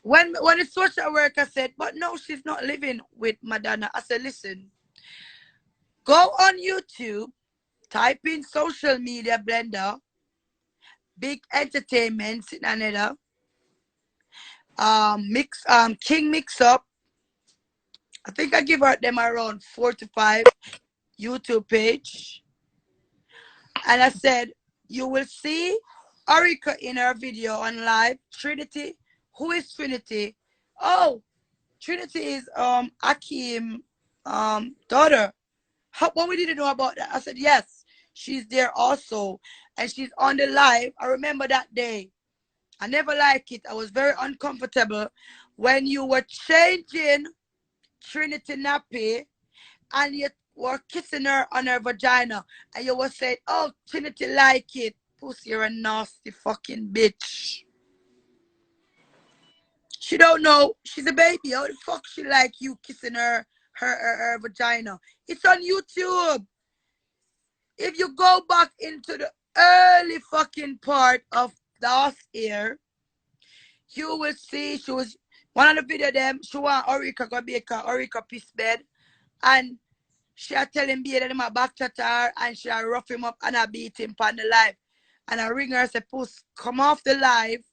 When the social worker said, but no, she's not living with Madonna. I said, listen, go on YouTube, type in social media blender, big entertainment, another, King mix up. I think I give her them around 4 to 5 YouTube page. And I said, you will see Erica in her video on live. Trinity. Who is Trinity? Oh, Trinity is Akeem daughter. What we didn't know about that? I said, yes, she's there also. And she's on the live. I remember that day. I never liked it. I was very uncomfortable when you were changing Trinity nappy and you were kissing her on her vagina and you were saying, oh, Trinity like it. Pussy, you're a nasty fucking bitch. She don't know. She's a baby. How the fuck she like you kissing her vagina? It's on YouTube. If you go back into the early fucking part of last year, you will see she was one of the video them. She want Orica go make a Orica piss bed, and she a tell him be that him a back chat her, and she a rough him up and a beat him on the live. And I ring her say, "Puss, come off the live.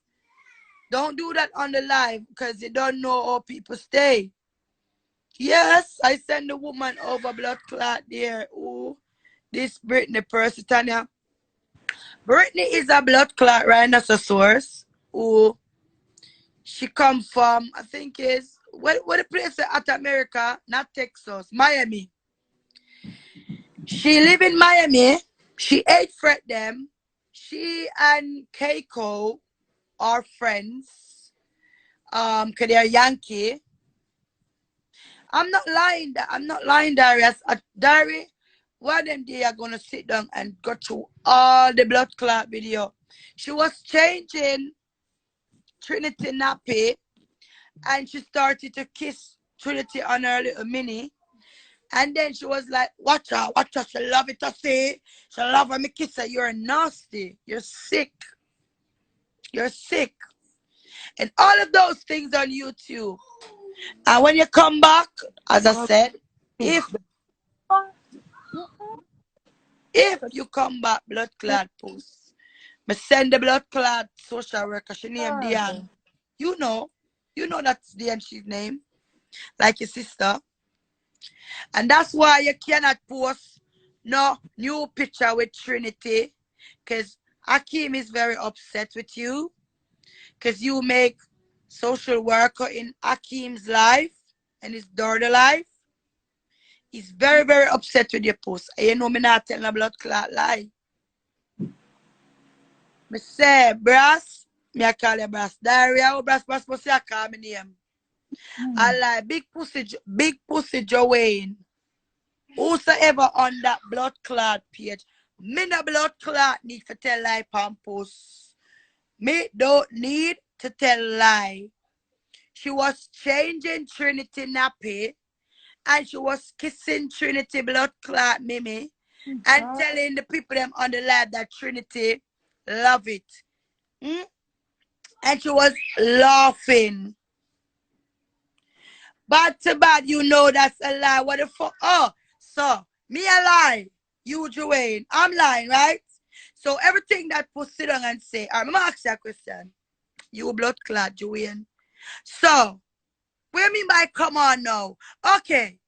Don't do that on the live because you don't know how people stay." Yes, I send the woman over blood clot there. Ooh, this Brittany person, Tanya. Brittany is a blood clot, right? That's a source. Ooh. She come from, I think is, what the place at America, not Texas, Miami. She live in Miami. She ate Fred them. She and Keiko our friends, cause they're Yankee. I'm not lying. I'm not lying, Darius. Dari, one of them they are gonna sit down and go through all the blood clot video. She was changing Trinity nappy, and she started to kiss Trinity on her little mini. And then she was like, watch her, she love it to see. She love her, me kiss her. You're nasty. You're sick. You're sick. And all of those things on YouTube. And when you come back, as I said, if you come back, blood clot post, me send the blood clot social worker, she named Diane. You know that's Diane, she's name. Like your sister. And that's why you cannot post no new picture with Trinity. Because Akeem is very upset with you. Because you make social worker in Akeem's life and his daughter life. He's very, very upset with your post. And you know me not telling a blood clot lie. Me say, brass, me I call you brass. Diarrhea, oh, brass, I call me name. I like big pussy Joanne. Whosoever on that blood clot page, me no blood clot need to tell lie pan post. Me don't need to tell lie. She was changing Trinity nappy and she was kissing Trinity blood clot Mimi and telling the people them on the live that Trinity love it. And she was laughing. Bad to bad, you know that's a lie. What the fuck? Oh, so me a lie. You Joanne. I'm lying, right? So everything that Puss sit down and say, I'm gonna ask you a question. You blood clot, Joanne. So, what do you mean by come on now? Okay.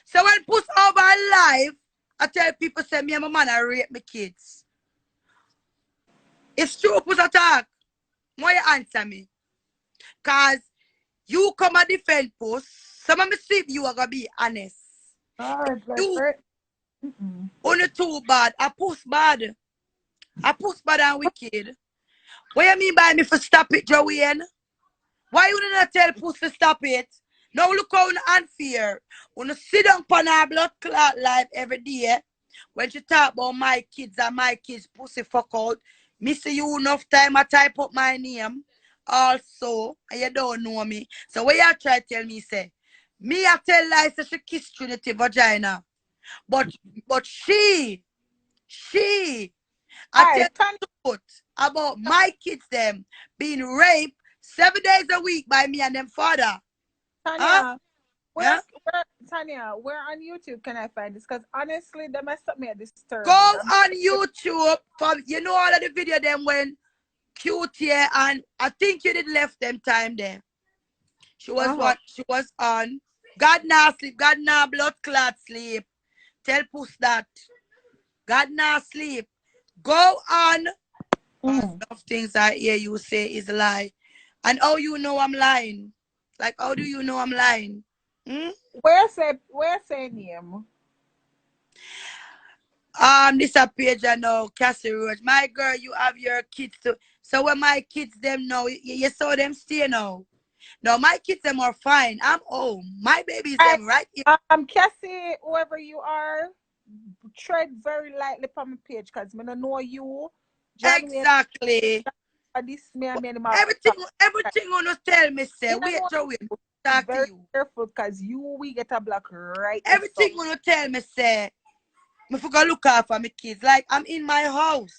So when Puss over live, I tell people say me and my man I rape my kids. It's true, Puss attack. Why you answer me? Cause you come and defend Puss. Some of me see you are gonna be honest. You only too bad. I Puss bad. I Puss bad and wicked. What you mean by me for stop it, Joanne? Why you not tell Puss to stop it? Now look how unfair. When you sit down on our blood clot live every day, when she talk about my kids and my kids pussy fuck out, me see you enough time I type up my name also, and you don't know me. So what you try to tell me, say, me I tell lies that she kiss Trinity vagina. But she, I tell the truth about my kids them being raped 7 days a week by me and them father. Tanya, Tanya, where on YouTube can I find this? Because honestly, they messed up me at this turn. Go on YouTube from you know all of the video them when cute here and I think you did left them time there. She was what she was on. God nah sleep, God nah blood clot sleep. Tell Puss that. God nah sleep. Go on. Enough things I hear you say is a lie. And how you know I'm lying? Like how do you know I'm lying? Where say name? This a page I know, Cassie Roach. My girl, you have your kids too. So when my kids them know, you saw them stay now. No, my kids them are fine. I'm home. My babies them right here. Cassie, whoever you are, tread very lightly on my page because I don't know you. Exactly. This me everything wanna tell me, say, wait, Joey, talk to you. Careful because we get a block right. Everything wanna tell me, say, I forgot look after my kids. Like I'm in my house.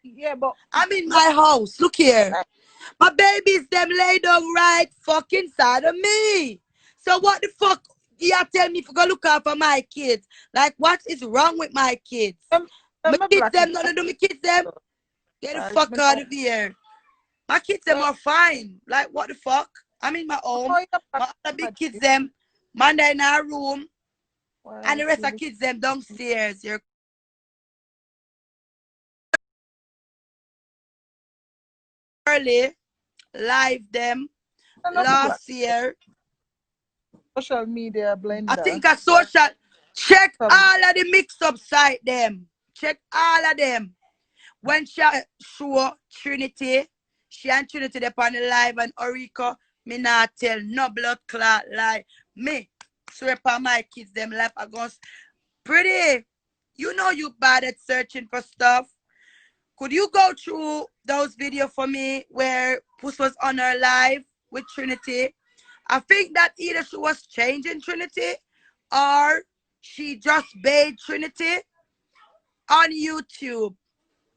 Yeah, but I'm in my house. Look here. My babies them lay down right fucking side of me. So what the fuck you tell me for go look after my kids? Like what is wrong with my kids? My kids them none of my kids them. Get the fuck out of here. My kids them are fine. Like what the fuck? I'm in my home. My other big kids them, man they in our room. And the rest of kids them downstairs. You're early live them last year. Social media blender. I think a social check all of the mix-up site them. Check all of them. When she show Trinity, She and Trinity they on the live and Orico, me not tell no blood clot lie. Me, swear upon my kids, them life against pretty. You know you bad at searching for stuff. Could you go through those videos for me where Puss was on her live with Trinity? I think that either she was changing Trinity or she just bathed Trinity on YouTube.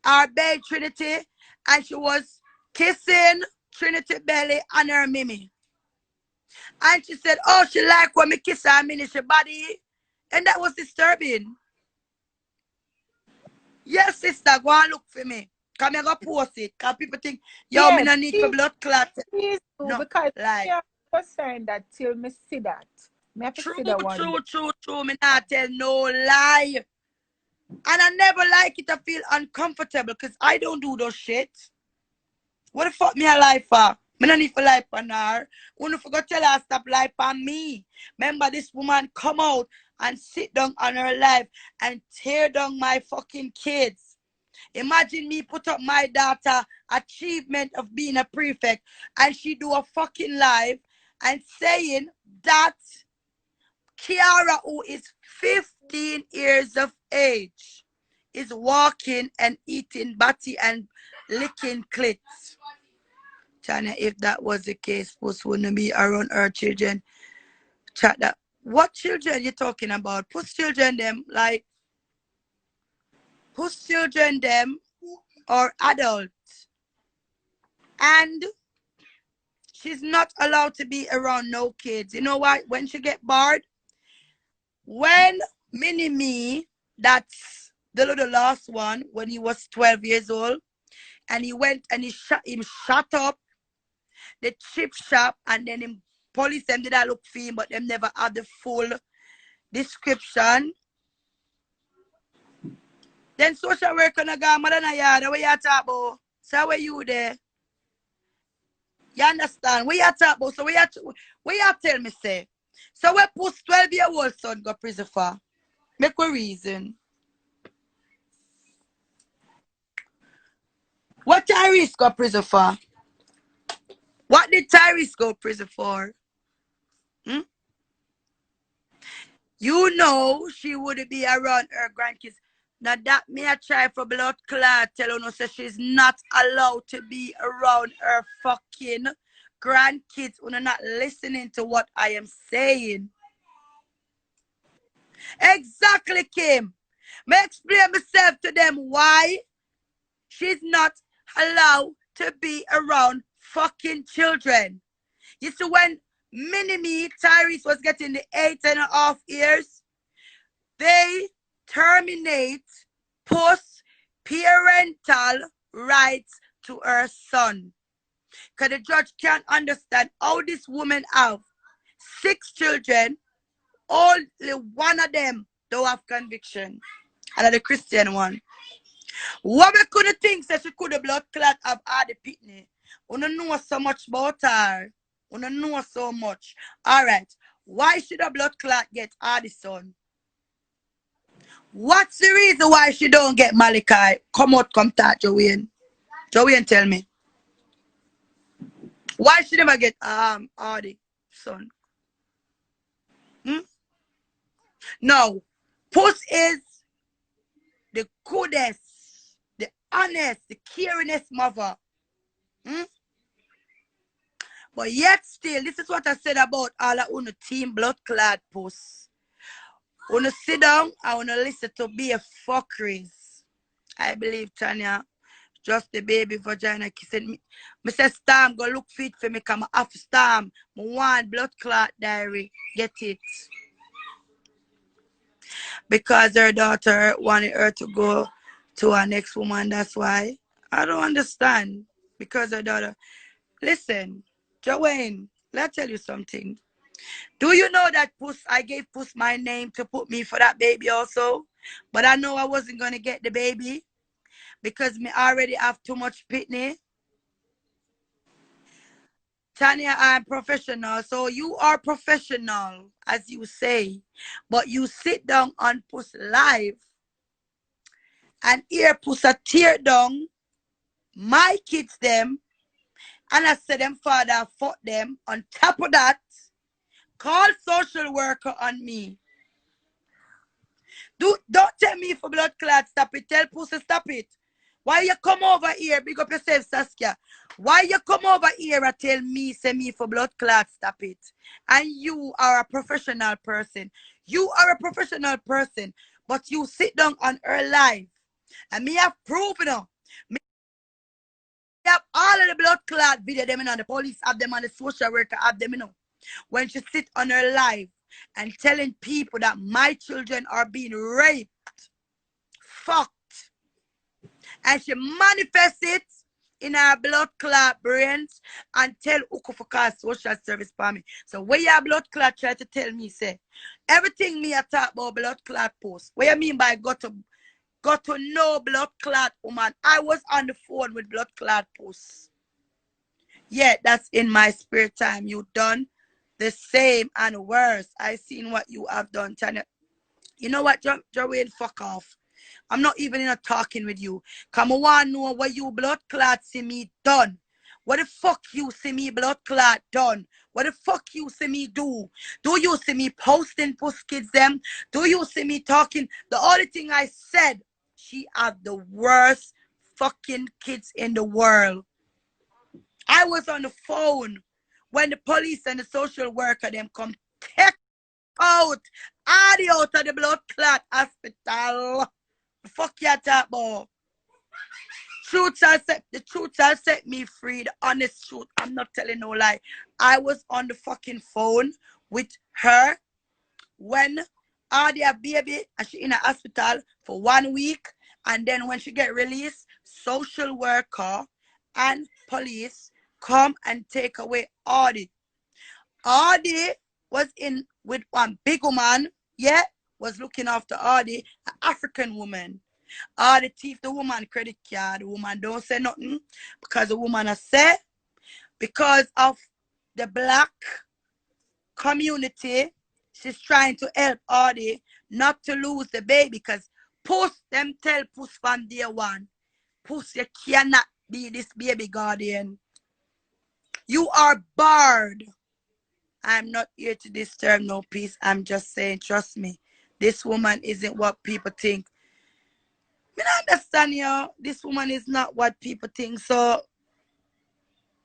Or bathed Trinity and she was kissing Trinity belly on her mimi. And she said, oh, she like when me kiss her mini she body. And that was disturbing. Yes, sister, go and look for me. Come here, go post it. Because people think, yo, me Yes, no need for blood clot. please do, No, because like, me are concerned that till me see that. Me have to true, see that one. true. Me not tell no lie. And I never like it. I feel uncomfortable because I don't do those shit. What the fuck me a lie for? Me no need for lie on her. When forgot tell her stop lie on me. Remember this woman come out and sit down on her life and tear down my fucking kids. Imagine me put up my daughter achievement of being a prefect and she do a fucking live and saying that Kiara, who is 15 years of age, is walking and eating batty and licking clits. Tanya, if that was the case, Puss wouldn't be around her children. Chat that. What children you talking about? Puss children them like Puss children them or adults. And she's not allowed to be around no kids. You know what? When she get bored, when Mini Me, that's the last one, when he was 12 years old, and he went and he shut up the chip shop, and then him police them did I look for him, but them never have the full description. Then social worker na go mother na yard, where you talk about? So where you there? You understand? Where you talk about? So where you tell me say? So we Puss 12-year-old son go prison for? Make a reason. What Tyrese go prison for? What did Tyrese go prison for? Hmm? You know she would be around her grandkids. Now that me a try for blood clot tell her say she's not allowed to be around her fucking grandkids. You're not listening to what I am saying. Exactly, Kim. Me explain myself to them why she's not allowed to be around fucking children. You see, when Mini-Me, Tyrese was getting the 8.5 years, they terminate Puss parental rights to her son. Because the judge can't understand how this woman have 6 children, only one of them don't have conviction. And the Christian one. What we could think that she could have blood clot of all the pitney. We don't know so much about her. We don't know so much. Alright. Why should a blood clot get Addison? What's the reason why she don't get Malachi? Come out, come talk, Joanne. Joanne, tell me. Why she never get Addie son? Hmm? No. Puss is the goodest, the honest, the caringest mother. Hmm? But yet still, this is what I said about all of the team blood clad Puss. Wanna sit down, I wanna listen to be a fuckeries. I believe Tanya, just the baby vagina kissing me. Me say Storm, go look fit for me, come off Storm. Me want blood clot diary. Get it. Because her daughter wanted her to go to her next woman, that's why. I don't understand. Because her daughter. Listen, Joanne, let me tell you something. Do you know that Puss, I gave Puss my name to put me for that baby also? But I know I wasn't going to get the baby because me already have too much pitney. Tanya, I'm professional. So you are professional, as you say. But you sit down on Puss live and hear Puss a tear down my kids them And I said them father fuck them. On top of that, call social worker on me. Don't tell me for blood clot, stop it. Tell pussy stop it. Why you come over here? Big up yourself, Saskia. Why you come over here and tell me, say me for blood clot, stop it. And you are a professional person. You are a professional person. But you sit down on her live. And me have proven her. Me have all of the blood clot video them in on the police have them on the social worker have them when she sit on her live and telling people that my children are being raped, fucked, and she manifests it in her blood clot brains and tell Uko for call social service for me. So where your blood clot try to tell me, say, everything me I talk about blood clot post. What you mean by got to know blood clot woman? I was on the phone with blood clot posts. Yeah, that's in my spare time. You done the same and worse. I seen what you have done, Tanya. You know what, Joanne, fuck off. I'm not even in a talking with you. Come on, want to know what you blood clot see me done. What the fuck you see me blood clot done? What the fuck you see me do? Do you see me posting puss kids them? Do you see me talking? The only thing I said, she have the worst fucking kids in the world. I was on the phone when the police and the social worker them come take out Adi out of the blood clot hospital. Fuck you talk about. The truth shall set me free. The honest truth. I'm not telling no lie. I was on the fucking phone with her when Adi a baby and she in a hospital for 1 week. And then when she get released, social worker and police come and take away Adi. Adi was in with one big woman, yeah, was looking after Adi, an African woman. Adi thief the woman credit card. The woman don't say nothing because the woman has said because of the black community, she's trying to help Adi not to lose the baby because Puss them tell Puss from day one. Puss, you cannot be this baby guardian. You are barred. I'm not here to disturb no peace. I'm just saying, trust me, this woman isn't what people think. I understand you. This woman is not what people think. So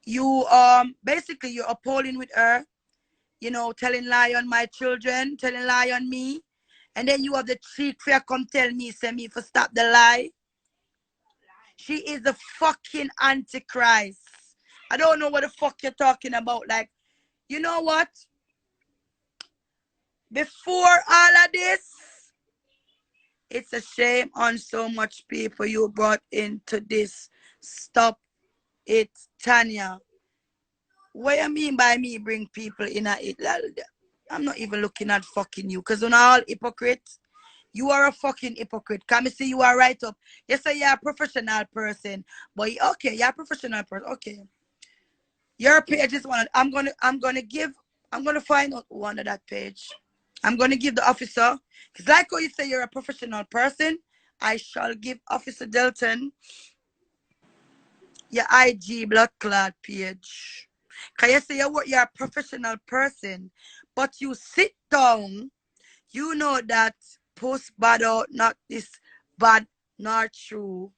you basically you're appalling with her, you know, telling lie on my children, telling lie on me. And then you have the cheek for come tell me, say me for stop the lie. She is the fucking antichrist. I don't know what the fuck you're talking about. Like, you know what? Before all of this, it's a shame on so much people you brought into this. Stop it, Tanya. What you mean by me bring people in it? I'm not even looking at fucking you. Because you're all hypocrites. You are a fucking hypocrite. Can me see you are right up. You say you're a professional person. But okay, you're a professional person. Okay. Your page is one. I'm gonna find out one of that page. I'm gonna give the officer, because like how you say you're a professional person, I shall give Officer Delton your IG blood clot page. Because you say you're a professional person, but you sit down, you know that post bad out, not this bad, not true.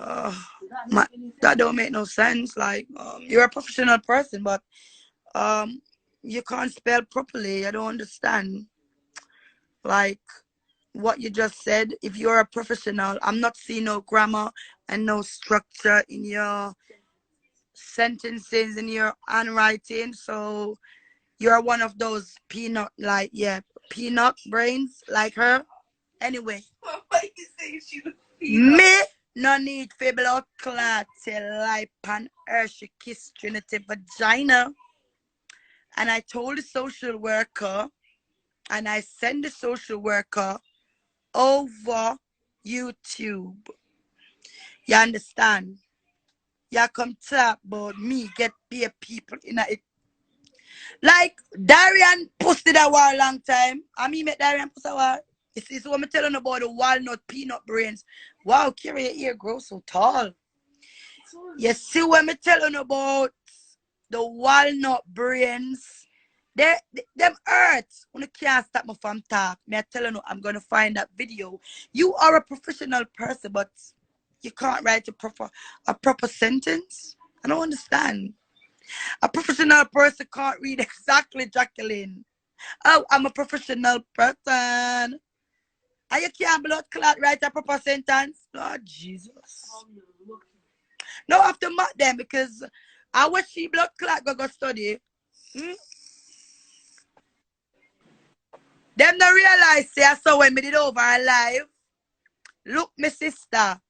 That don't make no sense. Like, you're a professional person, but you can't spell properly. I don't understand. Like what you just said. If you're a professional, I'm not seeing no grammar and no structure in your sentences in your handwriting. So you're one of those peanut, like, yeah, peanut brains like her. Anyway, Why you say she was peanut? me no need for blood clot till I pan her. She kiss Trinity vagina. And I told the social worker, and I sent the social worker over YouTube. You understand? You come talk about me, get pay people in it. Like Darian posted a war long time. I mean met Darian post a war. It's what I'm telling about the walnut peanut brains. Wow, Kira, your ear grows so tall. You see what me telling about the walnut brains? Them hurt. You can't stop me from talk. Me I telling you, I'm gonna find that video. You are a professional person, but you can't write a proper sentence. I don't understand. A professional person can't read exactly, Jacqueline. Oh, I'm a professional person. And you can't blood clot write a proper sentence? Lord Jesus. No, I have to mock them because I wish she blood clot go study. Hmm? Them no realize, say, I saw when me did over alive. Look, my sister.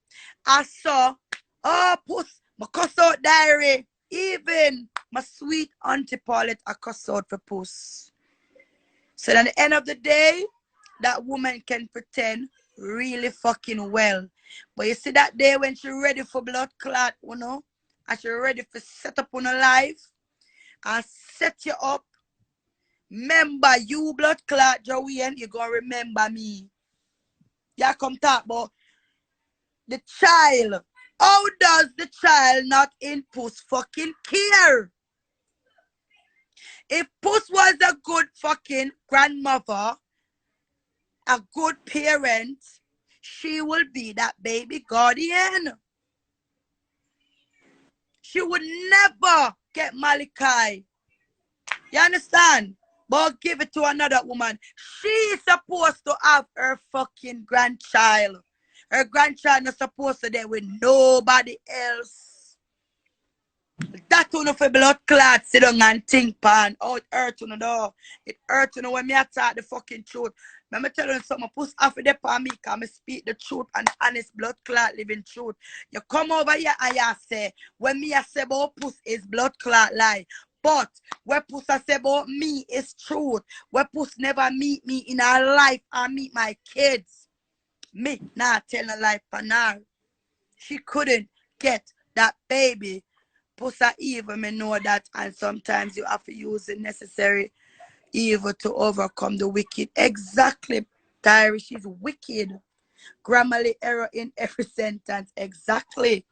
I saw, oh, puss, my cuss out diary. Even my sweet auntie Paulette, I cuss out for puss. So at the end of the day, that woman can pretend really fucking well. But you see that day when she ready for blood clot, you know, and she ready for set up on her life and set you up. Remember you blood clot, Joanne, you gonna remember me. Yeah, come talk about the child. How does the child not in Puss fucking care? If Puss was a good fucking grandmother, a good parent, she will be that baby guardian. She would never get Malachi. You understand? But give it to another woman. She's supposed to have her fucking grandchild. Her grandchild not supposed to there with nobody else. That one of a blood clot sit down and think pan. Oh, it hurt you know. It hurt you know when me attack the fucking truth. Let me tell you something, push off of the pan me because I speak the truth and honest blood clot living truth. You come over here and you say, when me I say about puss is blood clot lie. But where puss I say about me is truth. Where puss never meet me in her life and meet my kids. Me not tell a lie for now. She couldn't get that baby. Pussa evil, me know that, and sometimes you have to use the necessary evil to overcome the wicked. Exactly, Diary, she's wicked. Grammarly error in every sentence. Exactly.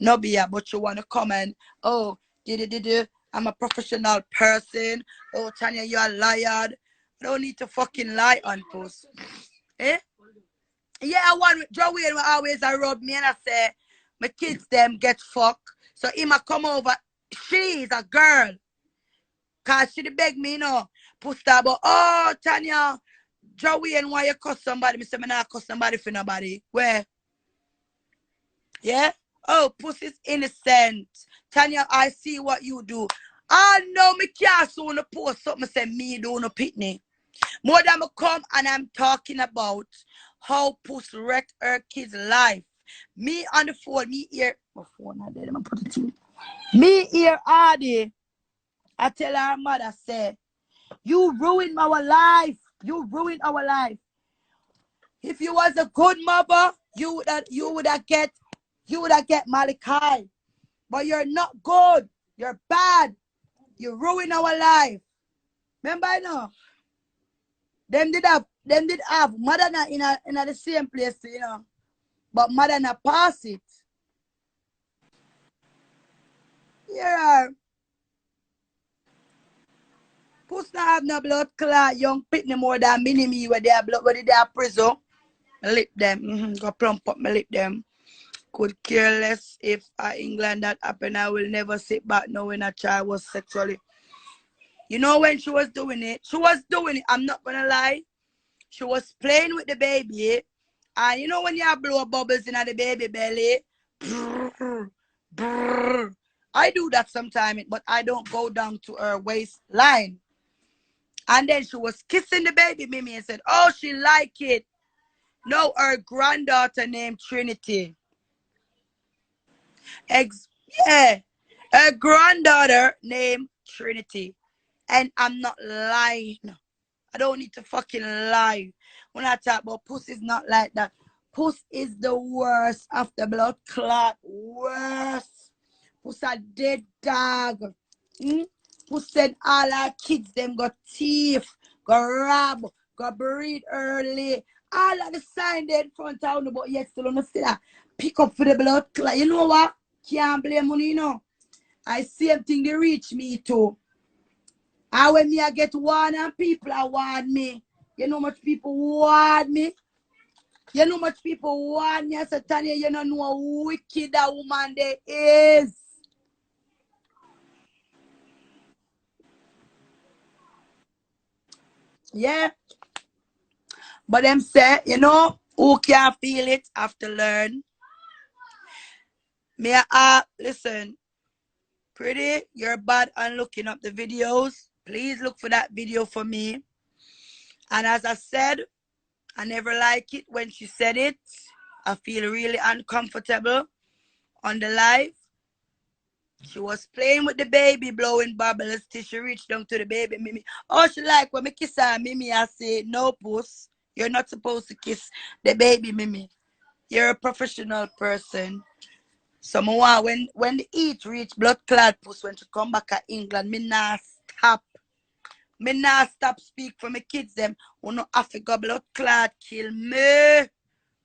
No be but you want to come and, oh, I'm a professional person. Oh, Tanya, you're a liar. I don't need to fucking lie on post. Eh? Yeah, one Joey will always rub me and I say, my kids them get fucked. So he might come over. She's a girl. Cause she beg me, you know, put that about, oh, Tanya, Joey and why you cuss somebody? Me say, me not cuss somebody for nobody. Where? Yeah? Oh, pussy's innocent. Tanya, I see what you do. I know me can't soon post something say me do no pitney. More than me come and I'm talking about how puss wrecked her kid's life. Me on the phone, me here. My phone not there, I'm put it in. Me here, Adi. I tell her mother, say, you ruined our life. You ruined our life. If you was a good mother, you would have get Malachi. But you're not good. You're bad. You ruin our life. Remember, I know. Them did have mother not in the same place, you know. But mother not pass it. Yeah. Puss not have no blood clot, young pitney more than mini me where they have blood, where they have prison. Lip them. Go plump up my lip them. Could care less if England that happened. I will never sit back knowing a child was sexually. You know when she was doing it? She was doing it. I'm not gonna lie. She was playing with the baby. And you know when you blow bubbles in the baby belly? Brrr, brrr. I do that sometimes, but I don't go down to her waistline. And then she was kissing the baby Mimi and said, oh, she like it. No, her granddaughter named Trinity. Yeah. Her granddaughter named Trinity. And I'm not lying. I don't need to fucking lie. When I talk about puss is not like that. Puss is the worst of the blood clot. Worst. Puss a dead dog. Puss said all our kids them got thief, go rob, go breed early. All of the sign there in front of you, but yet still don't see that. Pick up for the blood clot. You know what? can't blame money, you know. I same thing they reach me too. And when me I get one and people I want me. You know much people want me? You know much people want me? I said, Tanya, you don't know how wicked that woman there is. Yeah. But them say, you know, who can't feel it have to learn. Me, listen, pretty, you're bad on looking up the videos. Please look for that video for me. And as I said, I never like it when she said it. I feel really uncomfortable on the live. She was playing with the baby, blowing bubbles till she reached down to the baby, Mimi. Oh, she like when me kiss her, Mimi, I say, no, puss. You're not supposed to kiss the baby, Mimi. You're a professional person. So when the heat reach blood clot puss when she come back at England, me nah stop. Me nah stop speak for my kids them. Who no Africa blood clot kill me.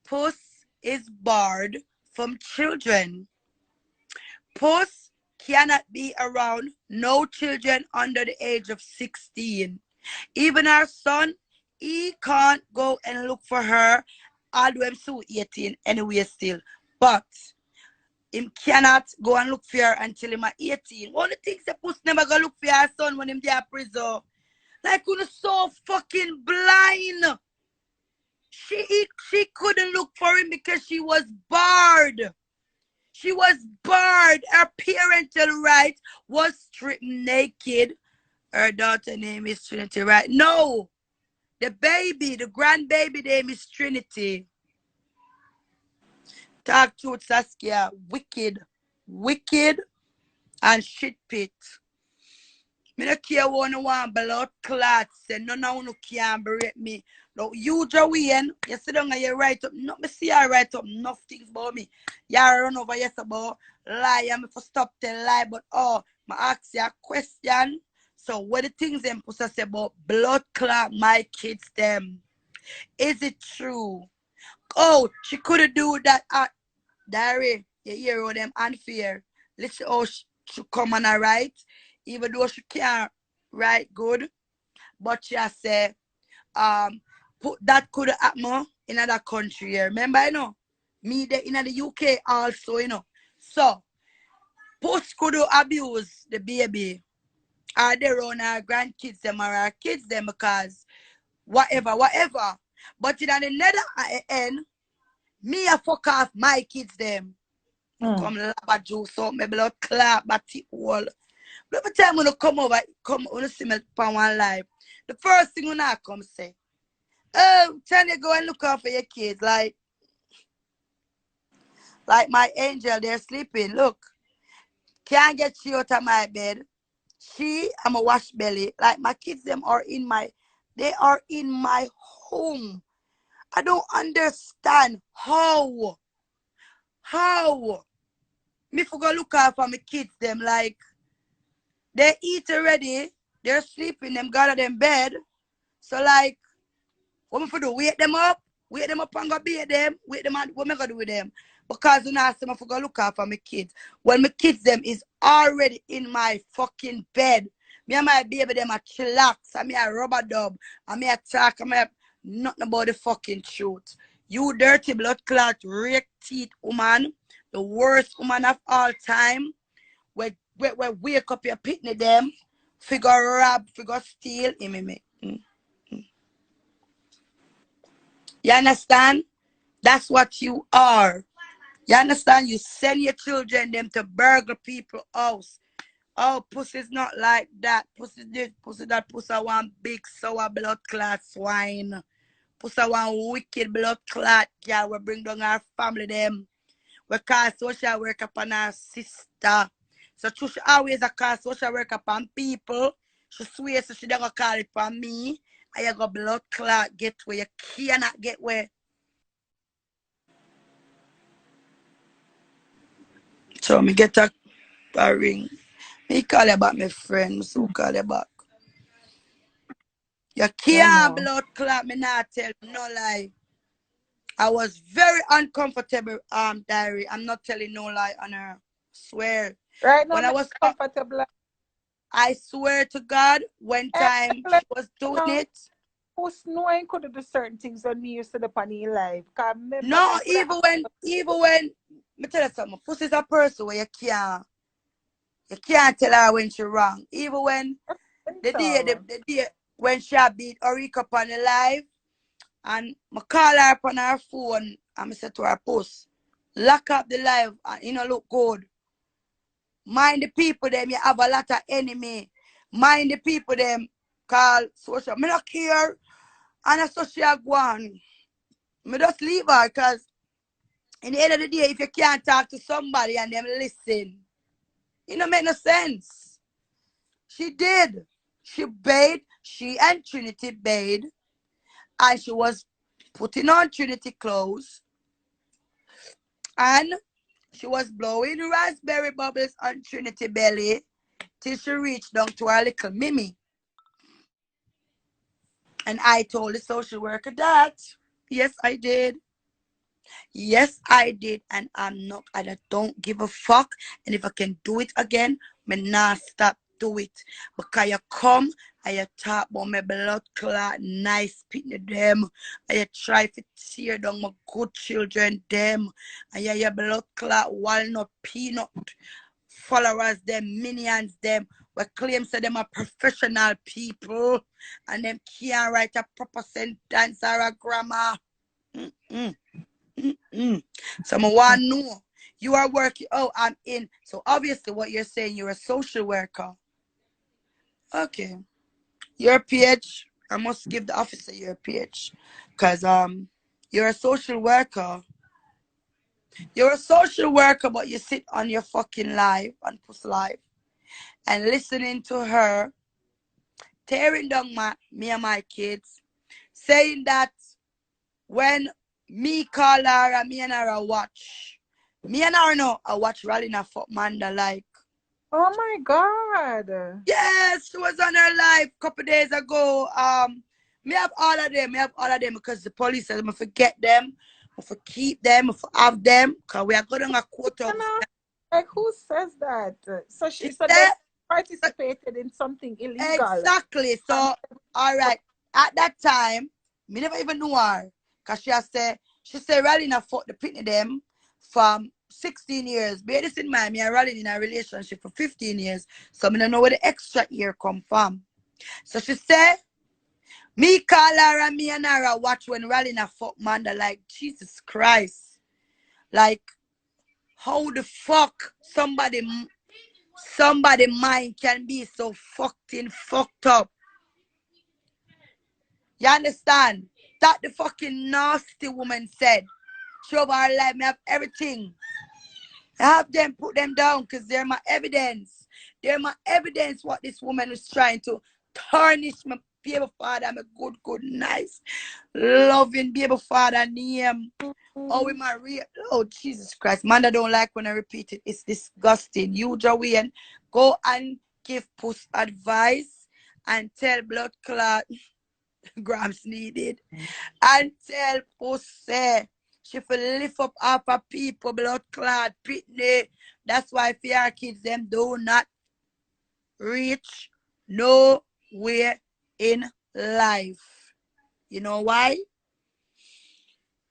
Puss is barred from children. Puss cannot be around no children under the age of 16. Even our son, he can't go and look for her all the way to 18 anyway still. But him cannot go and look for her until him at 18. One of the things that Puss never go look for her son when him there at prison. Like you're so fucking blind. She couldn't look for him because she was barred. She was barred. Her parental right was stripped naked. Her daughter name is Trinity, right? No. The baby, the grandbaby name is Trinity. Talk to Saskia. Wicked. Wicked and shit pit. Me no care what no one blood clots and none of you can break me. No, you Joanne, you sit down and you write up. No, me see I write up enough things about me. You run over yes about lie. I'm for stop tell lie, but oh, I ask you a question. So what the things them put us about blood clot my kids them? Is it true? Oh, she couldn't do that at Diary. You hear all them unfair. Listen how she come and write. Even though she can't write good, but she has say, put that could happen in another country here. Remember, you know, me there in the UK also, you know. So, Puss could abuse the baby or their own our grandkids them or our kids them because whatever. But in the nether end, me a fuck off my kids them. Come lava juice up, my blood clap, but it all. Every time when you come over, come on see me on one live. The first thing when I come say, oh, Tanya, go and look out for your kids. Like my angel, they're sleeping. Look, can't get she out of my bed. I'm a wash belly. Like my kids, they are in my home. I don't understand how. Me for go look out for my kids, them like, they eat already, they're sleeping, them got out of them bed. So like, what me for do? Wake them up and go bathe them. Wake them up, what me gonna do with them? Because you know, I say me for go look out for my kids. When my kids them is already in my fucking bed. Me and my baby them a chillax, and me a rubber dub, and me a talk, and me a nothing about the fucking truth. You dirty blood clot, rake teeth woman, the worst woman of all time. Where wake up your pitney them, figure rob, figure steal, me. You understand? That's what you are. You understand? You send your children them to burgle people house. Oh, pussy's not like that. Pussy this, pussy that, pussy one big sour blood clot swine. Pussy one wicked blood clot girl. We bring down our family them. We call social work upon our sister. So she always a call social work upon people. She swears so she don't go call it upon me. And you go blood clot get where you cannot get where. So me get a ring. Me call you back, my friend. So call you back. You You can't know. blood clot, me not tell you, no lie. I was very uncomfortable, Diary. I'm not telling no lie on her. Swear. Right now, When I I'm was, comfortable. I swear to God, one time she was doing Now, it. who's knowing could do certain things when me used to the funny life. Cause remember, No, them could have. even when, me tell you something, pussy's a person where you can't tell her when she wrong. Even when the day when she a beat Orica upon the live, and I call her upon her phone, and I say to her, post, lock up the live, and you know, look good. Mind the people them, you have a lot of enemy. Mind the people them, call social. Me not care, and I saw she a Gwan. Me just leave her, because in the end of the day, if you can't talk to somebody and them listen, it don't make no sense. She did. She bathed, she and Trinity bathed, and she was putting on Trinity clothes, and she was blowing raspberry bubbles on Trinity belly till she reached down to her little Mimi. And I told the social worker that. Yes, I did. Yes, I did. And I don't give a fuck. And if I can do it again, me not stop do it. Because you come and you talk about my blood clot, nice people them. And you try to tear down my good children them. And you your blood clot, walnut, peanut followers them, minions them. We claim say them are professional people. And them can't write a proper sentence or a grammar. Mm-mm. So I want to know, you are working. Oh, I'm in. So obviously, what you're saying, you're a social worker. Okay, your PH. I must give the officer your PH, cause you're a social worker. You're a social worker, but you sit on your fucking live on Puss Live and listening to her tearing down me and my kids, saying that when me call her and me and her watch. Me and her know I watch Rally na fuck Manda like. Oh my God. Yes, she was on her live a couple days ago. Me have all of them. Me have all of them because the police said I forget them. I for keep them. I for have them. Because we are going to court You of. know, like who says that? So She she said they said participated in something illegal. exactly. So, all right. At that time, me never even knew her. Because she said, Rally na fuck the pitney them from 16 years. Bear this in mind, me and Rally in a relationship for 15 years. So, I don't know where the extra year come from. So, she said, me call her and me and her watch when Rally na fuck Manda. Like, Jesus Christ. Like, how the fuck somebody mind can be so fucked up. You understand? That the fucking nasty woman said. She over her life, me have everything. I have them put them down because they're my evidence. They're my evidence what this woman is trying to tarnish my baby father. I'm a good, nice, loving baby father name. Oh, we my real. Oh, Jesus Christ. Man, I don't like when I repeat it. It's disgusting. You, Joanne, go and give Puss advice and tell blood clot grams needed. And tell Pussy she for lift up half of people blood clot pitney. That's why for our kids them do not reach nowhere in life. You know why?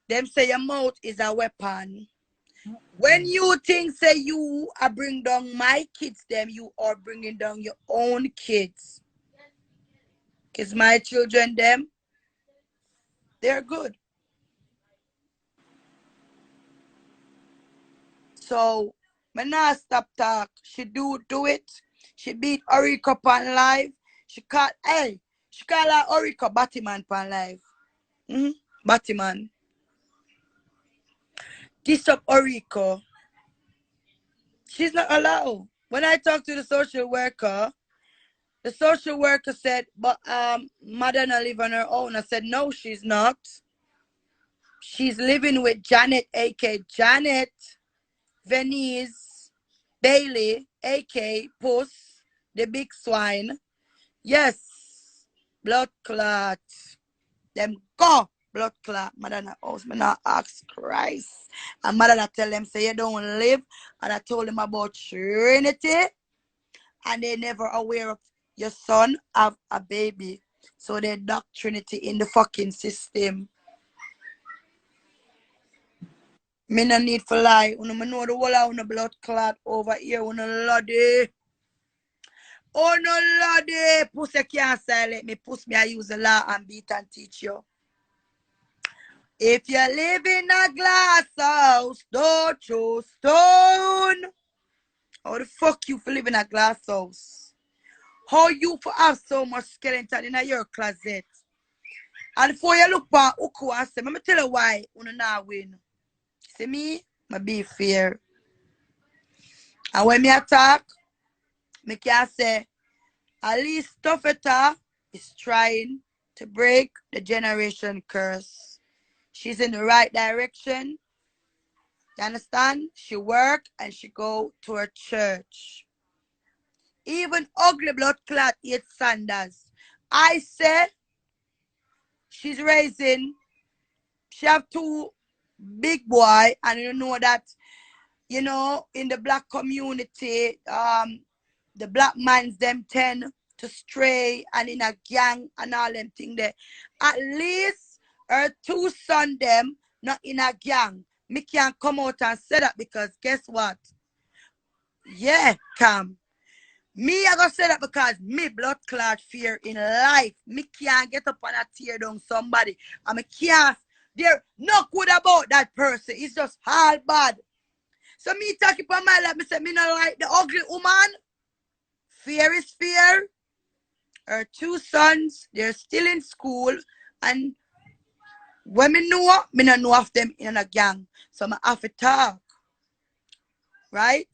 Them say your mouth is a weapon. When you think say you are bring down my kids, them you are bringing down your own kids. Cause my children, them, they're good. So when I stop talk, she do it. She beat Orica pan live. She call her Orica Batman pan live. Batman. This up Orica. She's not allowed. When I talked to the social worker said, but Madonna live on her own. I said, no, she's not. She's living with Janet, aka Janet, Venice, Bailey, aka Puss, the big swine. Yes, blood clot. Them go, blood clot. Madonna house. Me not ask Christ. And Madonna tell them, say you don't live. And I told them about Trinity. And they never aware of your son have a baby. So they duck Trinity in the fucking system. Me no need for lie. Me know the whole of blood clot over here. Lordy. Oh no lordy. Pussy can't silent me. Puss me I use the law and beat and teach you. If you live in a glass house, don't throw stone. How the fuck you for live in a glass house? How you for have so much skeleton in your closet? And before you look back, Uku and say, let me tell you why you not win. See me? I be fair. And when me attack, me can say, at least Str8 is trying to break the generation curse. She's in the right direction. You understand? She work and she go to her church. Even ugly blood clot eat Sanders. I said she's raising, she have 2 big boy, and you know that, you know, in the black community, the black mans them tend to stray and in a gang and all them thing there. At least her 2 sons them not in a gang. Me can't come out and say that because guess what? Yeah, Cam. Me I gonna say that because me blood clot fear in life. Me can't get up and a tear down somebody. And me can't. There no good about that person. It's just all bad. So me talking about my life, me say me not like the ugly woman. Fear is fear. Her 2 sons, they're still in school. And when me not know of them in a gang. So I have to talk. Right?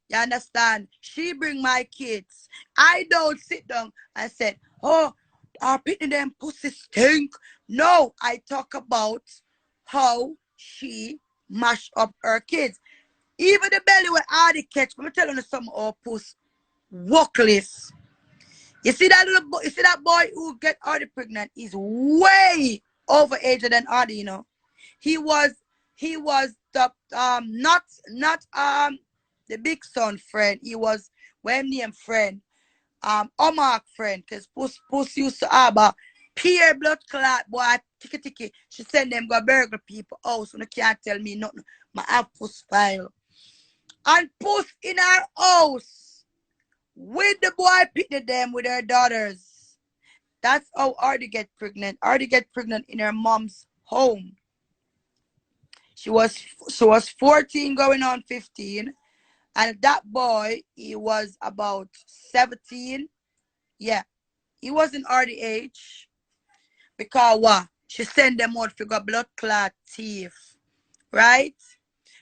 You understand? She bring my kids. I don't sit down and say, oh, our pitting them pussy stink. No, I talk about how she mash up her kids. Even the belly where all the catch, I'm telling you some of puss workless. You see that little boy, you see that boy who get Artie pregnant is way over age than Artie, you know. He was the not the big son friend. He was when name friend. Omar friend, because Puss used to have a peer blood clot boy tiki. She send them go burgle people house and they can't tell me nothing. My have Puss file. And Puss in her house with the boy pitted them with her daughters. That's how Artie get pregnant. Artie get pregnant in her mom's home. She was 14 going on 15. And that boy, he was about 17. Yeah. He wasn't already age. Because what? She sent them out for blood clot thief. Right?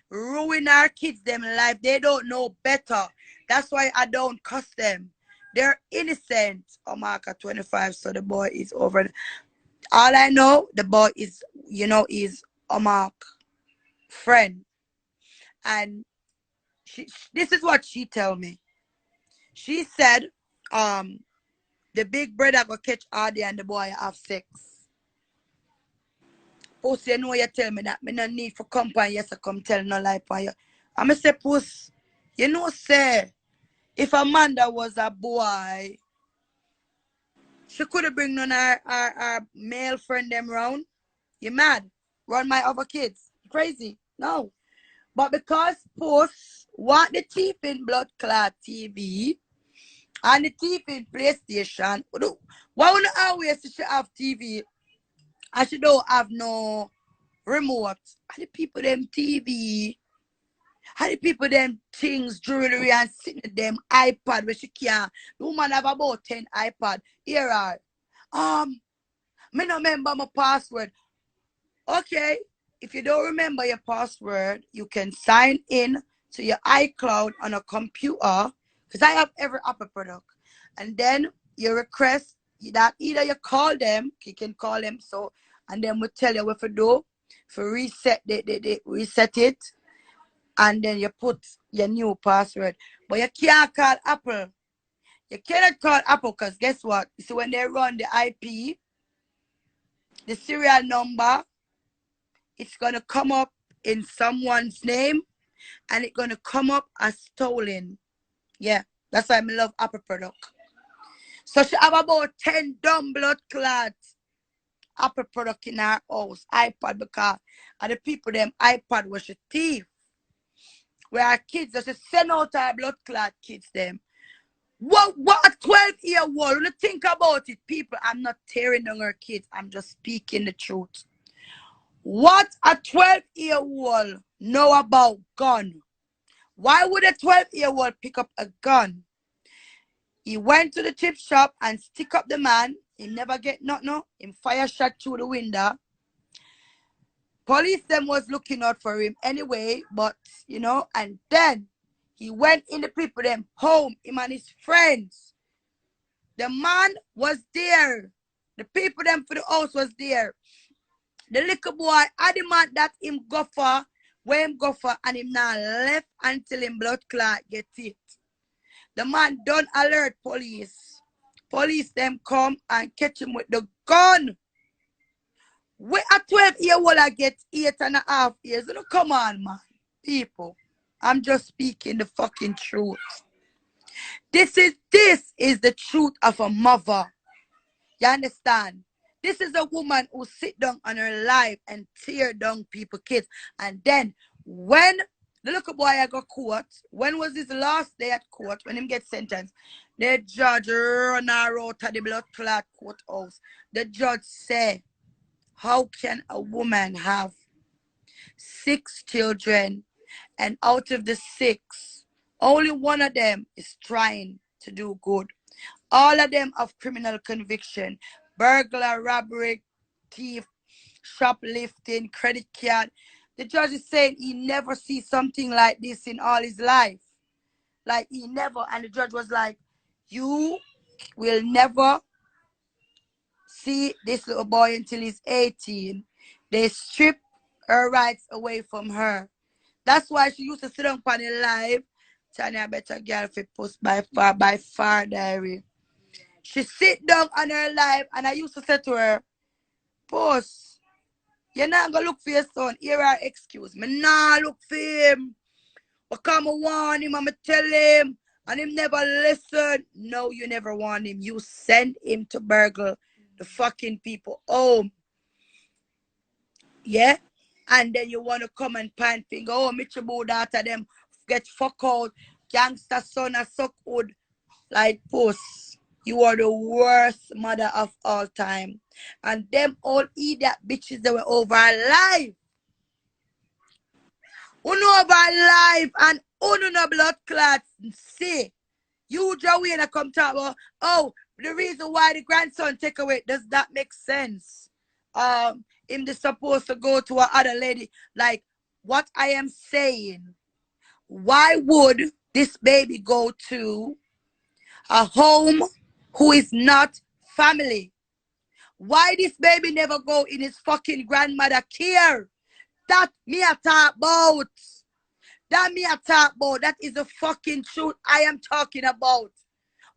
Ruin our kids, them life. They don't know better. That's why I don't cuss them. They're innocent. Oh, Mark at 25, so the boy is over. All I know, the boy is, you know, is Mark friend. And this is what she tell me. She said, the big brother go catch Artie and the boy have sex. Puss, you know you tell me that. Me no need for company. Yes, I come tell no lie for you. I'm say, Puss, you know, say, if Amanda was a boy, she could have bring none of our male friend them round. You mad? Run my other kids. Crazy. No. But because Puss want the teeth in blood clot TV and the teeth in PlayStation, why would not always she have TV and she don't have no remote? And the people them TV, and the people them things, jewelry and sitting them iPad where she can. The woman have about 10 iPad. Here are. Me no remember my password. Okay. If you don't remember your password, you can sign in to your iCloud on a computer. Because I have every Apple product. And then you request that either you call them, you can call them so, and then we tell you what to do. For reset reset it. And then you put your new password. But you can't call Apple. You cannot call Apple because guess what? You see when they run the IP, the serial number, it's gonna come up in someone's name and it's gonna come up as stolen. Yeah, that's why I love Apple product. So she have about 10 dumb blood clots Apple product in her house, iPad, because and the people them iPad was a thief. Where our kids just send out our blood clot kids them. What a 12-year-old? When you think about it, people, I'm not tearing down her kids. I'm just speaking the truth. What a 12-year-old know about gun? Why would a 12-year-old pick up a gun? He went to the chip shop and stick up the man. He never get nothing. Him fire shot through the window. Police them was looking out for him anyway, but you know, and then he went in the people them home, him and his friends. The man was there. The people them for the house was there. The little boy adamant that him go for, where him go for, and him now left until him blood clot get it. The man don't alert police. Police them come and catch him with the gun. Where a 12-year-old I get 8.5 years. You know, come on, man. People. I'm just speaking the fucking truth. This is the truth of a mother. You understand? This is a woman who sit down on her life and tear down people, kids. And then when the little boy I got court, when was his last day at court, when him get sentenced, the judge run her out of the blood clot courthouse. The judge say, how can a woman have 6 children and out of the 6, only one of them is trying to do good? All of them have criminal conviction. Burglar, robbery, thief, shoplifting, credit card. The judge is saying he never sees something like this in all his life. Like he never, and the judge was like, you will never see this little boy until he's 18. They strip her rights away from her. That's why she used to sit on the live. Tanya better girl for post by far diary. She sit down on her live and I used to say to her, post, you're not gonna look for your son. Here are excuse. Me nah look for him. Because I warn him, I'ma tell him, and him never listen. No, you never warn him. You send him to burgle the fucking people home. Yeah? And then you want to come and point finger, oh, Mitchell daughter them get fuck out. Gangster son a suck wood. Like puss. You are the worst mother of all time. And them all idiot bitches that were over our life. Uno over our life and uno no blood clots. See. You, Joanna, come talk about, oh, the reason why the grandson take away, does that make sense? Him is supposed to go to another lady. Like, what I am saying, why would this baby go to a home who is not family? Why this baby never go in his fucking grandmother care? That me a talk about. That me a talk about. That is the fucking truth I am talking about.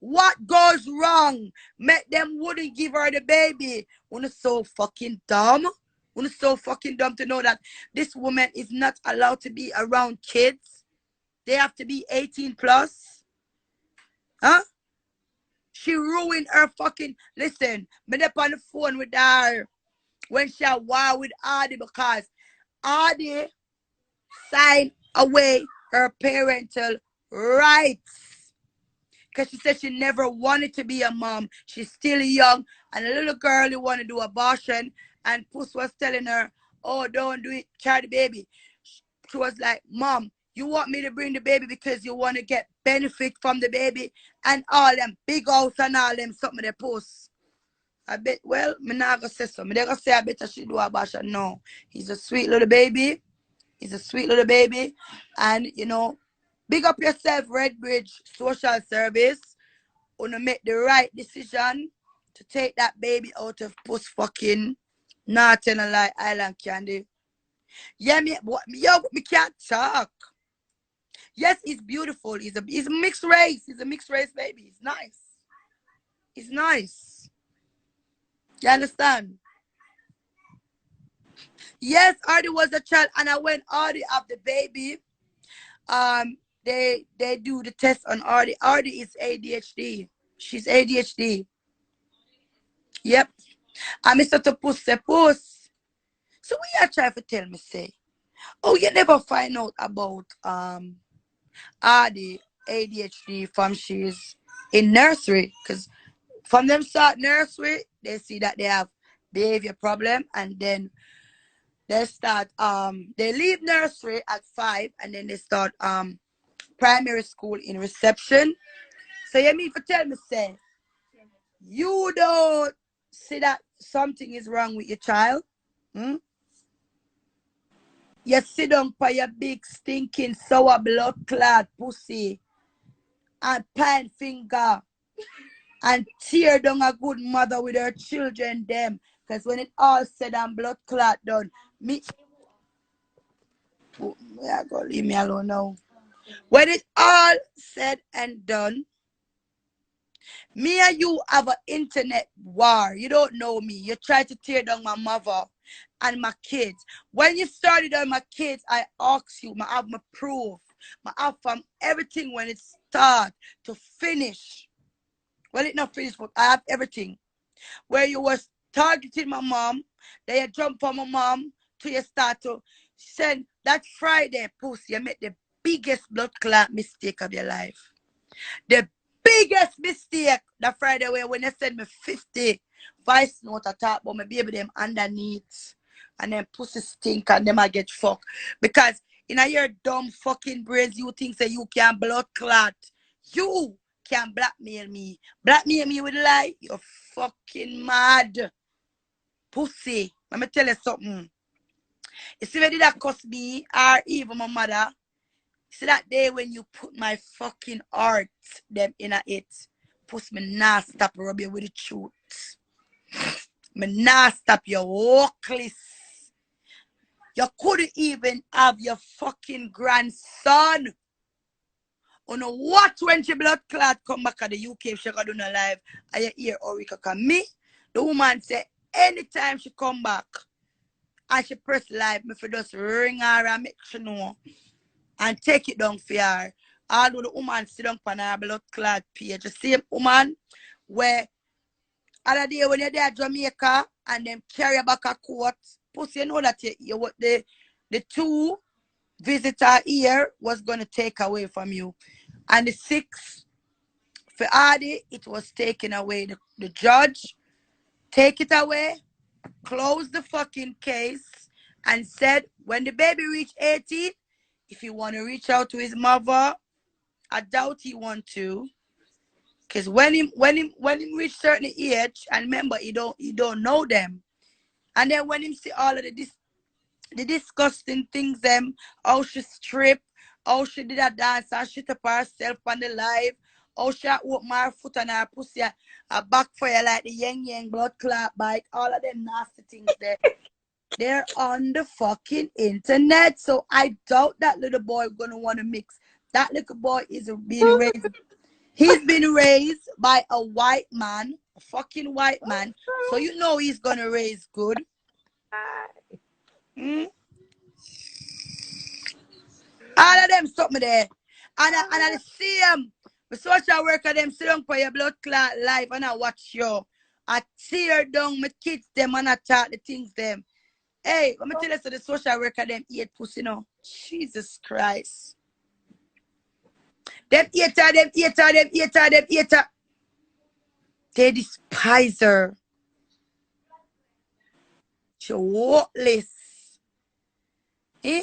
What goes wrong? Make them wouldn't give her the baby. Wanna so fucking dumb? Wanna so fucking dumb to know that this woman is not allowed to be around kids? They have to be 18 plus? Huh? She ruined her fucking... Listen, me up on the phone with her when she had war with Adi because Adi signed away her parental rights. Because she said she never wanted to be a mom. She's still young. And a little girl who want to do abortion. And Puss was telling her, oh, don't do it, carry the baby. She was like, Mom, you want me to bring the baby because you want to get benefit from the baby? And all them big house and all them something they post. I bet, well, me not gonna say so. Me gonna say I bet she do abortion. No. He's a sweet little baby. He's a sweet little baby. And, you know, big up yourself, Redbridge Social Service. Wanna make the right decision to take that baby out of post fucking not telling a lie island candy. Yeah, me can't talk. Yes, he's beautiful. He's a mixed race. He's a mixed race baby. He's nice. He's nice. You understand? Yes, Artie was a child, and I when Artie have the baby, they do the test on Artie. Artie is ADHD. She's ADHD. Yep. And Mr. to puss say puss. So what you try to tell me say? Oh, you never find out about Artie ADHD from she's in nursery, because from them start nursery, they see that they have behavior problem, and then they start they leave nursery at 5, and then they start primary school in reception. So you mean to tell me say you don't see that something is wrong with your child? Hmm? You sit down by your big stinking sour blood clot pussy and pine finger and tear down a good mother with her children them. Because when it all said and blood clot done, me, oh, yeah, go leave me alone now. When it all said and done, me and you have an internet war. You don't know me. You try to tear down my mother and my kids. When you started on my kids, I asked you, I have my proof. I have from everything when it start to finish. Well, it not finished, but I have everything. Where you was targeting my mom, then you jump on my mom till you start to send that Friday pussy. You make the biggest blood clot mistake of your life. The biggest mistake that Friday when they send me 50 voice note I talk about my baby them underneath, and then pussy stink and them I get fucked. Because in your dumb fucking brains you think that you can blood clot. You can blackmail me. Blackmail me with lie. You're fucking mad. Pussy. Let me tell you something. You see where did that cost me or even my mother? See that day when you put my fucking heart them in a it. Puss me nah stop rub you with the truth. Me nah stop your walkless. You couldn't even have your fucking grandson. On what 20 blood clot come back at the UK if she got do no live and you hear Orica come me? The woman say anytime she come back and she press live, me for just ring her and make she know and take it down for her. Although the woman sit down on her blood clot page. The same woman where other day when you're there at Jamaica and them carry back a court, pussy, you know that you the two visitor here was gonna take away from you. And the 6th for Adi, it was taken away. The judge take it away, close the fucking case, and said when the baby reached 18, if he want to reach out to his mother, I doubt he want to. Cause when him reach certain age, and remember he don't know them. And then when him see all of the disgusting things them, how she strip, how she did a dance and shit up herself on the live, how she open her foot and her pussy a backfire like the yang blood clot bite, all of them nasty things there. They're on the fucking internet. So I doubt that little boy gonna want to mix. That little boy is being raised. He's been raised by a white man, a fucking white man. So you know he's gonna raise good. Mm? All of them something there. And I see them. The social worker them sit down for your blood clot life and I watch you. I tear down my kids them and I talk the things them. Hey, let me tell you so the social worker them eat pussy now. Jesus Christ. Them eater, them eater, them eater, them eater. They despise her. She worthless. Eh?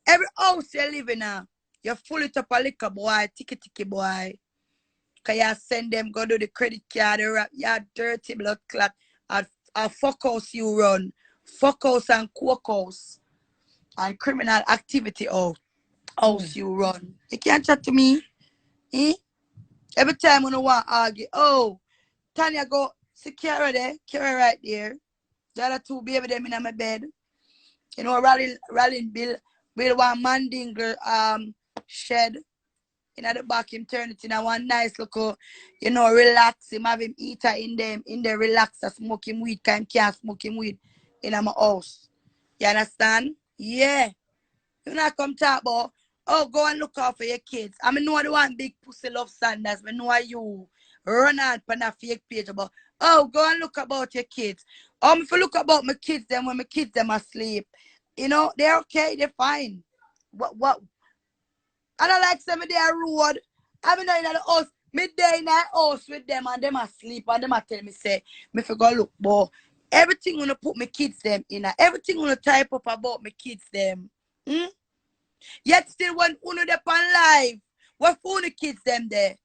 Every house you live in now, you full it up a liquor boy, ticky boy. Cause you send them go to the credit card, you dirty blood clot. A fuck house you run. Fuck house and coke house. And criminal activity house you run. You can't chat to me. Eh? Every time when I want to argue, oh, Tanya go secure there, carry right there. The other two baby them in my bed. You know, rallying build one mandingle shed in at the back, him turn it in a one nice look, you know, relax him, have him eater in them, in the relaxer, smoke him weed, can't smoke him weed in my house. You understand? Yeah. You not come talk about, oh, go and look out for your kids. I mean, know the one big pussy love Sanders. I know you run out on a fake page about, oh, go and look about your kids. If you look about my kids, them when my kids them asleep, you know, they're okay, they're fine. What? I don't like some of their road. I mean, in the house, midday in the house with them and them asleep and them a tell me, say, me for go look, boy. Everything wanna put my kids them in. Everything wanna type up about my kids them. Hmm? Yet still when uno dey on live, what phone the kids them there?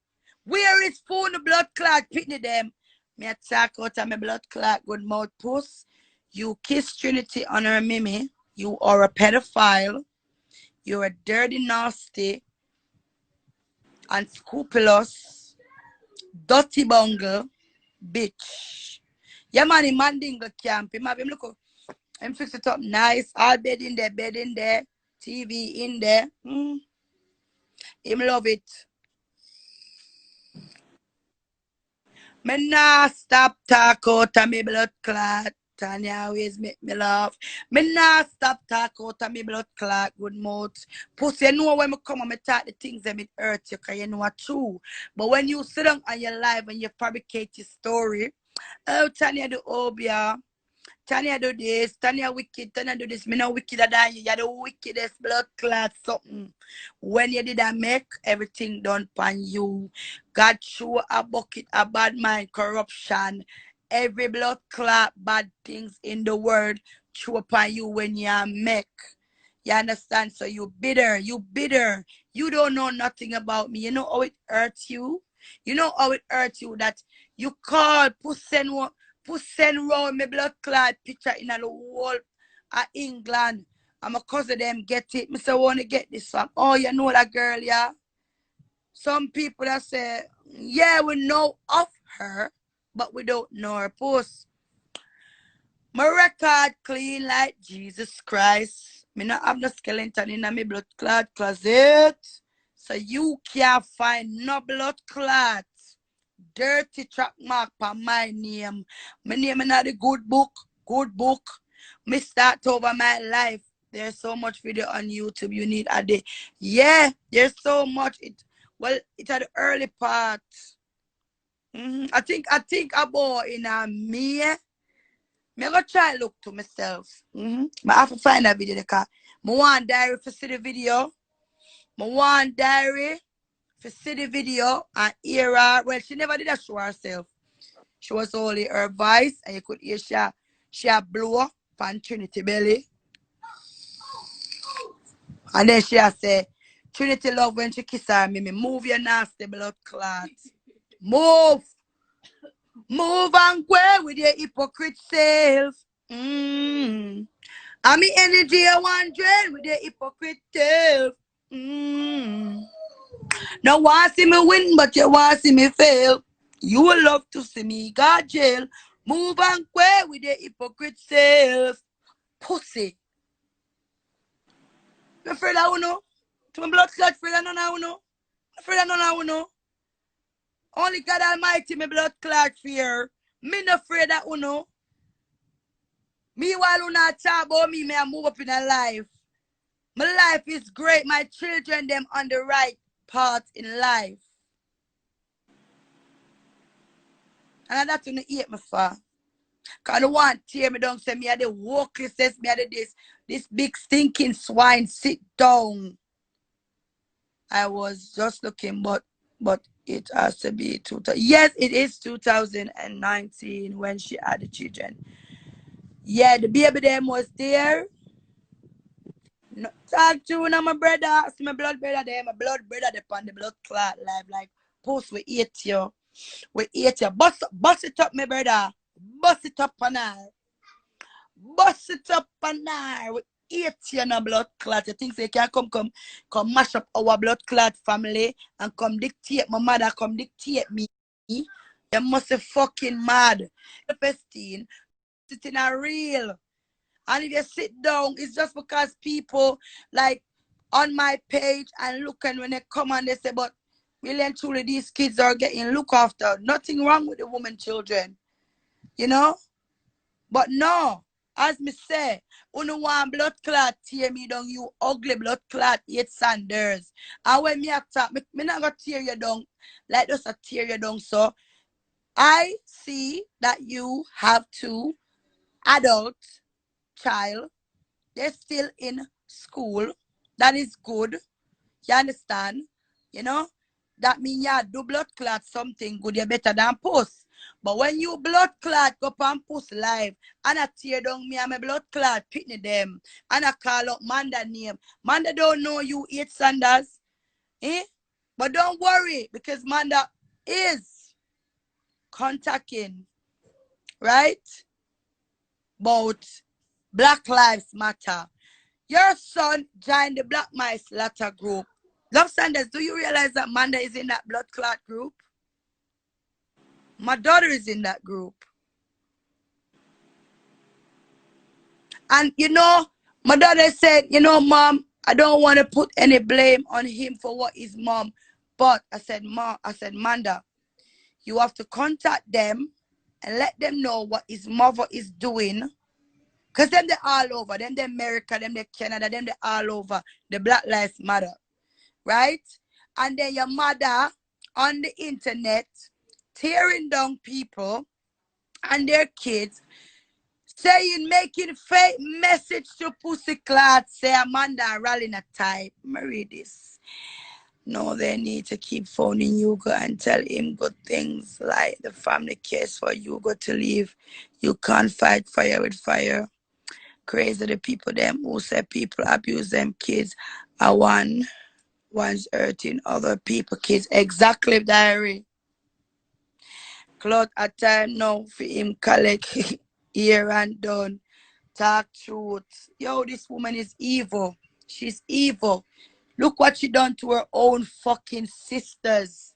Where is phone the blood clot pitney them? Me attack out of my blood clot good mouth puss. You kiss Trinity on her mimi. You are a pedophile. You're a dirty, nasty, unscrupulous, dirty bungle, bitch. Yeah, man, in Mandingo camp. Him have him look. Him fix it up nice. All bed in there, TV in there. Him love it. Me nah stop talk out of me blood clot. Tanya always make me laugh. Me nah stop talk out of me blood clot. Good mouth. Pussy, you know when me come and me talk the things that it hurt you, cause you know what true. But when you sit down on your live and you fabricate your story, oh, Tanya do obia. Tanya do this, Tanya wicked, Tanya do this. Me no wickeder than you. You're the wickedest blood clot something. When you did that make, everything done pan you. God threw a bucket, a bad mind, corruption. Every blood clot, bad things in the world threw upon you when you make. You understand? So you bitter. You don't know nothing about me. You know how it hurts you? You know how it hurts you that you call send round my blood clot picture in the whole of England. And my cousin them get it. Me say, wanna get this one. Oh, you know that girl, yeah? Some people that say, yeah, we know of her, but we don't know her post. My record clean like Jesus Christ. Me not have no skeleton in my blood clot closet. So you can't find no blood clot. Dirty track mark for my name. My name in the good book. Me start over my life. There's so much video on YouTube you need a day. Yeah, there's so much. It's at the early part. I think about in me. Me go try look to myself. I have to find a video because I want diary for see the video. I want diary for see the video and hear her. Well, she never did that show herself. She was only her voice, and you could hear she blow up on Trinity belly. And then she say, Trinity love when she kiss her, me move your nasty blood clot. Move and go with your hypocrite self. And me energy I want drain with your hypocrite self. Now want see me win, but you want see me fail. You will love to see me go jail. Move and go with your hypocrite self. Pussy. You afraid I will know? To my blood clot afraid I don't know. Afraid I don't know. Only God Almighty my blood clot fear. Me not afraid that know. Me while you not talk about me, I move up in a life. My life is great. My children them on the right path in life. And that's when you hate me for. Cause the one tear me down, say me are the worklessest, me are this big stinking swine, sit down. I was just looking, but it has to be 2000. Yes, it is 2019 when she had the children. Yeah, the baby them was there. No, talk to you, my brother. See my blood brother there, my blood brother there on the blood clot live like post we eat you. We eat you. Bust it up, my brother. Bust it up on her. Bust it up on her. We eat you in a blood clot. You think they can come mash up our blood clot family and come dictate my mother, come dictate me. You must be fucking mad. Pestin, sitting a real. And if you sit down, it's just because people like on my page and looking when they come and they say, but really and truly these kids are getting looked after. Nothing wrong with the women children. You know? But no, As me say, unu want blood clot tear me down, you ugly blood clot, yet Sanders. And when me attack, me not gonna tear you down, like just a tear you down. So I see that you have two adult child. They're still in school. That is good. You understand? You know? That means you do blood clot something good, you better than post. But when you blood clot, go and post live, and I tear down me and my blood clot, pitney them, and I call out Manda name. Manda don't know you eat Sanders. Eh? But don't worry, because Manda is contacting, right? About Black Lives Matter. Your son joined the Black Lives Matter group. Love Sanders, do you realize that Manda is in that blood clot group? My daughter is in that group. And you know, my daughter said, you know, Mom, I don't want to put any blame on him for what his mom. But I said, Manda, you have to contact them and let them know what his mother is doing. Because them they all over. Them they America, them they Canada, them they all over. The Black Lives Matter. Right? And then your mother on the internet tearing down people and their kids, saying, making fake message to Pussyclad, say Amanda rallying a type. I read this. No, they need to keep phoning Hugo and tell him good things like the family cares for Hugo to leave. You can't fight fire with fire. Crazy the people them who say people abuse them kids are one's hurting other people kids. Exactly, diary. Cloth a time now for him collect here and done. Talk truth. Yo, this woman is evil. She's evil. Look what she done to her own fucking sisters.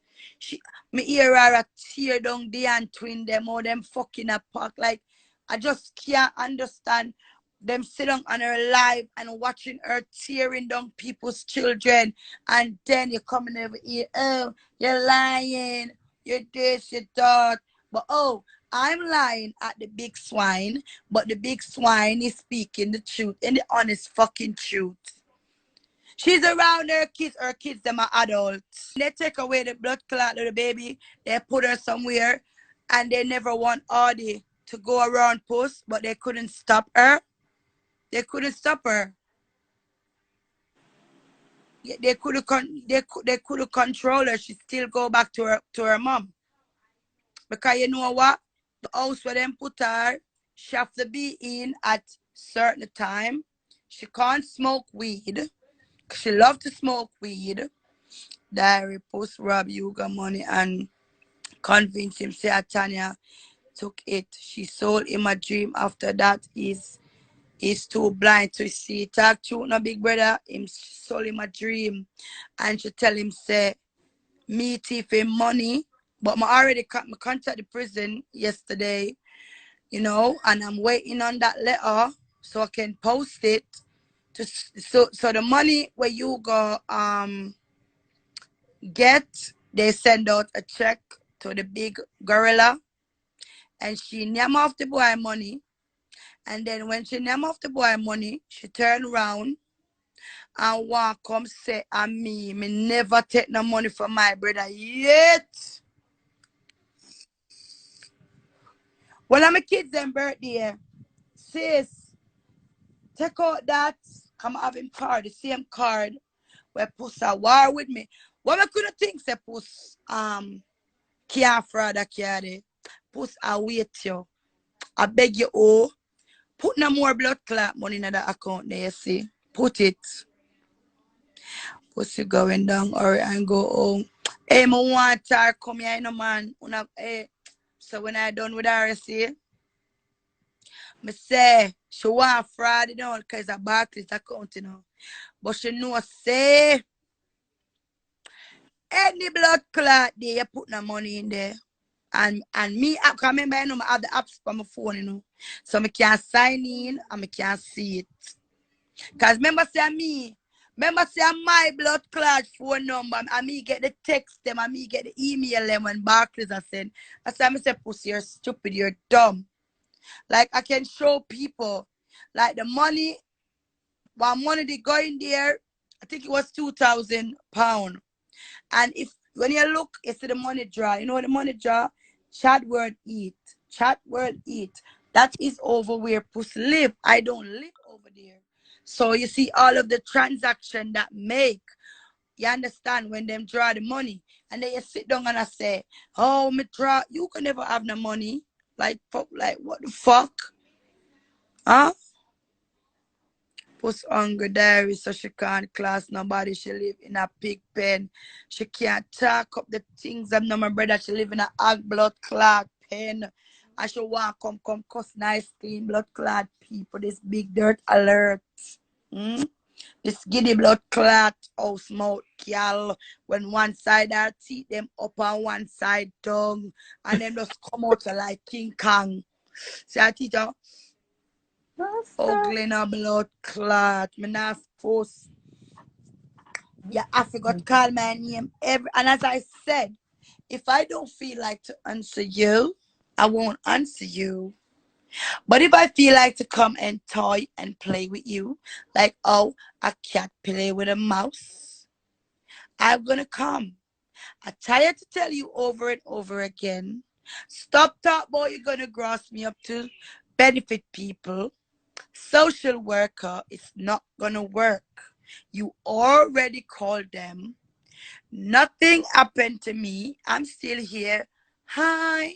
Me hear her a tear down the and twin them or them fucking apart. Like, I just can't understand them sit down on her live and watching her tearing down people's children. And then you coming over here, oh, you're lying. You're this, you're that. But oh, I'm lying at the big swine, but the big swine is speaking the truth and the honest fucking truth. She's around her kids, them are adults. They take away the blood clot of the baby, they put her somewhere, and they never want Audie to go around post, but they couldn't stop her. They couldn't stop her. They couldn't control her. She still go back to her mom. Because you know what? The house where them put her, she have to be in at certain time. She can't smoke weed. She love to smoke weed. Diary post rob Yuga money and convince him say Tanya took it. She sold him a dream. After that he's too blind to see. Talk to no big brother. Him sold him a dream. And she tell him say me thief him money. But I already contact the prison yesterday, you know, and I'm waiting on that letter so I can post it. So the money where you go get, they send out a check to the big gorilla, and she name off the boy money. And then when she name off the boy money, she turn around and want come say, me never take no money from my brother yet. When I'm a kid's birthday, sis, take out that, come have him card, the same card where Puss a war with me. What I couldn't think say Puss can't fraud a carry. Puss I wait you. I beg you oh. Put no more blood clot money in that account there, you see. Put it. Pussy going down or and go home. Hey, my want her come here, no man. Hey. So when I done with her, see, me say she want fraud, you know, because a Barclays account, you know. But she know say any blood clot there, you put no money in there. And me, I can remember, you know, I have the apps on my phone, you know. So I can sign in and I can see it. Because remember say my blood clot phone number, and me get the text them, and me get the email them when Barclays are sent. I say, pussy, you're stupid, you're dumb. Like, I can show people Like the money, one money they go in there, I think it was £2,000. And if when you look, you see the money draw. You know what the money draw? Chat word eat. Chat word eat. That is over where puss live. I don't live over there. So you see all of the transaction that make. You understand when them draw the money. And then you sit down and I say, oh, me draw, you can never have no money. Like fuck, like what the fuck? Huh? Puss hungry diary, so she can't class nobody. She live in a pig pen. She can't talk up the things. I'm not my brother. She live in a hog blood clot pen. And she want come cuss nice clean blood clot people. This big dirt alert. Hmm? This giddy blood clot house mouth gal. When one side her teeth them up and one side down. And them just come out like King Kong. See her teeth out? Ugly no blood clot. Me not force. Yeah, I forgot call my name every, and as I said, if I don't feel like to answer you, I won't answer you. But if I feel like to come and toy and play with you, like oh, a cat play with a mouse, I'm gonna come. I'm tired to tell you over and over again. Stop talk boy, you're gonna gross me up to benefit people. Social worker is not gonna work. You already called them. Nothing happened to me. I'm still here. Hi.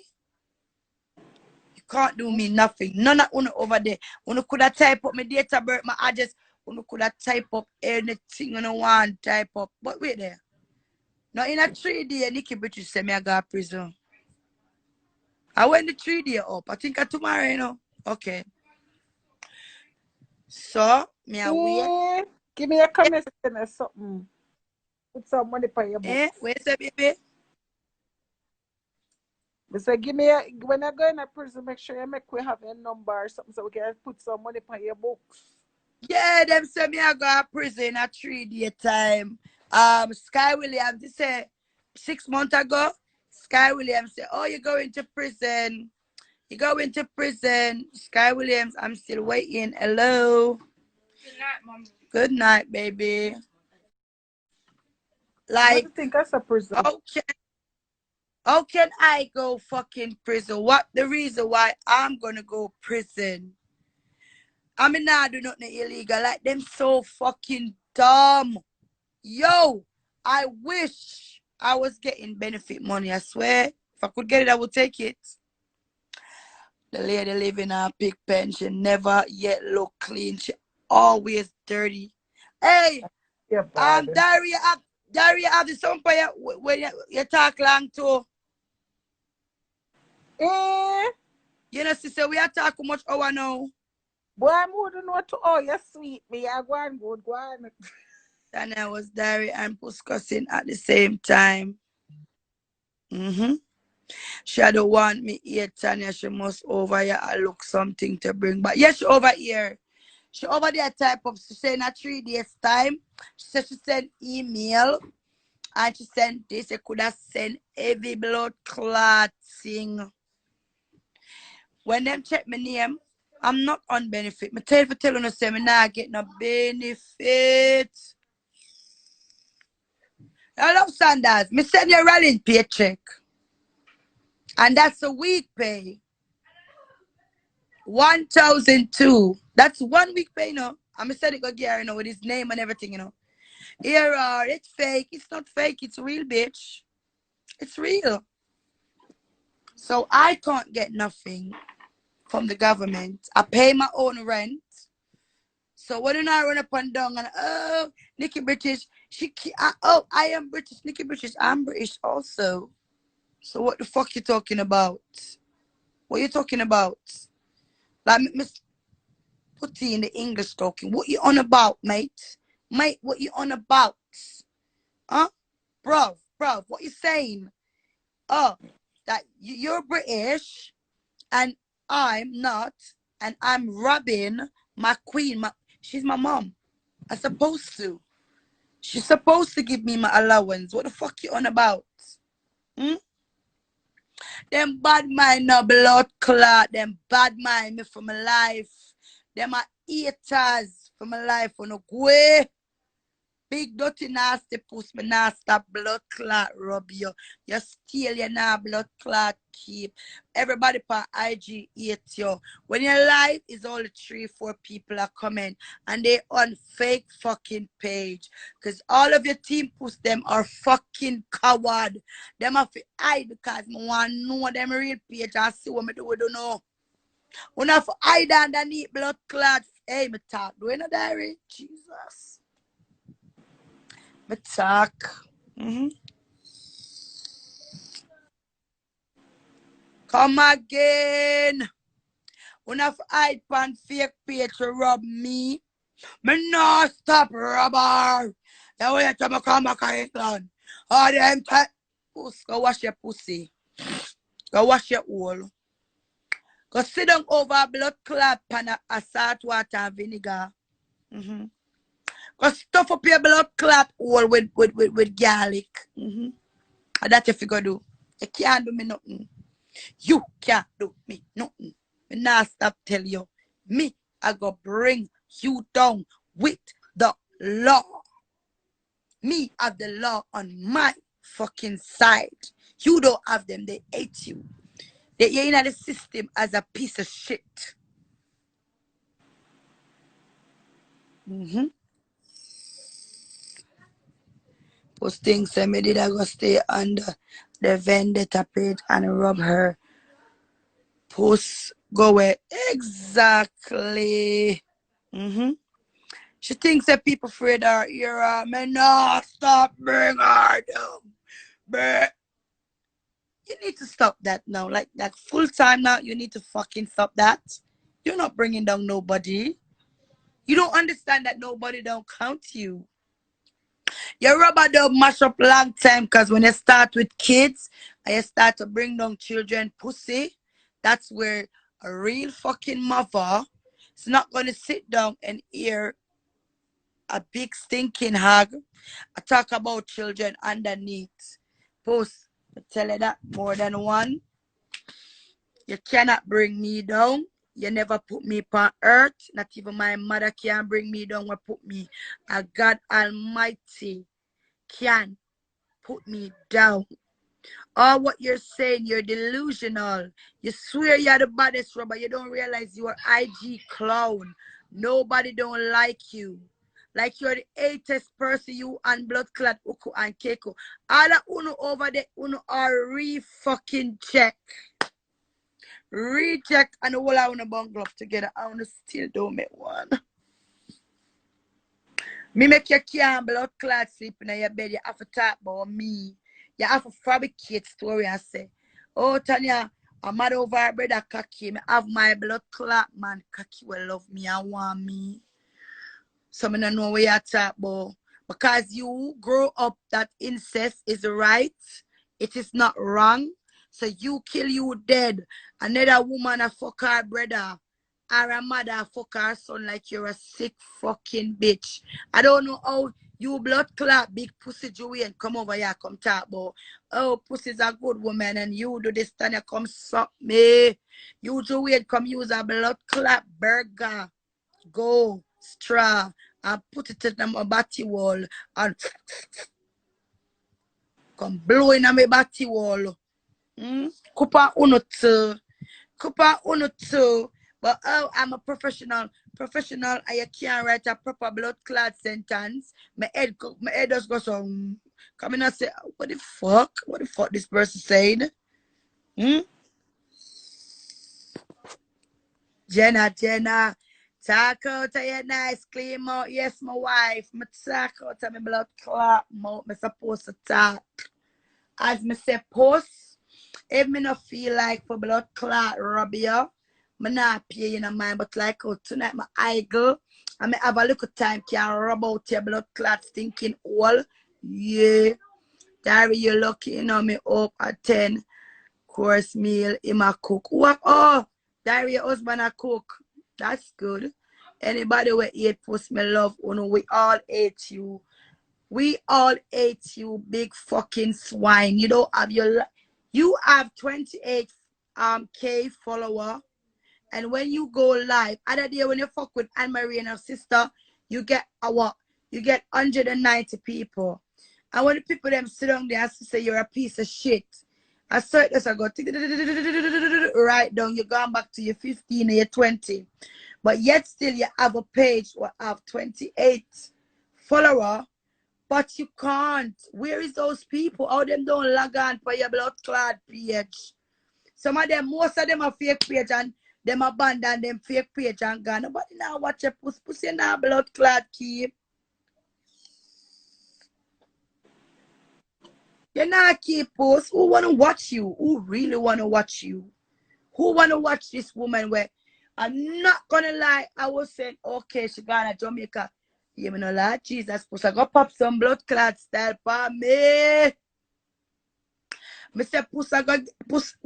You can't do me nothing. None of you over there. You could have type up my date of birth, my address. You could have type up anything you want type up. But wait there. Now in a 3D, Nikki British said me I got prison. I went the 3D up. I think tomorrow, you know. Okay. So, me I wait. Give me a comment or something. Put some money for your book. Where's that baby? I say, give me a, when I go in a prison, make sure you make we have a number or something so we can put some money for your books. Yeah, them say me I go to prison at 3 day time. Sky Williams, they say 6 months ago, Sky Williams said, oh, you're going to prison. You're going to prison. Sky Williams, I'm still waiting. Hello. Good night, Mom. Good night, baby. What Like, do you think that's a prison? how can I go fucking prison? What the reason why I'm gonna go prison? I mean, nah, do nothing illegal. Like, them so fucking dumb. Yo, I wish I was getting benefit money. I swear. If I could get it, I would take it. The lady live in a pig pen. She never yet look clean. She always dirty. Hey, Yeah, bad. Daria have the song for you when you talk long too. You know, sister, we are talking much hour now. Boy, I'm wouldn't know to oh, you're sweet. Me, I go on good, go on. Tanya was Daria and discussing at the same time. She don't want me here, Tanya. She must over here. I look something to bring back. Yes, she over here. She over there type of, she said in a 3 days time. She said she sent email and she sent this. She could have sent heavy blood clotting. When them check my name, I'm not on benefit. Me tell you for telling us say me not get no benefit. I love Sanders. Me send you a rallying paycheck. And that's a week pay. 1,002. That's 1 week pay, you know. I'm said it go Gary, you know, with his name and everything, you know. Here it's fake. It's not fake. It's real, bitch. It's real. So I can't get nothing from the government. I pay my own rent. So when I run up and down and oh, Nikki British, I am British. Nikki British, I'm British also. So what the fuck you talking about? What you talking about? Like Miss put in the English talking. What you on about, mate? Mate, what you on about? Huh? Bruv, what you saying? Oh, that you're British and I'm not, and I'm robbing my queen. She's my mom. I'm supposed to. She's supposed to give me my allowance. What the fuck you on about? Them bad mind no blood clot. Them bad mind me for my life. Them are haters for my life on a go. Big dirty nasty puss me nah stop blood clot rub you. You steal your nah blood clot keep. Everybody per IG hate you. When your life is only 3-4 people are coming and they on fake fucking page. Cause all of your team puss them are fucking coward. Them have to hide because me want know them real page and see what me do, we don't know. When I have to hide underneath blood clot. Hey, me talk. Do you know diary? Jesus. Me talk. Come again. When I hide pan fake page to rob me, me no stop rubber. The way to come back to England. All them time. Go wash your pussy. Go wash your hole. Go sit down over blood clot pan a salt water and vinegar. Go stuff up your blood clot hole with garlic. And that's what you go do. You can't do me nothing. You can't do me nothing. Me not stop tell you. Me, I go bring you down with the law. Me have the law on my fucking side. You don't have them. They hate you. You're in the system as a piece of shit. Those things say me did I go stay under the vendetta page and rub her. Post go away. Exactly. She thinks that people afraid her ear. Me not stop bring her down. But you need to stop that now. Like full time now, you need to fucking stop that. You're not bringing down nobody. You don't understand that nobody don't count you. Your rubber don't mash up long time because when you start with kids and you start to bring down children pussy, that's where a real fucking mother is not going to sit down and hear a big stinking hog. I talk about children underneath. Post, I tell you that more than one. You cannot bring me down. You never put me upon earth. Not even my mother can bring me down or put me. A God Almighty can put me down. All what you're saying, you're delusional. You swear you're the baddest rubber. You don't realize you're IG clown. Nobody don't like you. Like you're the 8th person, you and blood clot Uku and Keiko. All that uno over there, uno are re-fucking check. Recheck and the whole I wanna bundle up together. I wanna still don't make one. Me make your can blood clot sleep in your bed. You have to talk about me. You have to fabricate story and say, oh Tanya, I'm mad over her brother cocky. Me have my blood clot man cocky will love me and want me. So I don't know what you talk about. Because you grow up that incest is right. It is not wrong. So you kill you dead. Another woman a fuck her brother. Or a mother a fuck her son like you're a sick fucking bitch. I don't know how you blood clot big pussy Julian come over here come talk about. Oh, pussy's a good woman and you do this Tanya come suck me. You Julian come use a blood clot burger. Go, straw, and put it in my body wall and come blow in my body wall. Kupa uno two. But oh, I'm a professional, and you can't write a proper blood clot sentence. My head just goes on. Come in and say, what the fuck? What the fuck this person saying? Jenna. Talk out of your nice clean mouth. Yes, my wife. Me talk out of my blood clot mouth. Me supposed to talk. As me say post, if me not feel like for blood clot rub you, me not pay you no mind. But like oh, tonight my idle, and me have a little time can rub out your blood clot stinking hole. Yeah. Diary, you lucky, you know me up at 10 course meal in my cook. What? Oh, Diary, your husband a cook. That's good. Anybody with 8 post me love, we all hate you. We all hate you, big fucking swine. You don't have you have 28 K follower. And when you go live, other day when you fuck with Anne Marie and her sister, you get you get 190 people. And when the people them sit down there and say you're a piece of shit, I saw it as I go right down, you're going back to your 15 or your 20. But yet still you have a page or have 28 follower, but you can't. Where is those people? How them don't log on for your blood clot page? Some of them, most of them are fake page and them abandon them fake page and gone. Nobody now watch your pussy now blood clot keep. You not keep post. Who wanna watch you? Who really wanna watch you? Who wanna watch this woman where I'm not gonna lie, I was saying, okay, she gone to Jamaica. You know, Lord Jesus, push I go pop some blood clot style for me. I say push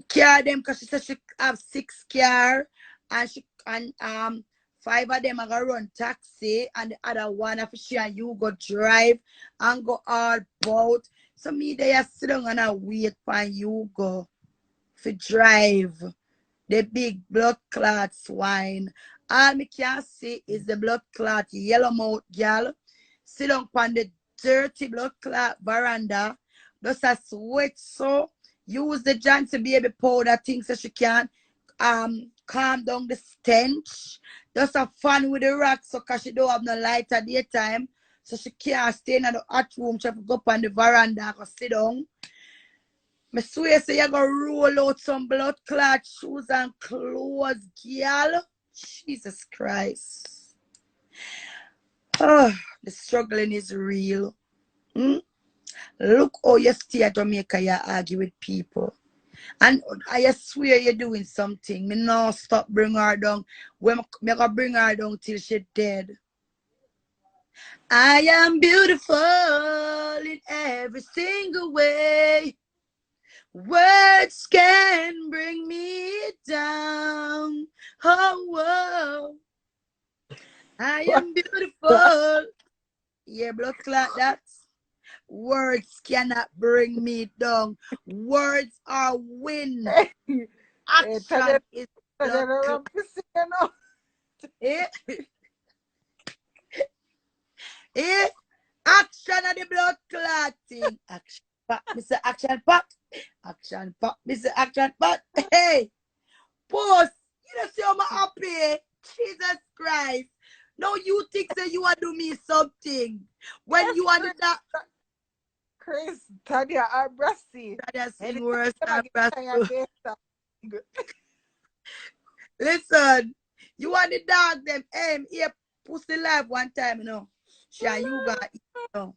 care them because she said she have 6 car and 5 of them are gonna run taxi and the other one if she and you go drive and go all bout. So me they are sitting and I wait for you go for drive. The big blood clot swine. All me can see is the blood clot yellow mouth girl. Sit down on the dirty blood clot veranda. Just a sweat so. Use the Johnson baby powder thing so she can calm down the stench. Just have fun with the rocks so cause she don't have no light at daytime. So she can't stay in the hot room. She have to go up on the veranda and sit down. I swear say you gonna roll out some blood clot shoes and clothes, girl. Jesus Christ. Oh, the struggling is real. Look how you stay at Jamaica, you argue with people. And I swear you're doing something. Me no stop bring her down. When me gonna bring her down till she dead. I am beautiful in every single way. Words can bring me down. Oh, whoa. I am beautiful. Yeah, blood clot that. Words cannot bring me down. Words are wind. Action is blood clot. Action of the blood clotting. Action pack, Mr. Action pack. Action pack, Mr. Action pack. Hey, post. You don't see how I'm happy. Jesus Christ. No, you think that you want to do me something. When you want to Chris, Tanya, I'm breasty. Tanya sing worse. Listen, you want the dog them aim here pussy life one time, you know. She and you got you know.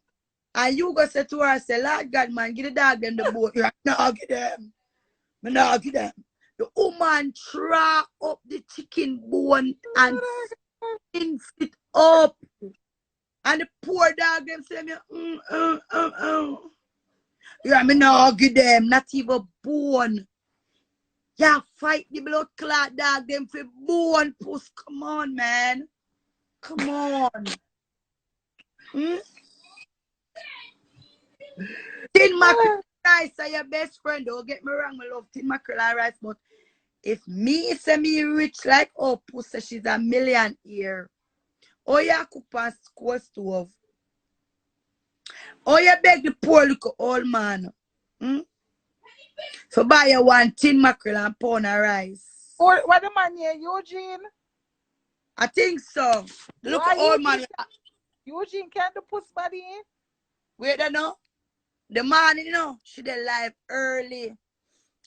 And you go say to her, say, Lord God, man, give the dog them the boat. You're not give them. Me not give them. The woman try up the chicken bone and spins it up. And the poor dog them say, yeah, me not give them, not even bone. Yeah, fight the blood clot dog them for bone puss. Come on, man. Come on. Tin mackerel rice are your best friend. Don't get me wrong, I love tin mackerel rice, but if me say me rich like oh pussy, she's a millionaire. Oh yeah, cook on school stove. Oh yeah, beg the poor little old man. So buy you one tin mackerel and pound of rice. Or what the man here, Eugene? I think so. The little old man. Eugene can't do puss body. Wait, I know. The morning, you know, she did live early. It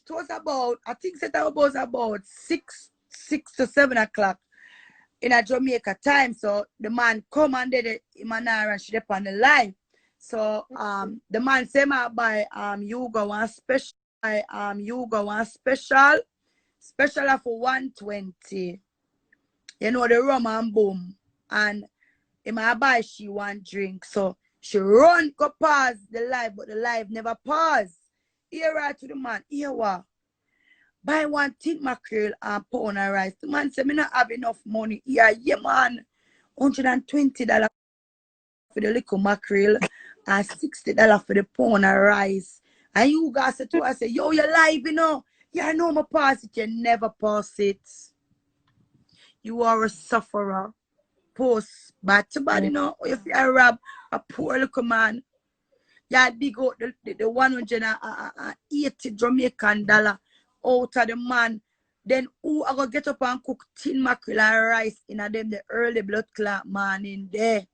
was about, I think it was about 6 to 7 o'clock in a Jamaica time. So the man come and did it in Manara and she did on the live. So the man say my buy you go one special special for 120. You know the rum and boom. And in my buy she one drink. So she run go pause the live, but the live never pause. Here right to the man, here what? Buy one tin mackerel and pound of rice. The man said, me not have enough money. Yeah, man. $120 for the little mackerel and $60 for the pound of rice. And you guys said to her, say, yo, you're live, you know. Yeah, I know my pass it. You never pass it. You are a sufferer. Post bad to bad, you know. If you rob a poor little man, you dig out the 180 Jamaican dollar out of the man. Then who are gonna get up and cook tin mackerel and rice in a them the early blood clot man in there?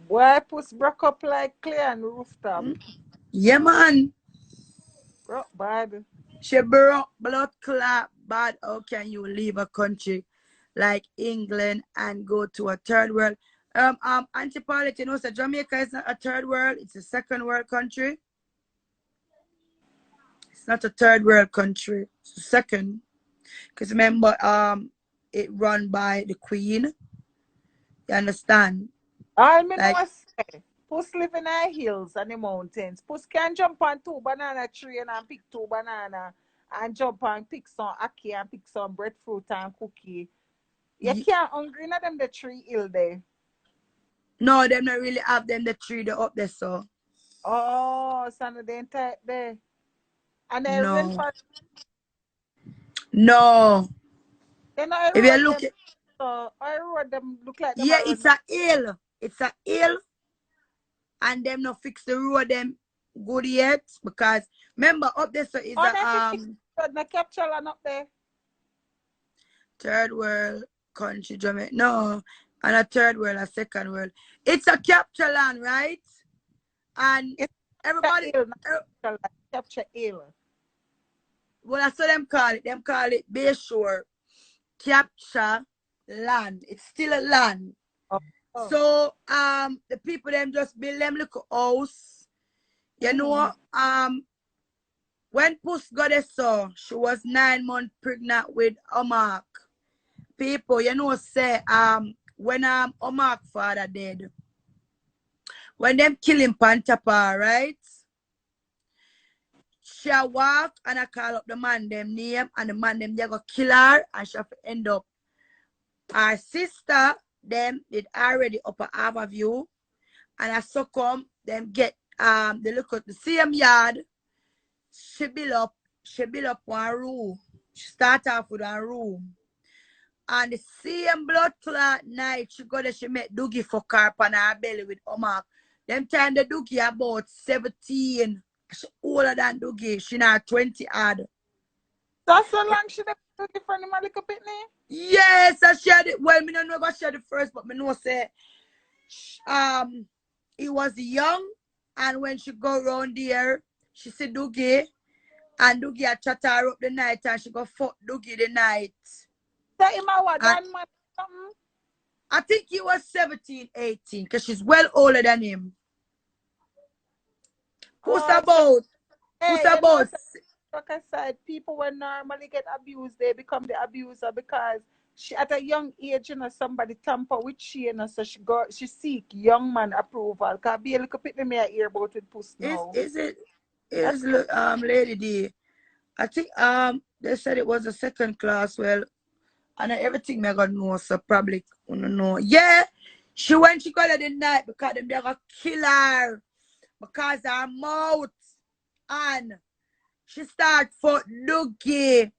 Boy, puss broke up like clear and rooftop. Yeah, man. Broke bad. She broke blood clot bad. How can you leave a country like England and go to a third world? Auntie Paulette, you know, so Jamaica is not a third world, it's a second world country. It's not a third world country, it's a second. Because remember, it run by the Queen. You understand? All me know Like, say, puss live in the hills and the mountains. Puss can jump on 2 banana tree and pick 2 banana and jump and pick some ackee and pick some breadfruit and cookie. You can't hungry in them the tree hill there. no, them not really have them the tree they up there, so. Oh, so no, they ain't type there. And then rain No. for No. then I If you road look them at, so I road them look like them yeah, are it's run. a hill. It's a hill. And them not fix the road them good yet. Because remember up there so is Oh, they a fix the capture land up there. third world country, Jamaica. No. And a third world, a second world. It's a capture land, right? And It's everybody hill, not capture hill. well, that's what them call it. Them call it Bayshore capture land. It's still a land. Oh. Oh. So the people them just build them little house. You know, when Puss got there, so she was 9 months pregnant with Omark. People, you know, say when Omark father dead, when them kill him Pantapa, right? She walk and I call up the man them name and the man them they go kill her and she have to end up. Our sister them did already up a half of you and I succumb them get they look at the same yard. She build up one room. She start off with one room. And the same blood clot night she go there, she met Doogie for car on her belly with Omark. Them time the Doogie about 17. She older than Doogie. She not 20 odd. That's so long she done do different in my little pitney. Yes, I shared it. Well, me don't know if I shared it first, but me know say he was young and when she go around there, she see Doogie and Doogie a chat her up the night and she go fuck Doogie the night. Say him a what? And One man something? I think he was 17, 18 because she's well older than him. Who's Oh, so, about? Who's hey, you know, about? so, like I said, people when normally get abused, they become the abuser because she at a young age, you know, somebody tamper with she, you know, so she seek young man approval. Can be a little bit me I hear about with puss now. Is it That's is Lady D? I think they said it was a second class. Well, and everything me got know, so probably wanna know. Yeah, she when she got it the night because them they gonna kill her because her mouth and she start for Doogie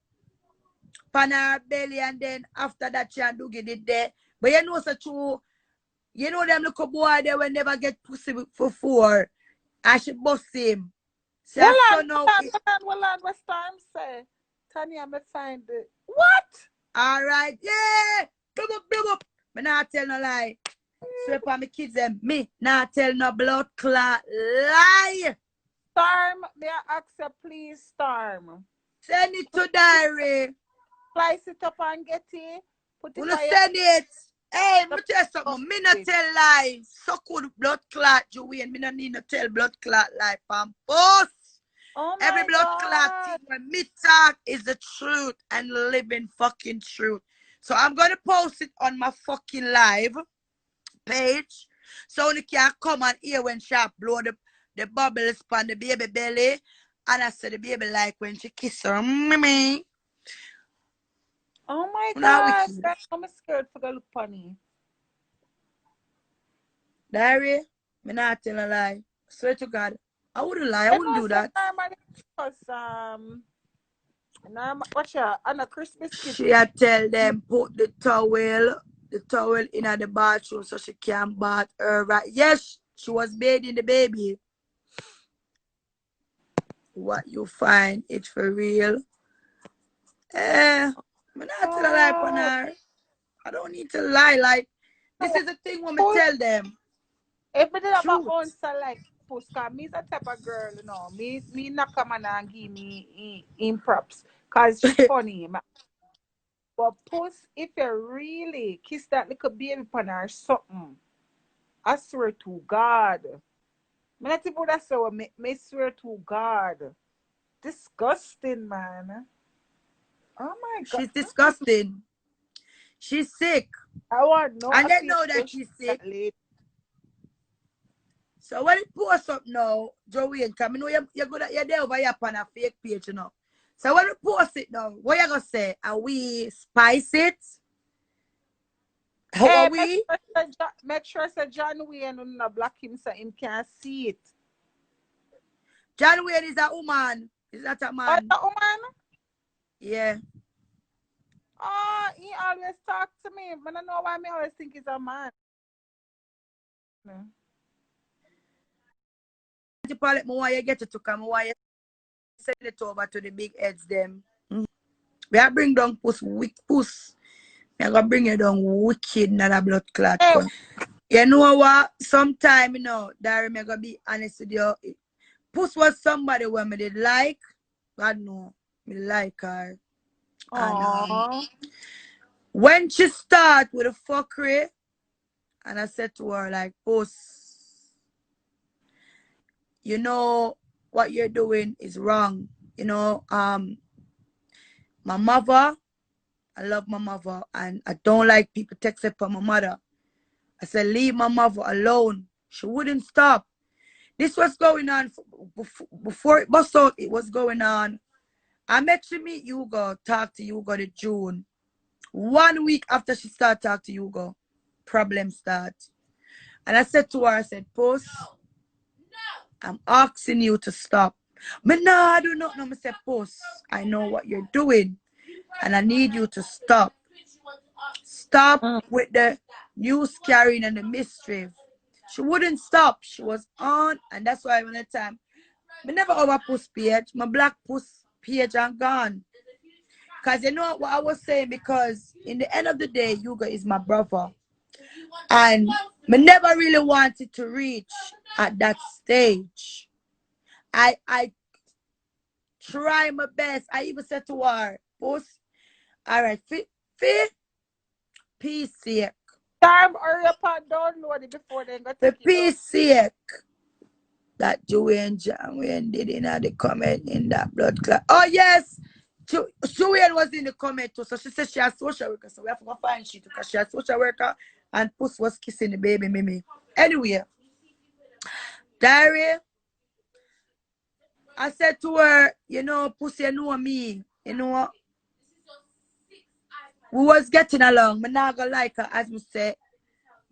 pan her belly and then after that she and Doogie did there. But you know so true. You know them little boy they will never get pussy for four. I should bust him. So well I on, saw now it. what time say? Tanya, me find it. What? Alright, yeah. Blah, blah. Me not tell no lie. Sweep on my kids them. Me not tell no blood clot lie. Storm, may I ask you please, Storm? Send it to diary. Slice it up and get it. Put it Wanna on your send it? Hey, me tell you up something. Me not with. tell lie. So good blood clot, Joanne. Me not need to tell blood clot lie. Pampos. Oh Every my blood clot thing God. when me talk is the truth and living fucking truth. So I'm gonna post it on my fucking live page. So you can come and hear when she blow the bubbles on the baby belly. And I said the baby like when she kiss her. Mimi. Oh my Now we God. kiss. I'm scared for the look funny. Diary, me not tell a lie. Swear to God. I wouldn't lie. I I wouldn't know do some that. normally because And watch her and a Christmas kid. She had tell them put the towel in the bathroom so she can bath her right. Yes, she was bathing the baby. What you find it for real? I'm not tell a lie on her. I don't need to lie. Like, this is the thing when me tell them. If me did have a Truth. answer like puss, cause me's a type of girl, you know. Me not come and give me in props. Cause she funny. But puss, if you really kiss that little baby pan or something, I swear to God. Me not even that so me swear to God. Disgusting, man. Oh my God. She's disgusting. She's sick. I want no And they know that affiliation she's with sick. that lady. So when it post up now, Joanne, come know you're good at you're there over here on a fake page, you know. So when we post it now, what you gonna say? Are we spice it? How are Hey, we? make sure say John Wayne not block him so him can't see it. John Wayne is a woman. Is that a Oh, man? that woman? Yeah. Oh, he always talk to me. I don't know why me always think he's a man. Probably more you get it to come, why you send it over to the big heads them. We are bring down weak puss. We are gonna bring you down wicked not a blood clot. Hey, You know what? Sometime, you know, Dari, me gonna be honest with you. Puss was somebody when me did like. God know, me like her. And oh, when she start with a fuckery, and I said to her like, Puss, you know what you're doing is wrong. You know, my mother, I love my mother, and I don't like people texting for my mother. I said, leave my mother alone. She wouldn't stop. This was going on before it bust out. It was going on. I met she meet Hugo, talk to Hugo the June. 1 week after she started talk to Hugo, problem start. And I said to her, I said, Puss, I'm asking you to stop. But no, I do not know. I said, Puss, I know what you're doing. And I need you to stop. Stop with the news carrying and the mischief. She wouldn't stop. She was on, and that's why when the time, I never over puss page. My black puss page and gone. Because you know what I was saying? Because in the end of the day, Yuga is my brother. And I never really wanted to reach at that stage. I try my best. I even said to her, Puss, all right, peace sake. time hurry up and download it before they go For take it down. peace sake. That Joanne John Wayne did in the comment in that blood clot. Oh yes, Joanne was in the comment too. So she said she has social worker. So we have to go find she because she has social worker and Puss was kissing the baby Mimi. Anyway, Diary, I said to her, you know, Puss, you know me. You know what? We was getting along. I'm not gonna like her, as me say.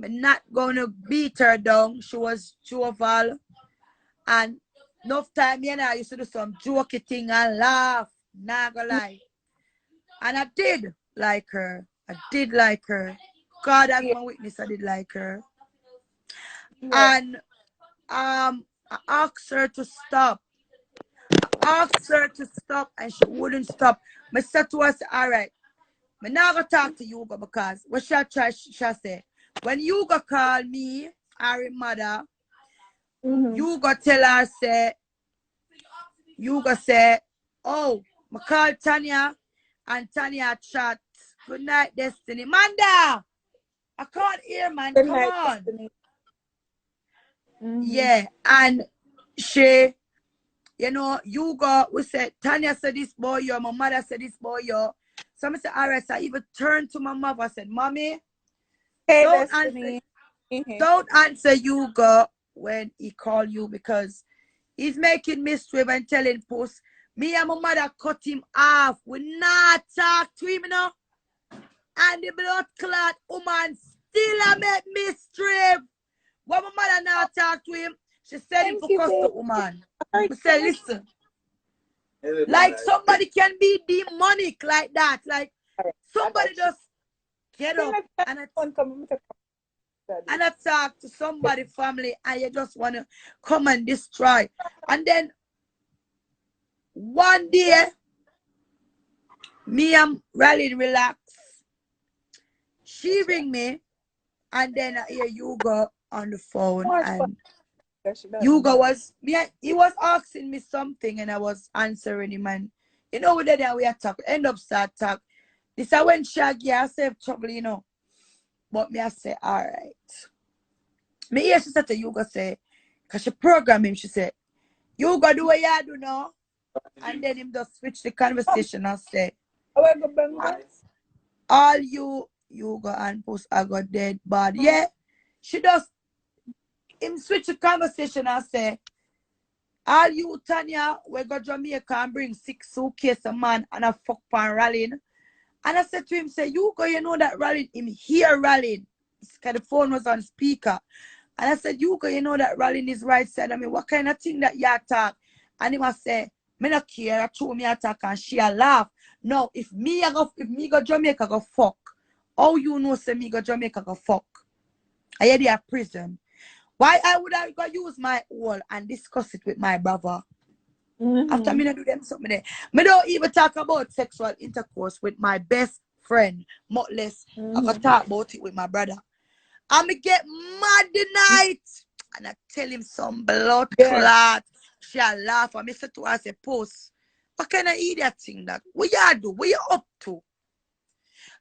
I'm not gonna beat her down. She was jovial. And enough time, you know, I used to do some jokey thing and laugh. Not gonna lie. And I did like her. I did like her. God as Yeah, my witness, I did like her. yeah. And I asked her to stop. Asked her to stop and she wouldn't stop. I said to her, all right, I'm not gonna talk to Yuga because what she try, she say, when Yuga call me, our mother, Yuga tell her, say, Yuga say, oh, I call Tanya and Tanya chat. Good night, Destiny. Manda! I can't hear, man. Good Come night, on. Destiny. Yeah. And she, you know, Yuga, we said, Tanya said this boy, yo. My mother said this boy, yo. So I said, all right. So I even turned to my mother. I said, Mommy, Hey, don't answer, Destiny. Mhm. don't answer Yuga when he call you because he's making mischief and telling Puss. Me and my mother cut him off. We not talk to him, you know. And the blood clot woman still a make mischief. When my mother now talk to him, she said him Thank for you, cuss the babe. woman. All right, We so say, listen. Like somebody can be demonic like that. Like somebody just get up and attack to somebody family and you just want to come and destroy. And then one day, me and Rally relax. She ring me and then I hear Hugo on the phone and Hugo was he was asking me something and I was answering him and you know then we attack, end up start talk. This I went Shaggy, I saved trouble, you know. But me I say, alright. Me hear she said to Hugo say, cause she program him, she said, Hugo do what you do now. And then him just switch the conversation and say, all you go and post I got dead bad. Yeah. She just him switch the conversation and say, all you Tanya, we go Jamaica and bring 6 suitcases a man and a fuck pan rallying. And I said to him, say, you go, you know that rallying, him here rallying. Because the phone was on speaker. And I said, you go, you know that rallying is right side. I mean, what kind of thing that you talk? And he must say, me not care, I told me attack and she a laugh. No, if me go Jamaica go fuck, how you know say me go Jamaica go fuck? I hear they are prison. Why I would I go use my wall and discuss it with my brother? After me not do them something there. Me don't even talk about sexual intercourse with my best friend, much less I go talk about it with my brother. And me get mad the night. And I tell him some blood clot. She laugh and me say to her, I say, post. What kind of idiot thing that? What you do? What you up to?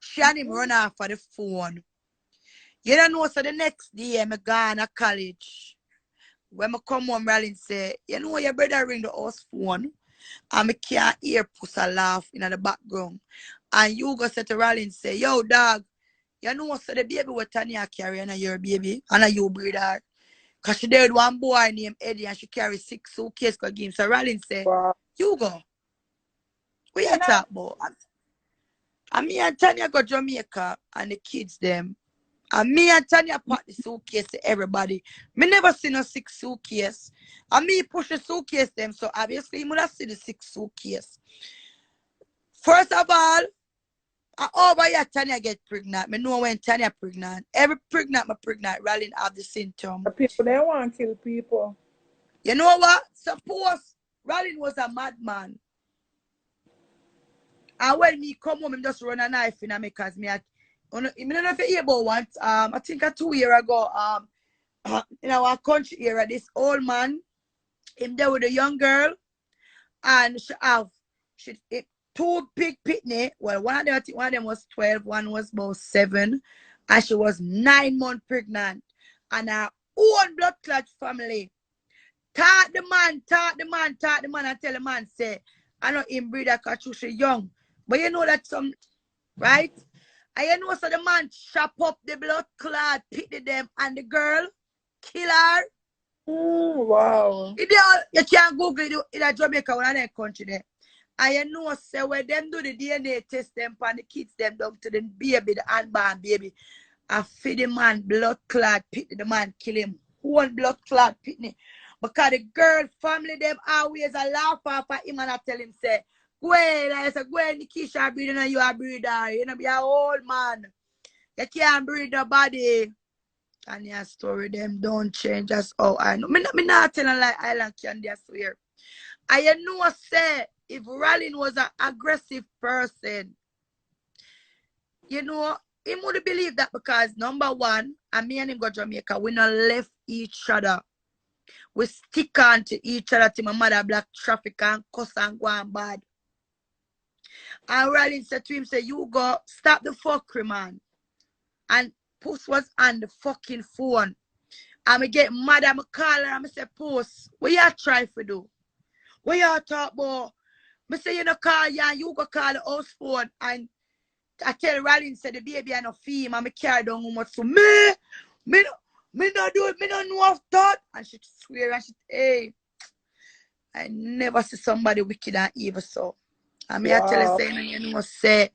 She and him run off for the phone. You don't know, so the next day I gone to college. When I come home, Rallying say, you know your brother ring the house phone and I can't hear pussy laugh in the background. And you go say to Rallying say, yo dog, you know so the baby what Tanya carry and your baby and you breed her. Cause she did one boy named Eddie and she carry 6 suitcases for him. So Rallying say, you go. What you talk about? And me and Tanya go Jamaica and the kids them. And me and Tanya pack the suitcase to everybody. Me never see no 6 suitcase. And me push the suitcase them. So obviously you must see the 6 suitcase. First of all, over here Tanya get pregnant. Me know when Tanya pregnant. Every pregnant Rallying have the symptom. The people they want to kill people. You know what? Suppose Rallying was a madman. And when me come home, him just run a knife in me because me I don't know if you hear about once, I think 2 years ago, in our country era, this old man, him there with a young girl, and she have 2 big pitney. Well, one of them was 12, one was about 7, and she was 9 months pregnant. And her own blood clot family taught the man, and tell the man, say, I know him breed a because she young. But you know that some, right? And you know, so the man chop up the blood clot, pity them, and the girl kill her. Wow. You can't Google it in Jamaica or any country there. And you know, so when them do the DNA test them and the kids them down to the baby, the unborn baby, and feed the man blood clot, pity the man kill him. One blood clot pity. Because the girl family them always a laugh off at him and I tell him say, Gwen, I say, Gwen, Nikisha breathing and you are breather. You know, be an old man. You can't breathe the body. And your story, them don't change. That's all I know. Me not telling like Island Candy, I swear. I know, say, if Rallying was an aggressive person, you know, he would believe that because, number one, and me and him go Jamaica, we not left each other. We stick on to each other till my mother black traffic and cuss and go on bad. And Rallying said to him, say, you go, stop the fuckery, man. And Puss was on the fucking phone. And me get mad and me call her and me say, Puss, what you try to do? What you talk about? Me say, you know, call you and you go call the house phone. And I tell Rallying, say, the baby and no fee, and me carry down how much. So me not do it, me don't know of that. And she swear and she, hey, I never see somebody wicked and evil so. And me I tell her, say, you know, say,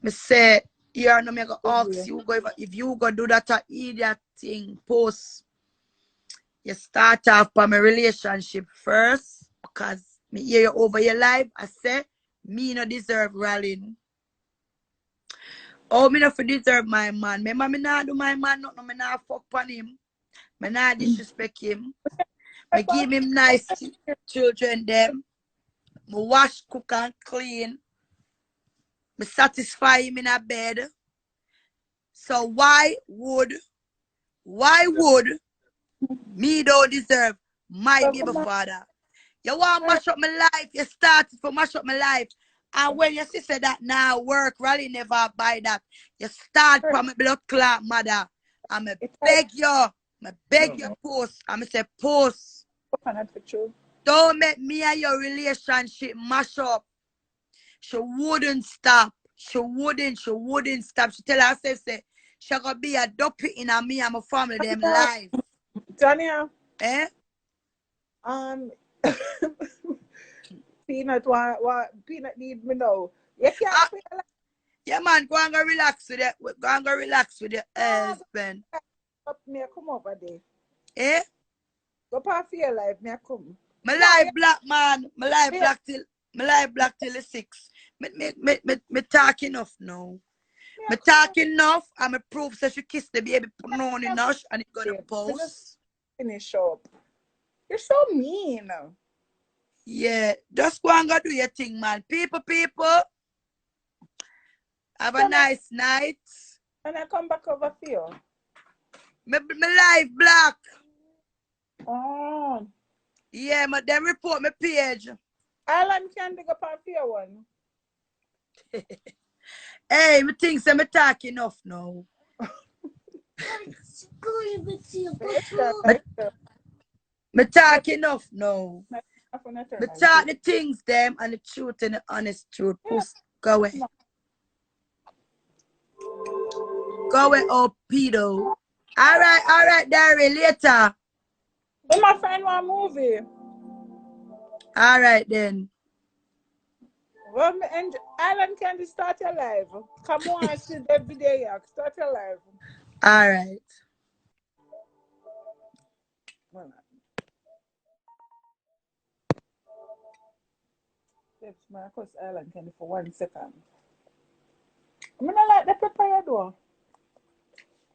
me say, you know, me go ask you go if you go do that idiot thing, post, you start off by my relationship first, because Me hear you over your life. I say, me no deserve rallying. Oh, me not for deserve my man. Remember, me not do my man nothing. Me not fuck on him. Me not disrespect him. Me give him nice children them. Me wash, cook and clean. Me satisfy him in a bed. So why would me don't deserve my baby father? You want to mash up my life. You started to mash up my life. And when your sister that now work, really never buy that. You start from my blood clot mother. I'm a beg you. Post. I'm say post. Don't make me and your relationship mash up. She wouldn't stop. She wouldn't stop. She tell herself, say, she gonna be a dopey in a me and my family, them life. Tanya. Eh? Peanut, what Peanut need me now. You can't feel like yeah, man, go and go relax with it. Go and go relax with your husband. me come over there. Eh? Go past your life, me come. My life black, man. My life black till the 6. Me talk enough now. Me talk enough and me prove so she kiss the baby put on enough and it gonna post. Finish up. You're so mean. Yeah, just go and go do your thing, man. People, have a nice night. And I come back over for you. My life black. Oh. Yeah, but then report my page. Island can dig up on for you one. Hey, me think say me talk enough now. Me talk enough now. Me talk the things them and the truth and the honest truth. Puss, go away. Go away, oh pedo. Alright, Dari, later. Oh, my friend want movie. Alright then. Well, and Island can start your live. Come on, see every day. Start your live. Alright. Yes, Marcus Island can for 1 second. I'm not like the pepper you do.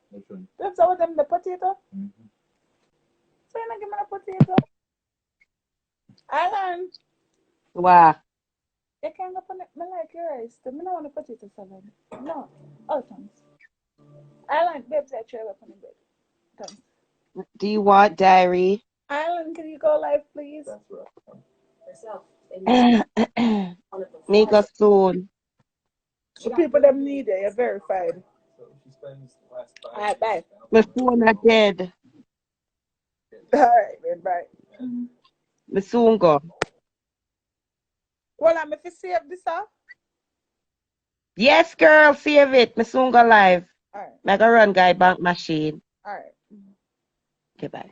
Which one? That's how them the potato. So you not give me the potato. Island, Wow. you can't go on it. I like your rice. I don't want a potato salad. No. Oh, thanks. Island, babes, I try up on the bed. Thanks. Do you want diary? Island, can you go live, please? That's right. Make us soon. The people them need it. You're verified. So she spends the last 5 Alright, bye. My phone are dead. Alright, then bye. Me soon go. Well, I'm if you save this up. Yes, girl, save it. Me soon go live. Alright, Like a run guy bank machine. alright. Okay, bye.